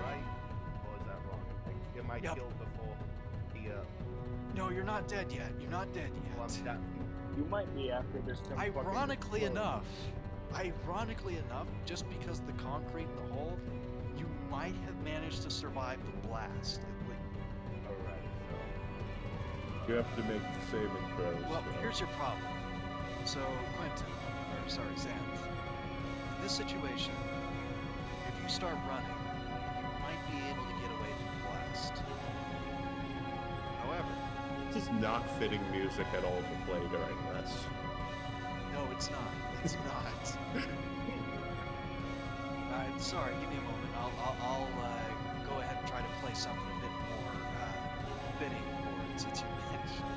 Right? Or is that wrong? Am I Yep. killed before the No, you're not dead yet. You're not dead well, yet. I'm down. You might be after this thing. fucking Ironically explodes. enough, just because the concrete in the hole, you might have managed to survive the blast. Alright, You have to make saving throws. Well, so. here's your problem. So, Quentin, or sorry, Xanth, in this situation, if you start running, you might be able to get away from the blast. However, This is not fitting music at all to play during this. no, it's not. It's not. Sorry, give me a moment. I'll go ahead and try to play something a bit more fitting for it since you mentioned it.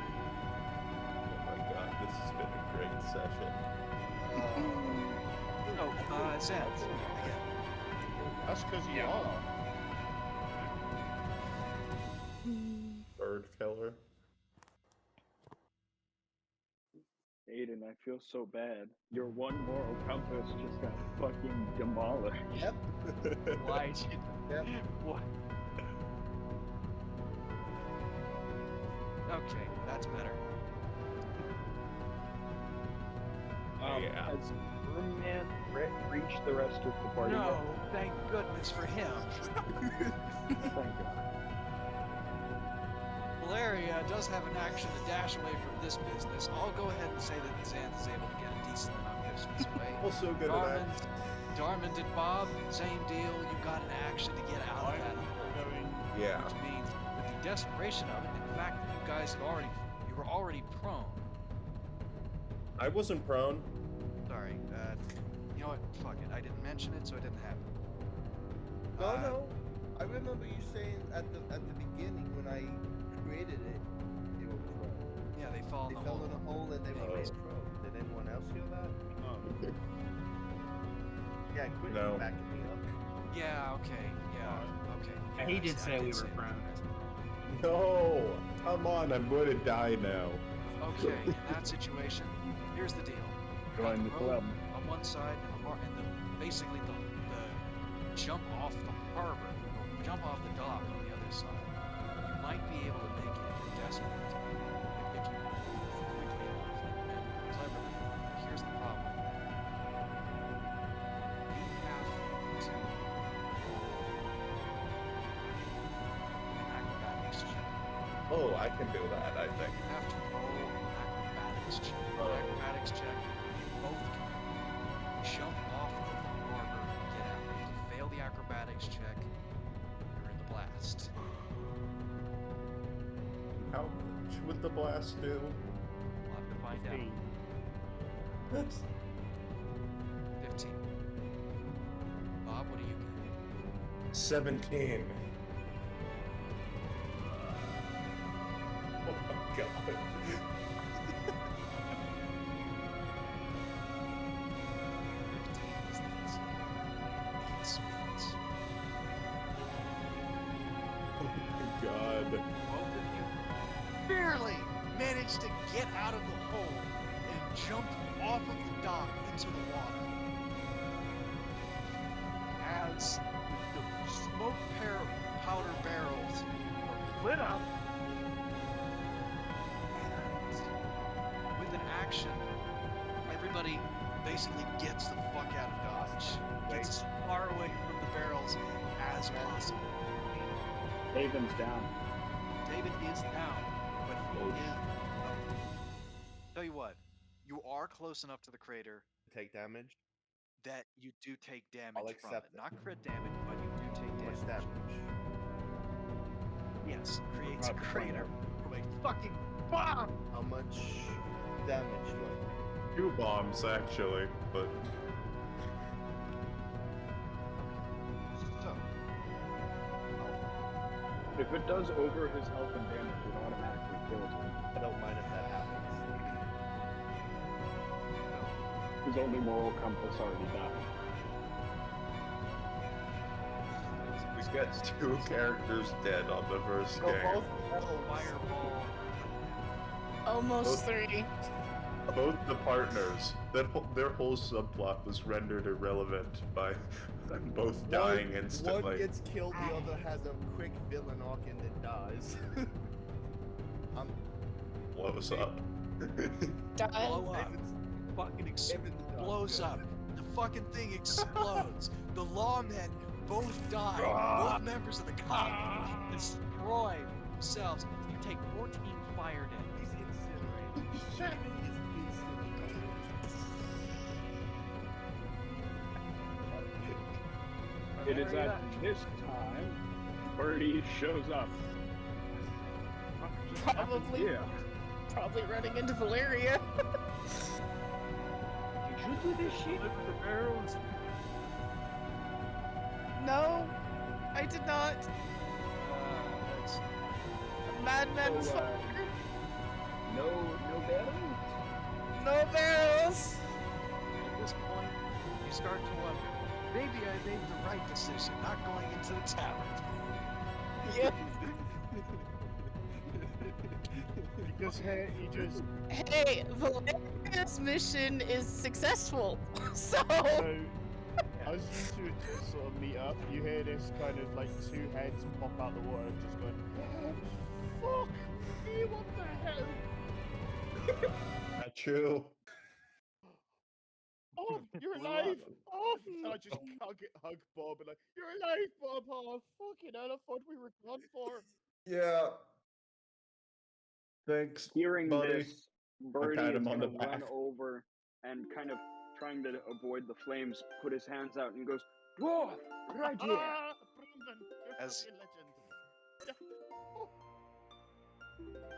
Oh my god, this has been a great session. Xanth, again. That's because you Yeah. are. Bird killer. Aiden, I feel so bad. Your one moral compass just got fucking demolished. Yep. Why did you... Yep. What? Okay, that's better. Yeah. Has Broomman reached the rest of the party? No, thank goodness for him. Yet? Thank God. Valeria does have an action to dash away from this business. I'll go ahead and say that Xanth is able to get a decent enough distance away. Also good at Darman, that. Darman did Bob, same deal. You got an action to get out of that hole. Going. Yeah. Which means, with the desperation of it, and the fact that you guys you were already prone. I wasn't prone. Sorry, you know what? Fuck it. I didn't mention it, so it didn't happen. No. I remember you saying at the beginning when I created it, they were pro. Yeah, they fall in They the fell hole. in a hole and they were Anyways. made pro. Did anyone else hear that? No. Yeah, quit No. backing me up. Yeah. Okay. Yeah. Okay. Yeah, he I did see- I say we did were say prone. No! Come on, I'm going to die now. Okay, in that situation, here's the deal. You got Join the road club. on one side and basically the jump off the harbor, or jump off the dock on the other side. You might be able to make it if you're desperate. If you move quickly enough and cleverly enough. But here's the problem with that. You have to roll an acrobatics check. Oh, I can do that, I think. You have to roll an acrobatics Acrobatics check. Both can jump off of the harbor and get out. If you fail the acrobatics check, you're in the blast. How much would the blast do? We'll have to find out. That's 15. Bob, what do you get? 17. Oh my god. 15 is that. It's Oh my god. both of you barely managed to get out of the hole and jump off of the dock into the water. As the smoke powder barrels were lit up, and with an action, everybody basically gets the fuck out of Dodge. Gets as far away from the barrels as possible. Haven's down. David is down, but he is. Tell you what, you are close enough to the crater Take damage. that you do take damage I'll from accept it. it. Not crit damage, but you do take How much damage. damage? Yes, creates a Probably crater from a fucking bomb! How much damage do I? 2 bombs, actually, but So, If it does over his health and damage, it automatically kills him. I don't mind if that happens. His only moral compass already died. we got 2 characters dead on the first Go game. both fireball. Almost Both- 3. Both the partners, their whole subplot was rendered irrelevant by them both dying One instantly. gets killed, the other has a quick villain arc and then dies. Blows up. Die. Blow up. Fucking explodes up. The fucking thing explodes. The lawmen both die. Both members of the cop destroy themselves. You take 14 fire damage. He's incinerated. Shaving is incinerated. It is at this time Birdie shows up. Probably, Yeah. probably running into Valeria. Did you do this shit? The barrels. No, I did not. That's Madman So, fucker. No battles? No barrels. At this point, you start to wonder, maybe I made the right decision not going into the tavern. Yeah. Because hey, he just Hey, Valeria's mission is successful. So. so as you two sort of meet up, you hear this kind of like 2 heads pop out the water and just going, "Fuck me, what the hell? Not true. Oh, you're alive! Oh!" And I just hug Bob and like, "You're alive, Bob! Oh, fucking hell! I thought we were done for." Yeah. Thanks, Hearing buddy. this, Birdie pat is him on gonna the run back. over and kind of trying to avoid the flames, put his hands out and goes, "Whoa, right here!" Ah, Brandon, you're As- fucking legend.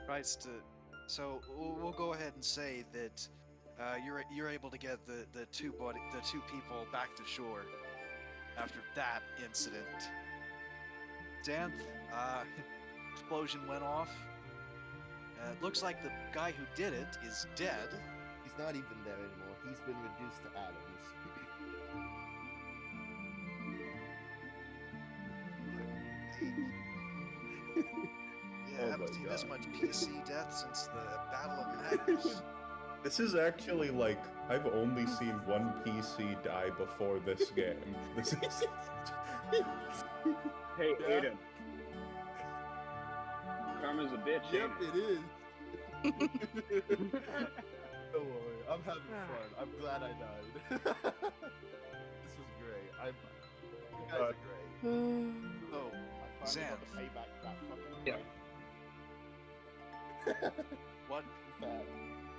Tries to. So we'll go ahead and say that you're able to get the two people back to shore after that incident. Xanth, explosion went off. It looks like the guy who did it is dead. He's not even there anymore. He's been reduced to atoms. Yeah, Oh I haven't my seen this God. much PC death since the Battle of Magnus. This is actually like I've only seen one PC die before this game. This is Hey, Yeah. Aiden. Karma's a bitch. Yep, ain't it is. Don't worry, I'm having fun. I'm glad I died. This was great. You guys are great. Oh, I finally got Xanth. the payback for that fucking Yeah. fight. what? Fair.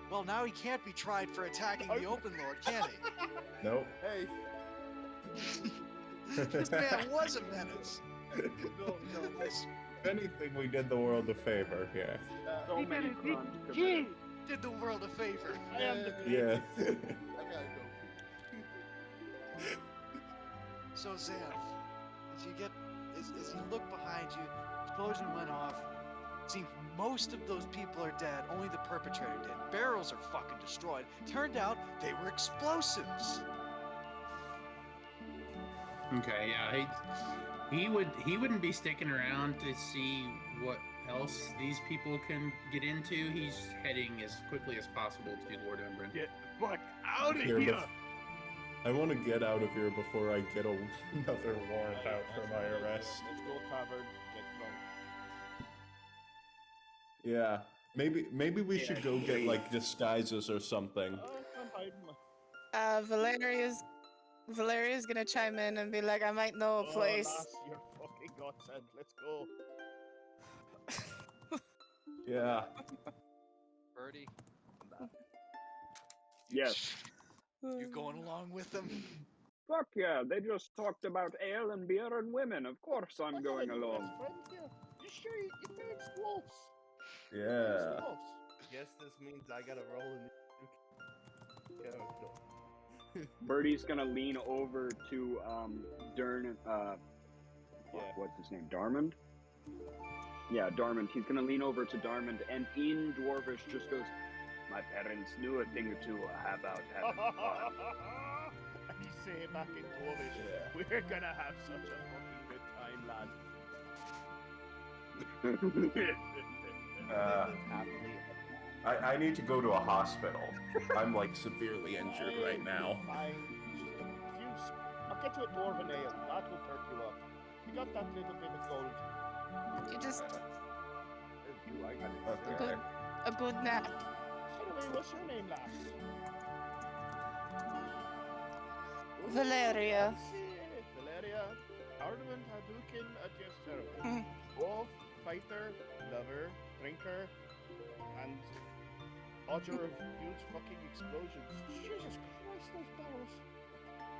Well, now he can't be tried for attacking the Open Lord, can he? Nope. Hey, This man was a menace. No, If anything, we did the world a favor here. So many crimes committed. Did the world a favor. I am the Yeah. greatest. I gotta go. So Xanth, as you look behind you, explosion went off. Seems most of those people are dead. Only the perpetrator did. Barrels are fucking destroyed. Turned out they were explosives. Okay, yeah, he wouldn't be sticking around to see what else these people can get into. He's heading as quickly as possible to Lord Umbren. Get the fuck out of Here, here! I want to get out of here before I get another warrant out for my arrest. Let's go tavern, get drunk. Yeah. Maybe we should go get like disguises or something. Oh, I'm hiding my... Valeria's gonna chime in and be like, I might know a place. lass, you're fucking godsend. Let's go. Yeah. Birdie, Yes. you going along with them? Fuck yeah, they just talked about ale and beer and women. Of course I'm going along. You sure your name's close? Yeah. Guess this means I gotta roll in the character. Birdie's gonna lean over to what's his name? Darmond? Yeah, Darmond. He's gonna lean over to Darmond and in Dwarvish just goes, my parents knew a thing or two about having fun. And you say it back in Dwarvish, we're gonna have such a fucking good time, lad. I need to go to a hospital. I'm like severely injured right now. Fine. I'll get you a dwarven ale. That will perk you up. You got that little bit of gold. You just Okay. a good nap. Anyway, what's your name, lass? Valeria. Valeria. Ornament Hadouken at your service. Wolf, fighter, lover, drinker, and dodger of huge fucking explosions. Jesus Christ, those barrels.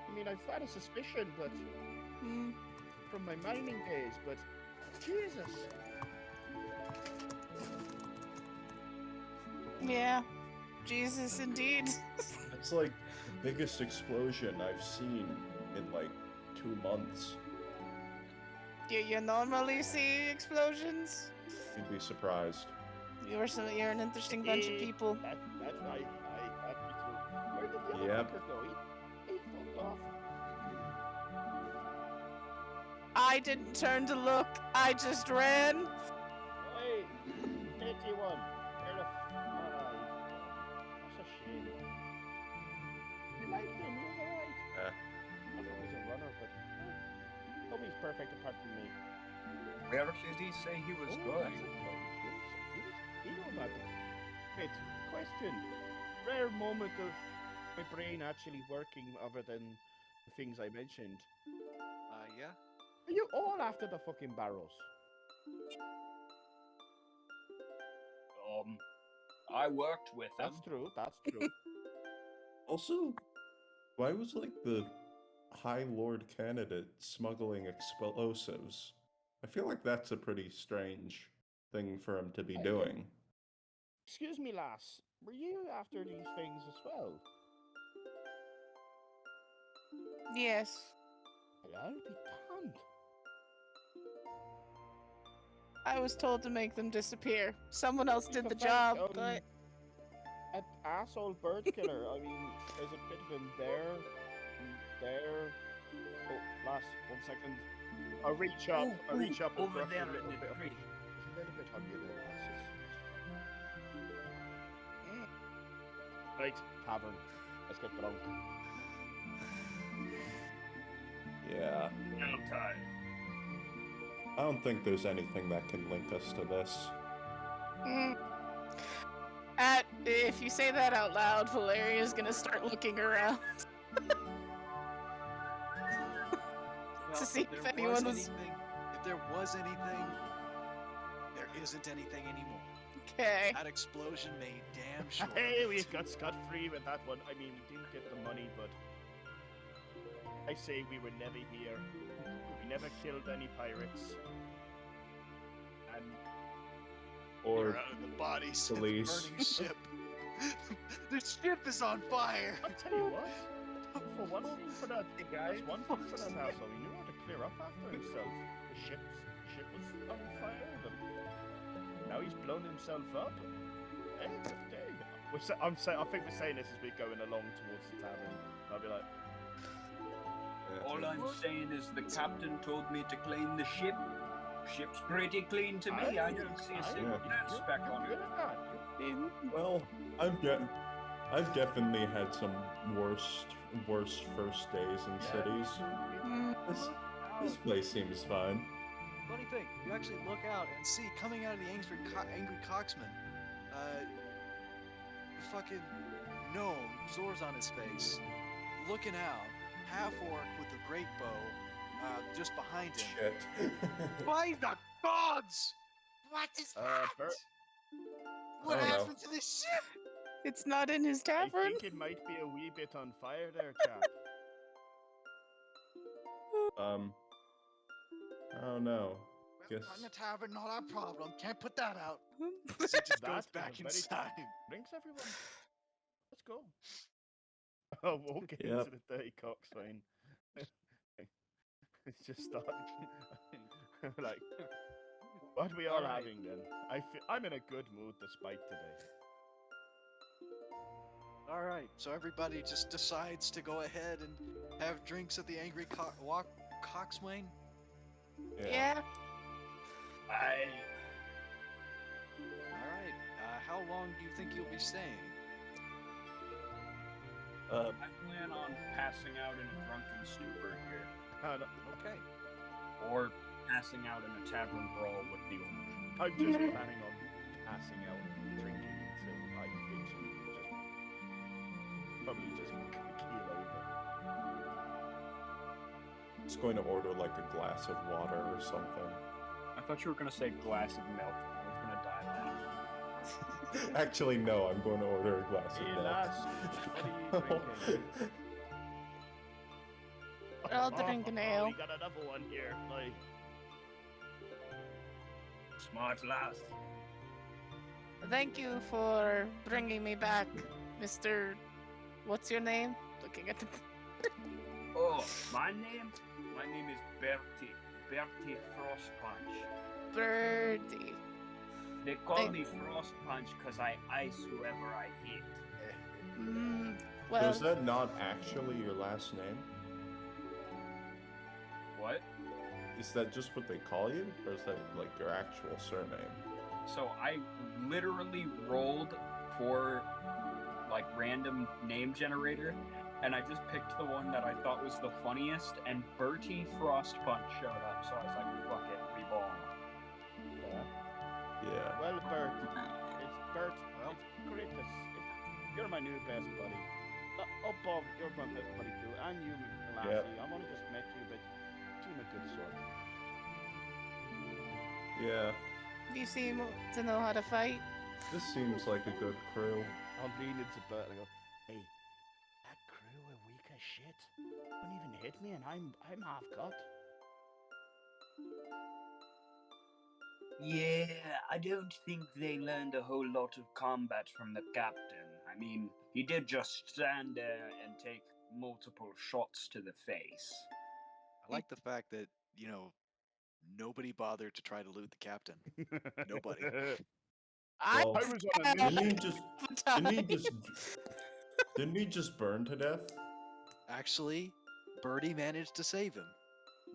I mean, I've had a suspicion, but from my mining days, but Jesus. Yeah. Jesus, indeed. It's like the biggest explosion I've seen in like 2 months. You normally see explosions? You'd be surprised. You're an interesting bunch of people. That's I where did the other Yep. fucker go? He fucked off. I didn't turn to look. I just ran. Hey, 81. Where the that's a shame. You liked him, he was alright. Yeah. I thought he was a runner, but nobody's perfect apart from me. Where did he say he was Oh, good? that's a point. You know about that. Wait, question. Rare moment of my brain actually working other than the things I mentioned. Yeah. Are you all after the fucking barrels? I worked with them. That's true, that's true. Also, why was like the High Lord candidate smuggling explosives? I feel like that's a pretty strange thing for him to be doing. Excuse me, lass. Were you after these things as well? Yes. I'll be damned. I was told to make them disappear. Someone else did the Fact, job, but An asshole bird killer. I mean, there's a bit of him there. Oh, lass, 1 second. I'll reach up. I'll reach up. and over brush there a little in the bit of- tree. There's a little bit on you there, lasses. Right, tavern. Let's get drunk. Yeah. I'm tired. I don't think there's anything that can link us to this. If you say that out loud, Valeria's gonna start looking around. To see if there anyone was. anything, if there was anything, there isn't anything anymore. Okay. That explosion made damn sure. Hey, we got scot-free with that one. I mean, we didn't get the money, but I say we were never here. We never killed any pirates. And Or You're out of the bodies in the police. burning ship. The ship is on fire. I'll tell you what. For one thing for that, guys, one thing for that asshole, he knew how to clear up after himself. The ship was on fire, and now he's blown himself up. Hey, good day. I think we're saying this as we're going along towards the tavern. I'll be like, All I'm saying is the captain told me to clean the ship. Ship's pretty clean to me. I don't see a single speck on it. Well, I've definitely had some worse first days in cities. This place seems fine. Funny thing, you actually look out and see coming out of the angry coxman, the fucking gnome, Zor's on his face, looking out, half orc with a great bow, just behind him. Shit. By the gods! What is that? What happened to the ship? It's not in his I tavern? think it might be a wee bit on fire there, chap. I don't know. Guess On the tavern, not our problem. Can't put that out. He just goes back inside. Drinks, everyone. Let's go. I'll walk into the dirty coxswain. It's just starting. Like, what we all having then? I'm in a good mood despite today. All right, so everybody just decides to go ahead and have drinks at the angry coxswain. Yeah. All right. How long do you think you'll be staying? I plan on passing out in a drunken stupor here. Okay. Or passing out in a tavern brawl with the orange. I'm just planning on passing out and drinking until I eventually probably just keel over. Just going to order like a glass of water or something. I thought you were going to say glass of milk. I was going to die laughing. Actually, no, I'm going to order a glass of milk. Lass, what are you drinking? I'll drink an ale. We got another one here. Like, Smart lass. Thank you for bringing me back, Mr. What's your name? Looking at the. Oh, my name is Bertie. Bertie Frostpunch. Birdie. They call me Frostpunch because I ice whoever I hit. Well. So is that not actually your last name? What? Is that just what they call you? Or is that like your actual surname? So I literally rolled for like random name generator, and I just picked the one that I thought was the funniest, and Bertie Frostpunch showed up, so I was like, fuck it, reball. Yeah. well, Bert, it's Bert. Well, it's great to you're my new best buddy. Oh, Bob, you're my best buddy too, and you, Lassie. Yep. I've only just met you, but you seem a good sort. Yeah. You seem to know how to fight. This seems like a good crew. I'll lean into Bert and I go, hey, that crew are weak as shit. Wouldn't even hit me, and I'm half cut. Yeah, I don't think they learned a whole lot of combat from the captain. I mean, he did just stand there and take multiple shots to the face. I like the fact that, nobody bothered to try to loot the captain. Nobody. Well, I was on a didn't he just burn to death? Actually, Birdie managed to save him.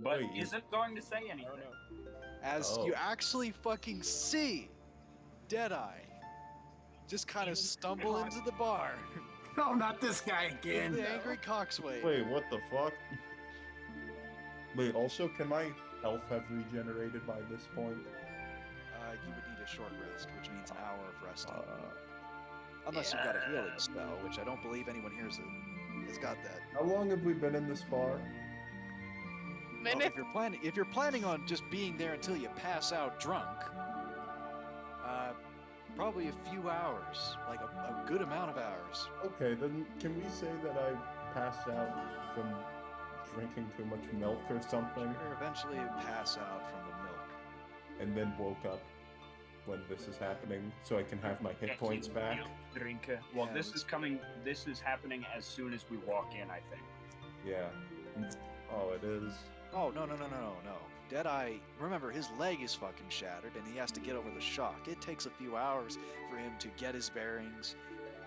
But Wait, isn't going to say anything. As you actually fucking see Deadeye just kind of stumble into the bar. No, not this guy In again. the angry coxswain. Wait, what the fuck? Wait, also, can my health have regenerated by this point? You would need a short rest, which means an hour of resting. Unless you've got a healing spell, which I don't believe anyone here has got that. How long have we been in this bar? Well, if you're planning on just being there until you pass out drunk, probably a few hours, like a good amount of hours. Okay, then can we say that I passed out from drinking too much milk or something, Or eventually pass out from the milk. and then woke up when this is happening, so I can have my hit points back? Drinker. Well, Yeah, this it is coming. This is happening as soon as we walk in, I think. Yeah. Oh, it is. Oh, no. Deadeye, remember, his leg is fucking shattered and he has to get over the shock. It takes a few hours for him to get his bearings,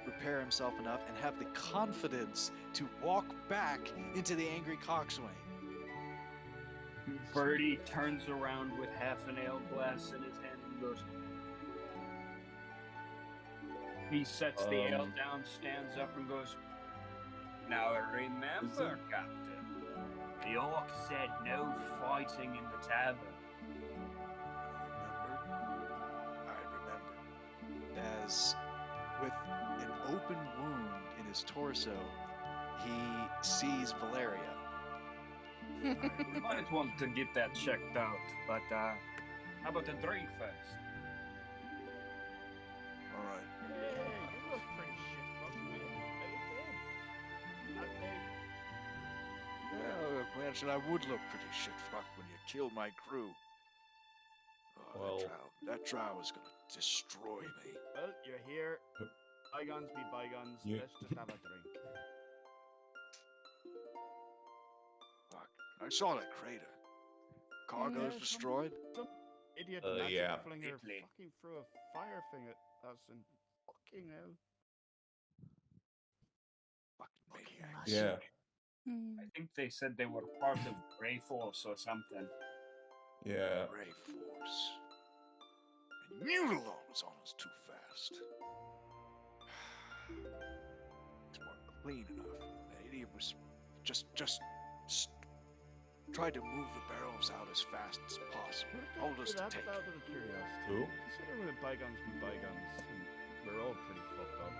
repair himself enough, and have the confidence to walk back into the angry coxswain. Birdie turns around with half an ale glass in his hand and goes. He sets the ale down, stands up, and goes. Now remember, Captain. The orc said no fighting in the tavern. I remember. As with an open wound in his torso, he sees Valeria. We might want to get that checked out, but how about a drink first? All right. Hey, you look pretty shit fucked, man. How you doing? Out there. Well, imagine I would look pretty shit fucked when you killed my crew. Oh, Well- that drow is gonna destroy me. Well, you're here. Bygones be bygones. Yeah. Let's just have a drink. Fuck. I saw that crater. Cargo's Yeah, some- destroyed. Some idiot Yeah. magic flinger Italy. fucking threw a fire thing at us and fucking hell. Fucking maniacs. Yeah. I think they said they were part of Grey Force or something. Yeah. Grey Force. And Mutilon was on us too fast. These weren't clean enough. The idiot was just tried to move the barrels out as fast as possible. Told us to That's take out it. of curiosity. Who? Considering that bygones be bygones, and we're all pretty fucked up.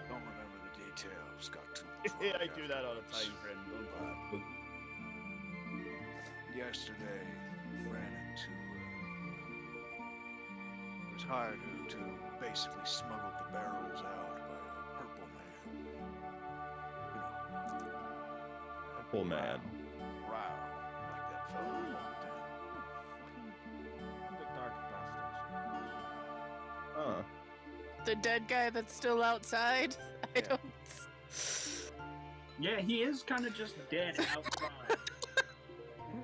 Don't remember the details. Got too Yeah, I drunk do that all the afterwards. time, friend. Don't you? Yesterday, ran into. It was hired to basically smuggle the barrels out by a purple man. You know. Purple man. Wow, like that fellow who walked in. The dark bastards. Huh. The dead guy that's still outside. I Yeah. don't. Yeah, he is kind of just dead outside.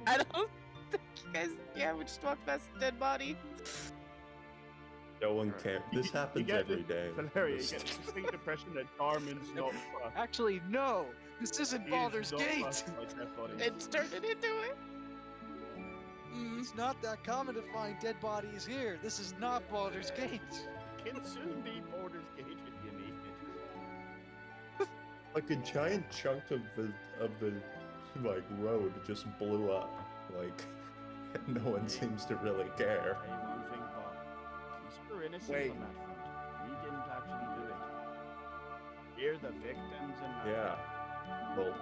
I don't think you guys. Yeah, we just walked past a dead body. No one cares. This You happens get every it, day. Valeria, you This- get the distinct impression that Darmin's not fucked. Actually, no! This isn't He is Baldur's not Gate! fucked by dead bodies. It's turned it into it. It's not that common to find dead bodies here. This is not Baldur's Gate. Can soon be Baldur's Gate if you need it. Like a giant chunk of the like road just blew up. Like no one seems to really care. Tell you one thing, Bob. You're innocent Wait. on that front. We didn't actually do it. We're the victims and not Yeah. Well.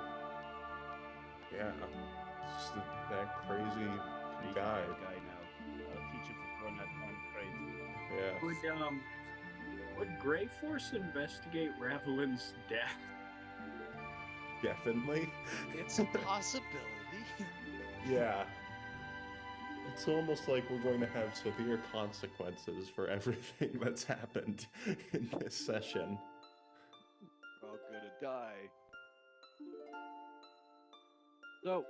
Yeah. It's just that crazy He's a guy. bad guy now. I'll teach you for throwing that damn crate. Yeah. Would Grey Force investigate Ravelin's death? Definitely. It's a possibility. Yeah. It's almost like we're going to have severe consequences for everything that's happened in this session. We're all gonna die. So,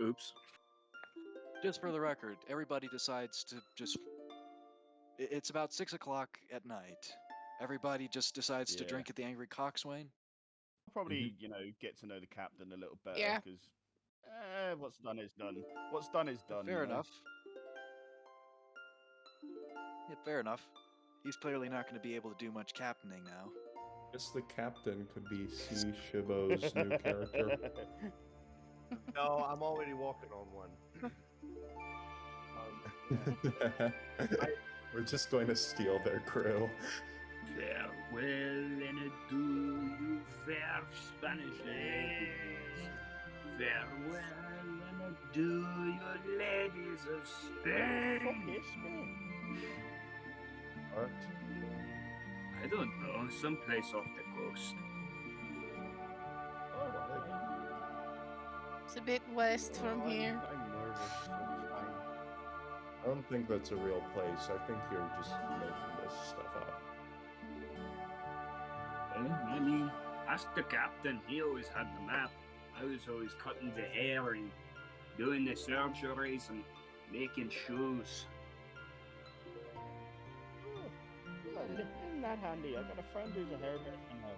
Oops. just for the record, everybody decides to just. It's about 6 o'clock at night. Everybody just decides to Yeah. drink at the Angry Coxswain. I'll probably, get to know the captain a little better, Yeah. because what's done is done. What's done is done. Fair you know? enough. Yeah, fair enough. He's clearly not going to be able to do much captaining now. Guess the captain could be C. Shibo's new character. No, I'm already walking on one. We're just going to steal their crew. Farewell and adieu, you fair Spanish ladies. Farewell and adieu, your skies of Spain. Fuck is Spain? What? I don't know, someplace off the coast. Alright. It's a bit west from here. I'm nervous, so it's fine. I don't think that's a real place. I think you're just making this stuff up. Well, I mean, ask the captain. He always had the map. I was always cutting the hair and doing the surgeries and making shoes. Oh, well, isn't that handy? I got a friend who's a hairdresser now.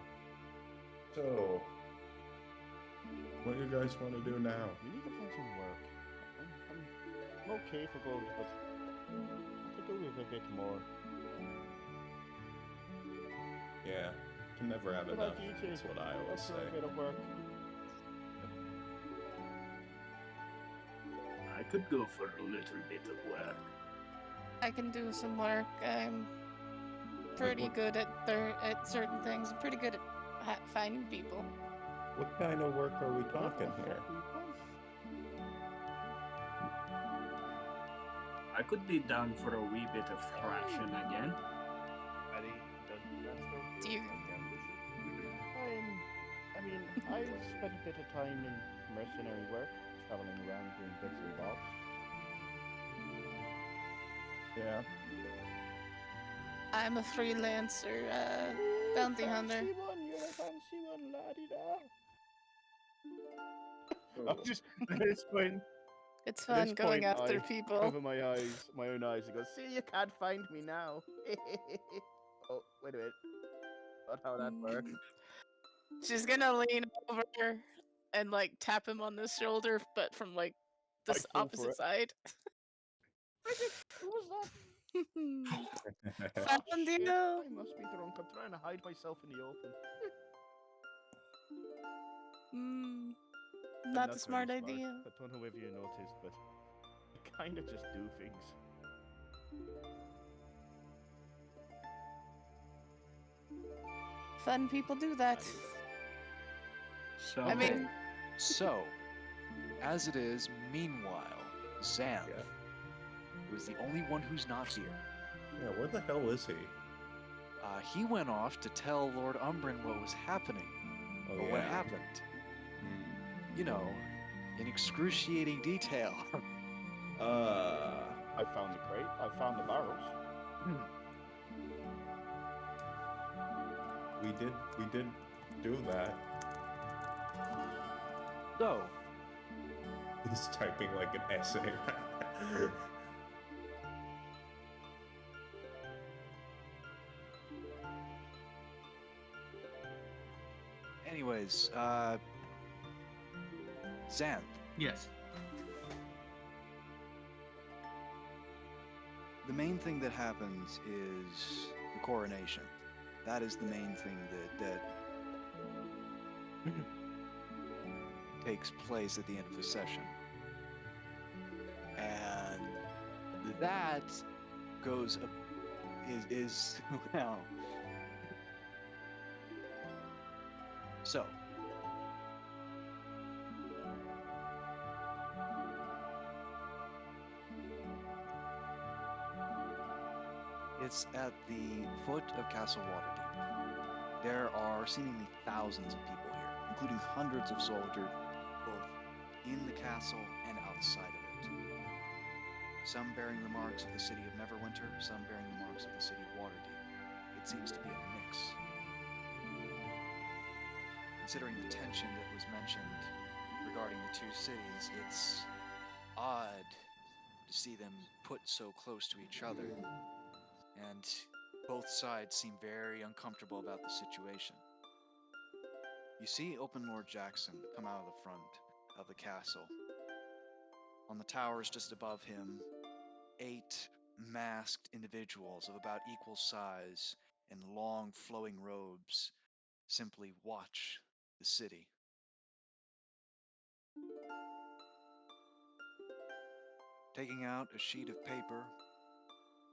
So, what do you guys want to do now? We need to find some work. I'm okay for gold, but I could do with a bit more. Yeah, can never have What enough. about you two? That's what I always What's say. for a bit of work? I could go for a little bit of work. I can do some work. I'm pretty good at certain things. I'm pretty good at finding people. What kind of work are we talking here? I could be down for a wee bit of thrashing again. Ready? That's Do you- I mean, I've spent a bit of time in mercenary work, traveling around doing bits and bobs. Yeah. I'm a freelancer, bounty hunter. Fancy one, you're a fancy one, laddie da. I'm just at this point. It's At fun this going point, after I people. Cover my eyes, my own eyes, and go, see, you can't find me now. Oh, wait a minute. Not how that works. She's gonna lean over and like tap him on the shoulder, but from like the I fall for opposite it. side. Who was that? Found Shit, you. I must be drunk. I'm trying to hide myself in the open. I'm Not a very smart idea. I don't know if you noticed, but I kind of just do things. Fun people do that. So, I mean, So, as it is, meanwhile, Xanth, Yeah. who is the only one who's not here, Yeah, where the hell is he? he went off to tell Lord Umbren what was happening, Oh, or what happened. You know, in excruciating detail. I found the crate. I found the barrels. We did do that. So, He's typing like an essay. anyways, Xanth, Yes. the main thing that happens is the coronation. That is the main thing that takes place at the end of the session. And that goes is well. So, it's at the foot of Castle Waterdeep. There are seemingly thousands of people here, including hundreds of soldiers, both in the castle and outside of it. Some bearing the marks of the city of Neverwinter, some bearing the marks of the city of Waterdeep. It seems to be a mix. Considering the tension that was mentioned regarding the two cities, it's odd to see them put so close to each other. And both sides seem very uncomfortable about the situation. You see Open Lord Jackson come out of the front of the castle. On the towers just above him, 8 masked individuals of about equal size in long flowing robes simply watch the city. Taking out a sheet of paper,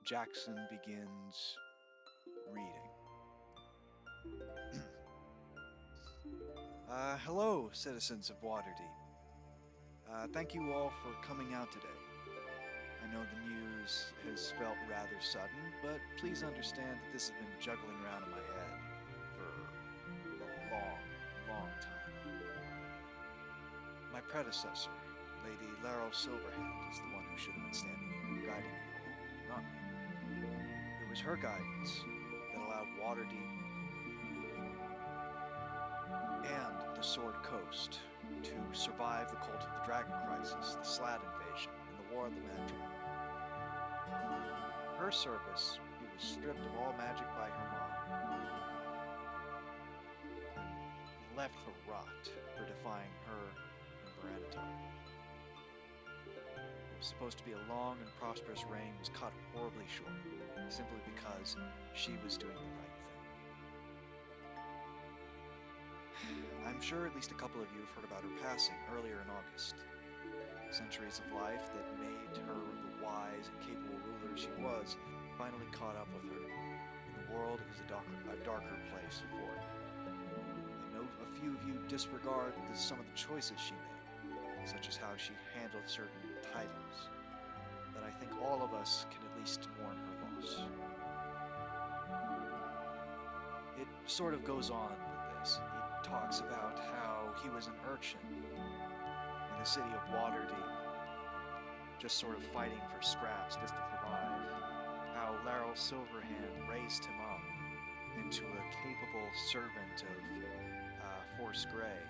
Jackson begins reading. Hello, citizens of Waterdeep. Thank you all for coming out today. I know the news has felt rather sudden, but please understand that this has been juggling around in my head for a long, long time. My predecessor, Lady Laeral Silverhand, is the one who should have been standing here guiding you all, not me. It was her guidance that allowed Waterdeep and the Sword Coast to survive the Cult of the Dragon Crisis, the Slaadi invasion, and the War of the Mad Dragon. Her service, she was stripped of all magic by her mom and left to rot for defying her and Voranatar. It was supposed to be a long and prosperous reign, was cut horribly short, simply because she was doing the right thing. I'm sure at least a couple of you have heard about her passing earlier in August. Centuries of life that made her the wise and capable ruler she was finally caught up with her, and the world is a darker place for it. I know a few of you disregard some of the choices she made, such as how she handled certain titles, but I think all of us can at least mourn her loss. It sort of goes on with this. He talks about how he was an urchin in the city of Waterdeep, just sort of fighting for scraps just to survive. How Laeral Silverhand raised him up into a capable servant of Force Grey,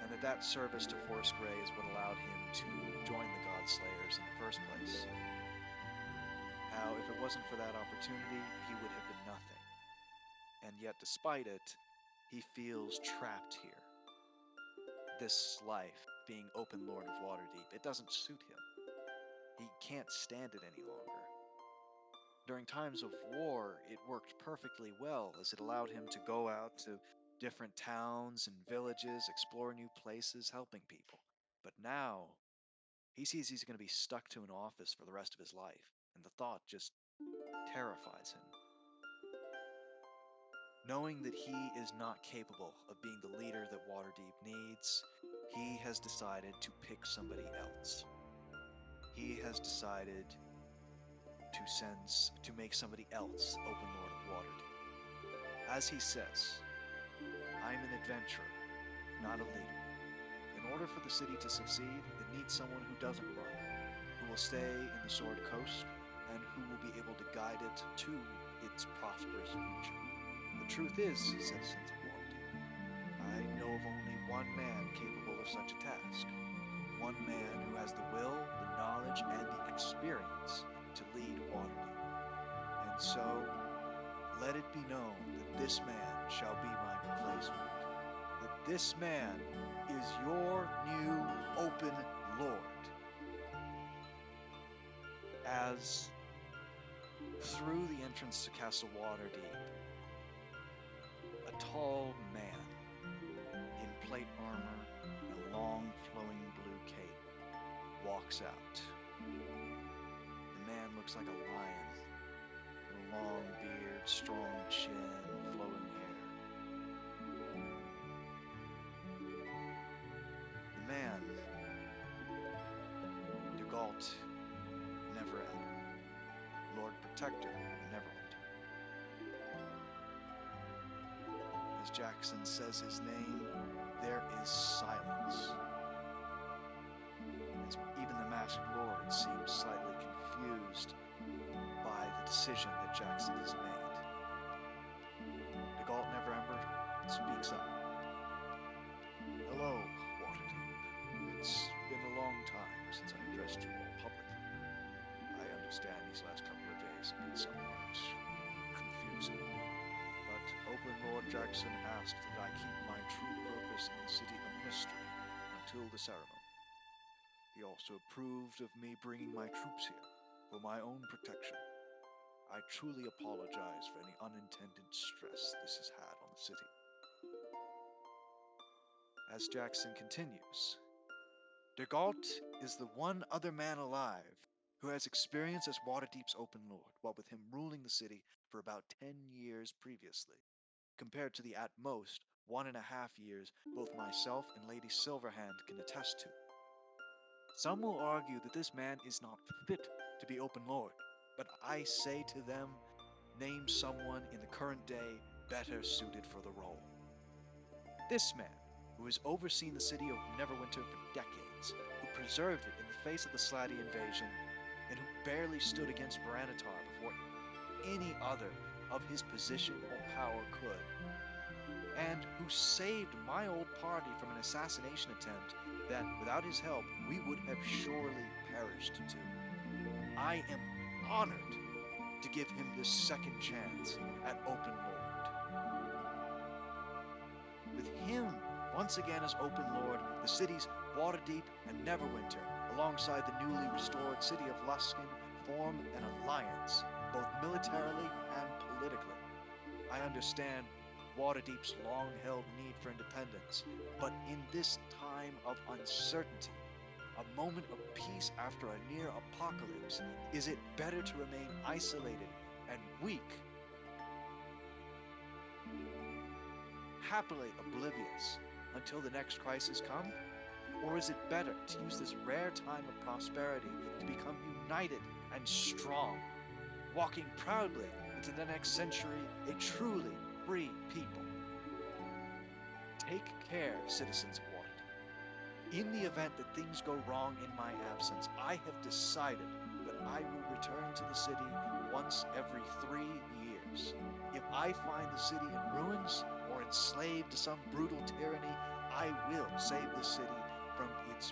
and that service to Force Grey is what allowed him to join the Godslayers in the first place. How, if it wasn't for that opportunity, he would have been nothing. And yet, despite it, he feels trapped here. This life, being Open Lord of Waterdeep, it doesn't suit him. He can't stand it any longer. During times of war, it worked perfectly well, as it allowed him to go out to different towns and villages, explore new places, helping people. But now, he sees he's going to be stuck to an office for the rest of his life, and the thought just terrifies him. Knowing that he is not capable of being the leader that Waterdeep needs, he has decided to pick somebody else. He has decided to make somebody else Open Lord of Waterdeep. As he says, I'm an adventurer, not a leader. In order for the city to succeed, it needs someone who doesn't run, who will stay in the Sword Coast, and who will be able to guide it to its prosperous future. The truth is, citizens of Waterdeep, I know of only one man capable of such a task. One man who has the will, the knowledge, and the experience to lead Waterdeep. And so, let it be known that this man shall be my replacement. That this man is your new Open Lord. As through the entrance to Castle Waterdeep, a tall man in plate armor and a long flowing blue cape walks out. The man looks like a lion, with a long beard, strong chin, flowing hair. The man, Ygorl Neverember, Lord Protector of Neverwinter. As Jackson says his name, there is silence. As even the Masked Lord seems slightly confused by the decision that Jackson has made. Ygorl Neverember speaks up. Hello, Waterdeep. It's been a long time since I addressed you all publicly. I understand these last couple of days have been somewhat confusing. But Open Lord Jackson asked that I keep my true purpose in the city a mystery until the ceremony. He also approved of me bringing my troops here for my own protection. I truly apologize for any unintended stress this has had on the city. As Jackson continues, Ygorl is the one other man alive who has experience as Waterdeep's Open Lord, what with him ruling the city for about 10 years previously, compared to the at most 1.5 years both myself and Lady Silverhand can attest to. Some will argue that this man is not fit to be open lord, but I say to them, name someone in the current day better suited for the role. This man, who has overseen the city of Neverwinter for decades, who preserved it in the face of the Slaadi invasion, and who barely stood against Voranatar before any other of his position or power could, and who saved my old party from an assassination attempt that, without his help, we would have surely perished to. I am honored to give him this second chance at Open Lord. With him once again as Open Lord, the cities Waterdeep and Neverwinter, alongside the newly restored city of Luskan, form an alliance, both militarily and politically. I understand Waterdeep's long-held need for independence, but in this time of uncertainty, a moment of peace after a near apocalypse, is it better to remain isolated and weak, happily oblivious until the next crisis comes? Or is it better to use this rare time of prosperity to become united and strong, walking proudly into the next century a truly free people? Take care, citizens of Waterdeep. In the event that things go wrong in my absence, I have decided that I will return to the city once every 3 years. If I find the city in ruins or enslaved to some brutal tyranny, I will save the city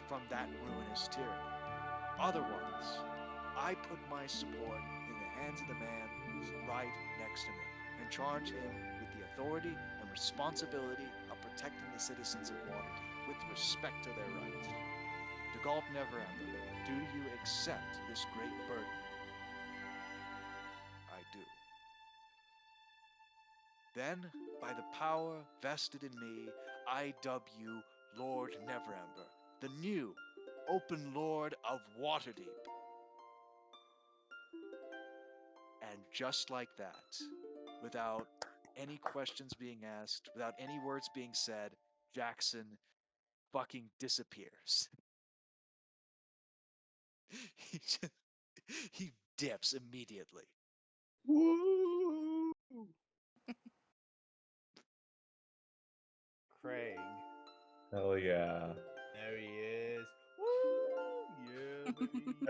from that ruinous tyranny. Otherwise, I put my support in the hands of the man who's right next to me and charge him with the authority and responsibility of protecting the citizens of Waterdeep with respect to their rights. Ygorl and Voranatar, do you accept this great burden? I do. Then, by the power vested in me, I dub you Lord Neverember, the new Open Lord of Waterdeep. And just like that, without any questions being asked, without any words being said, Jackson fucking disappears. he dips immediately. Woo! Craig. Hell yeah. There he is. Woo! Yeah, baby.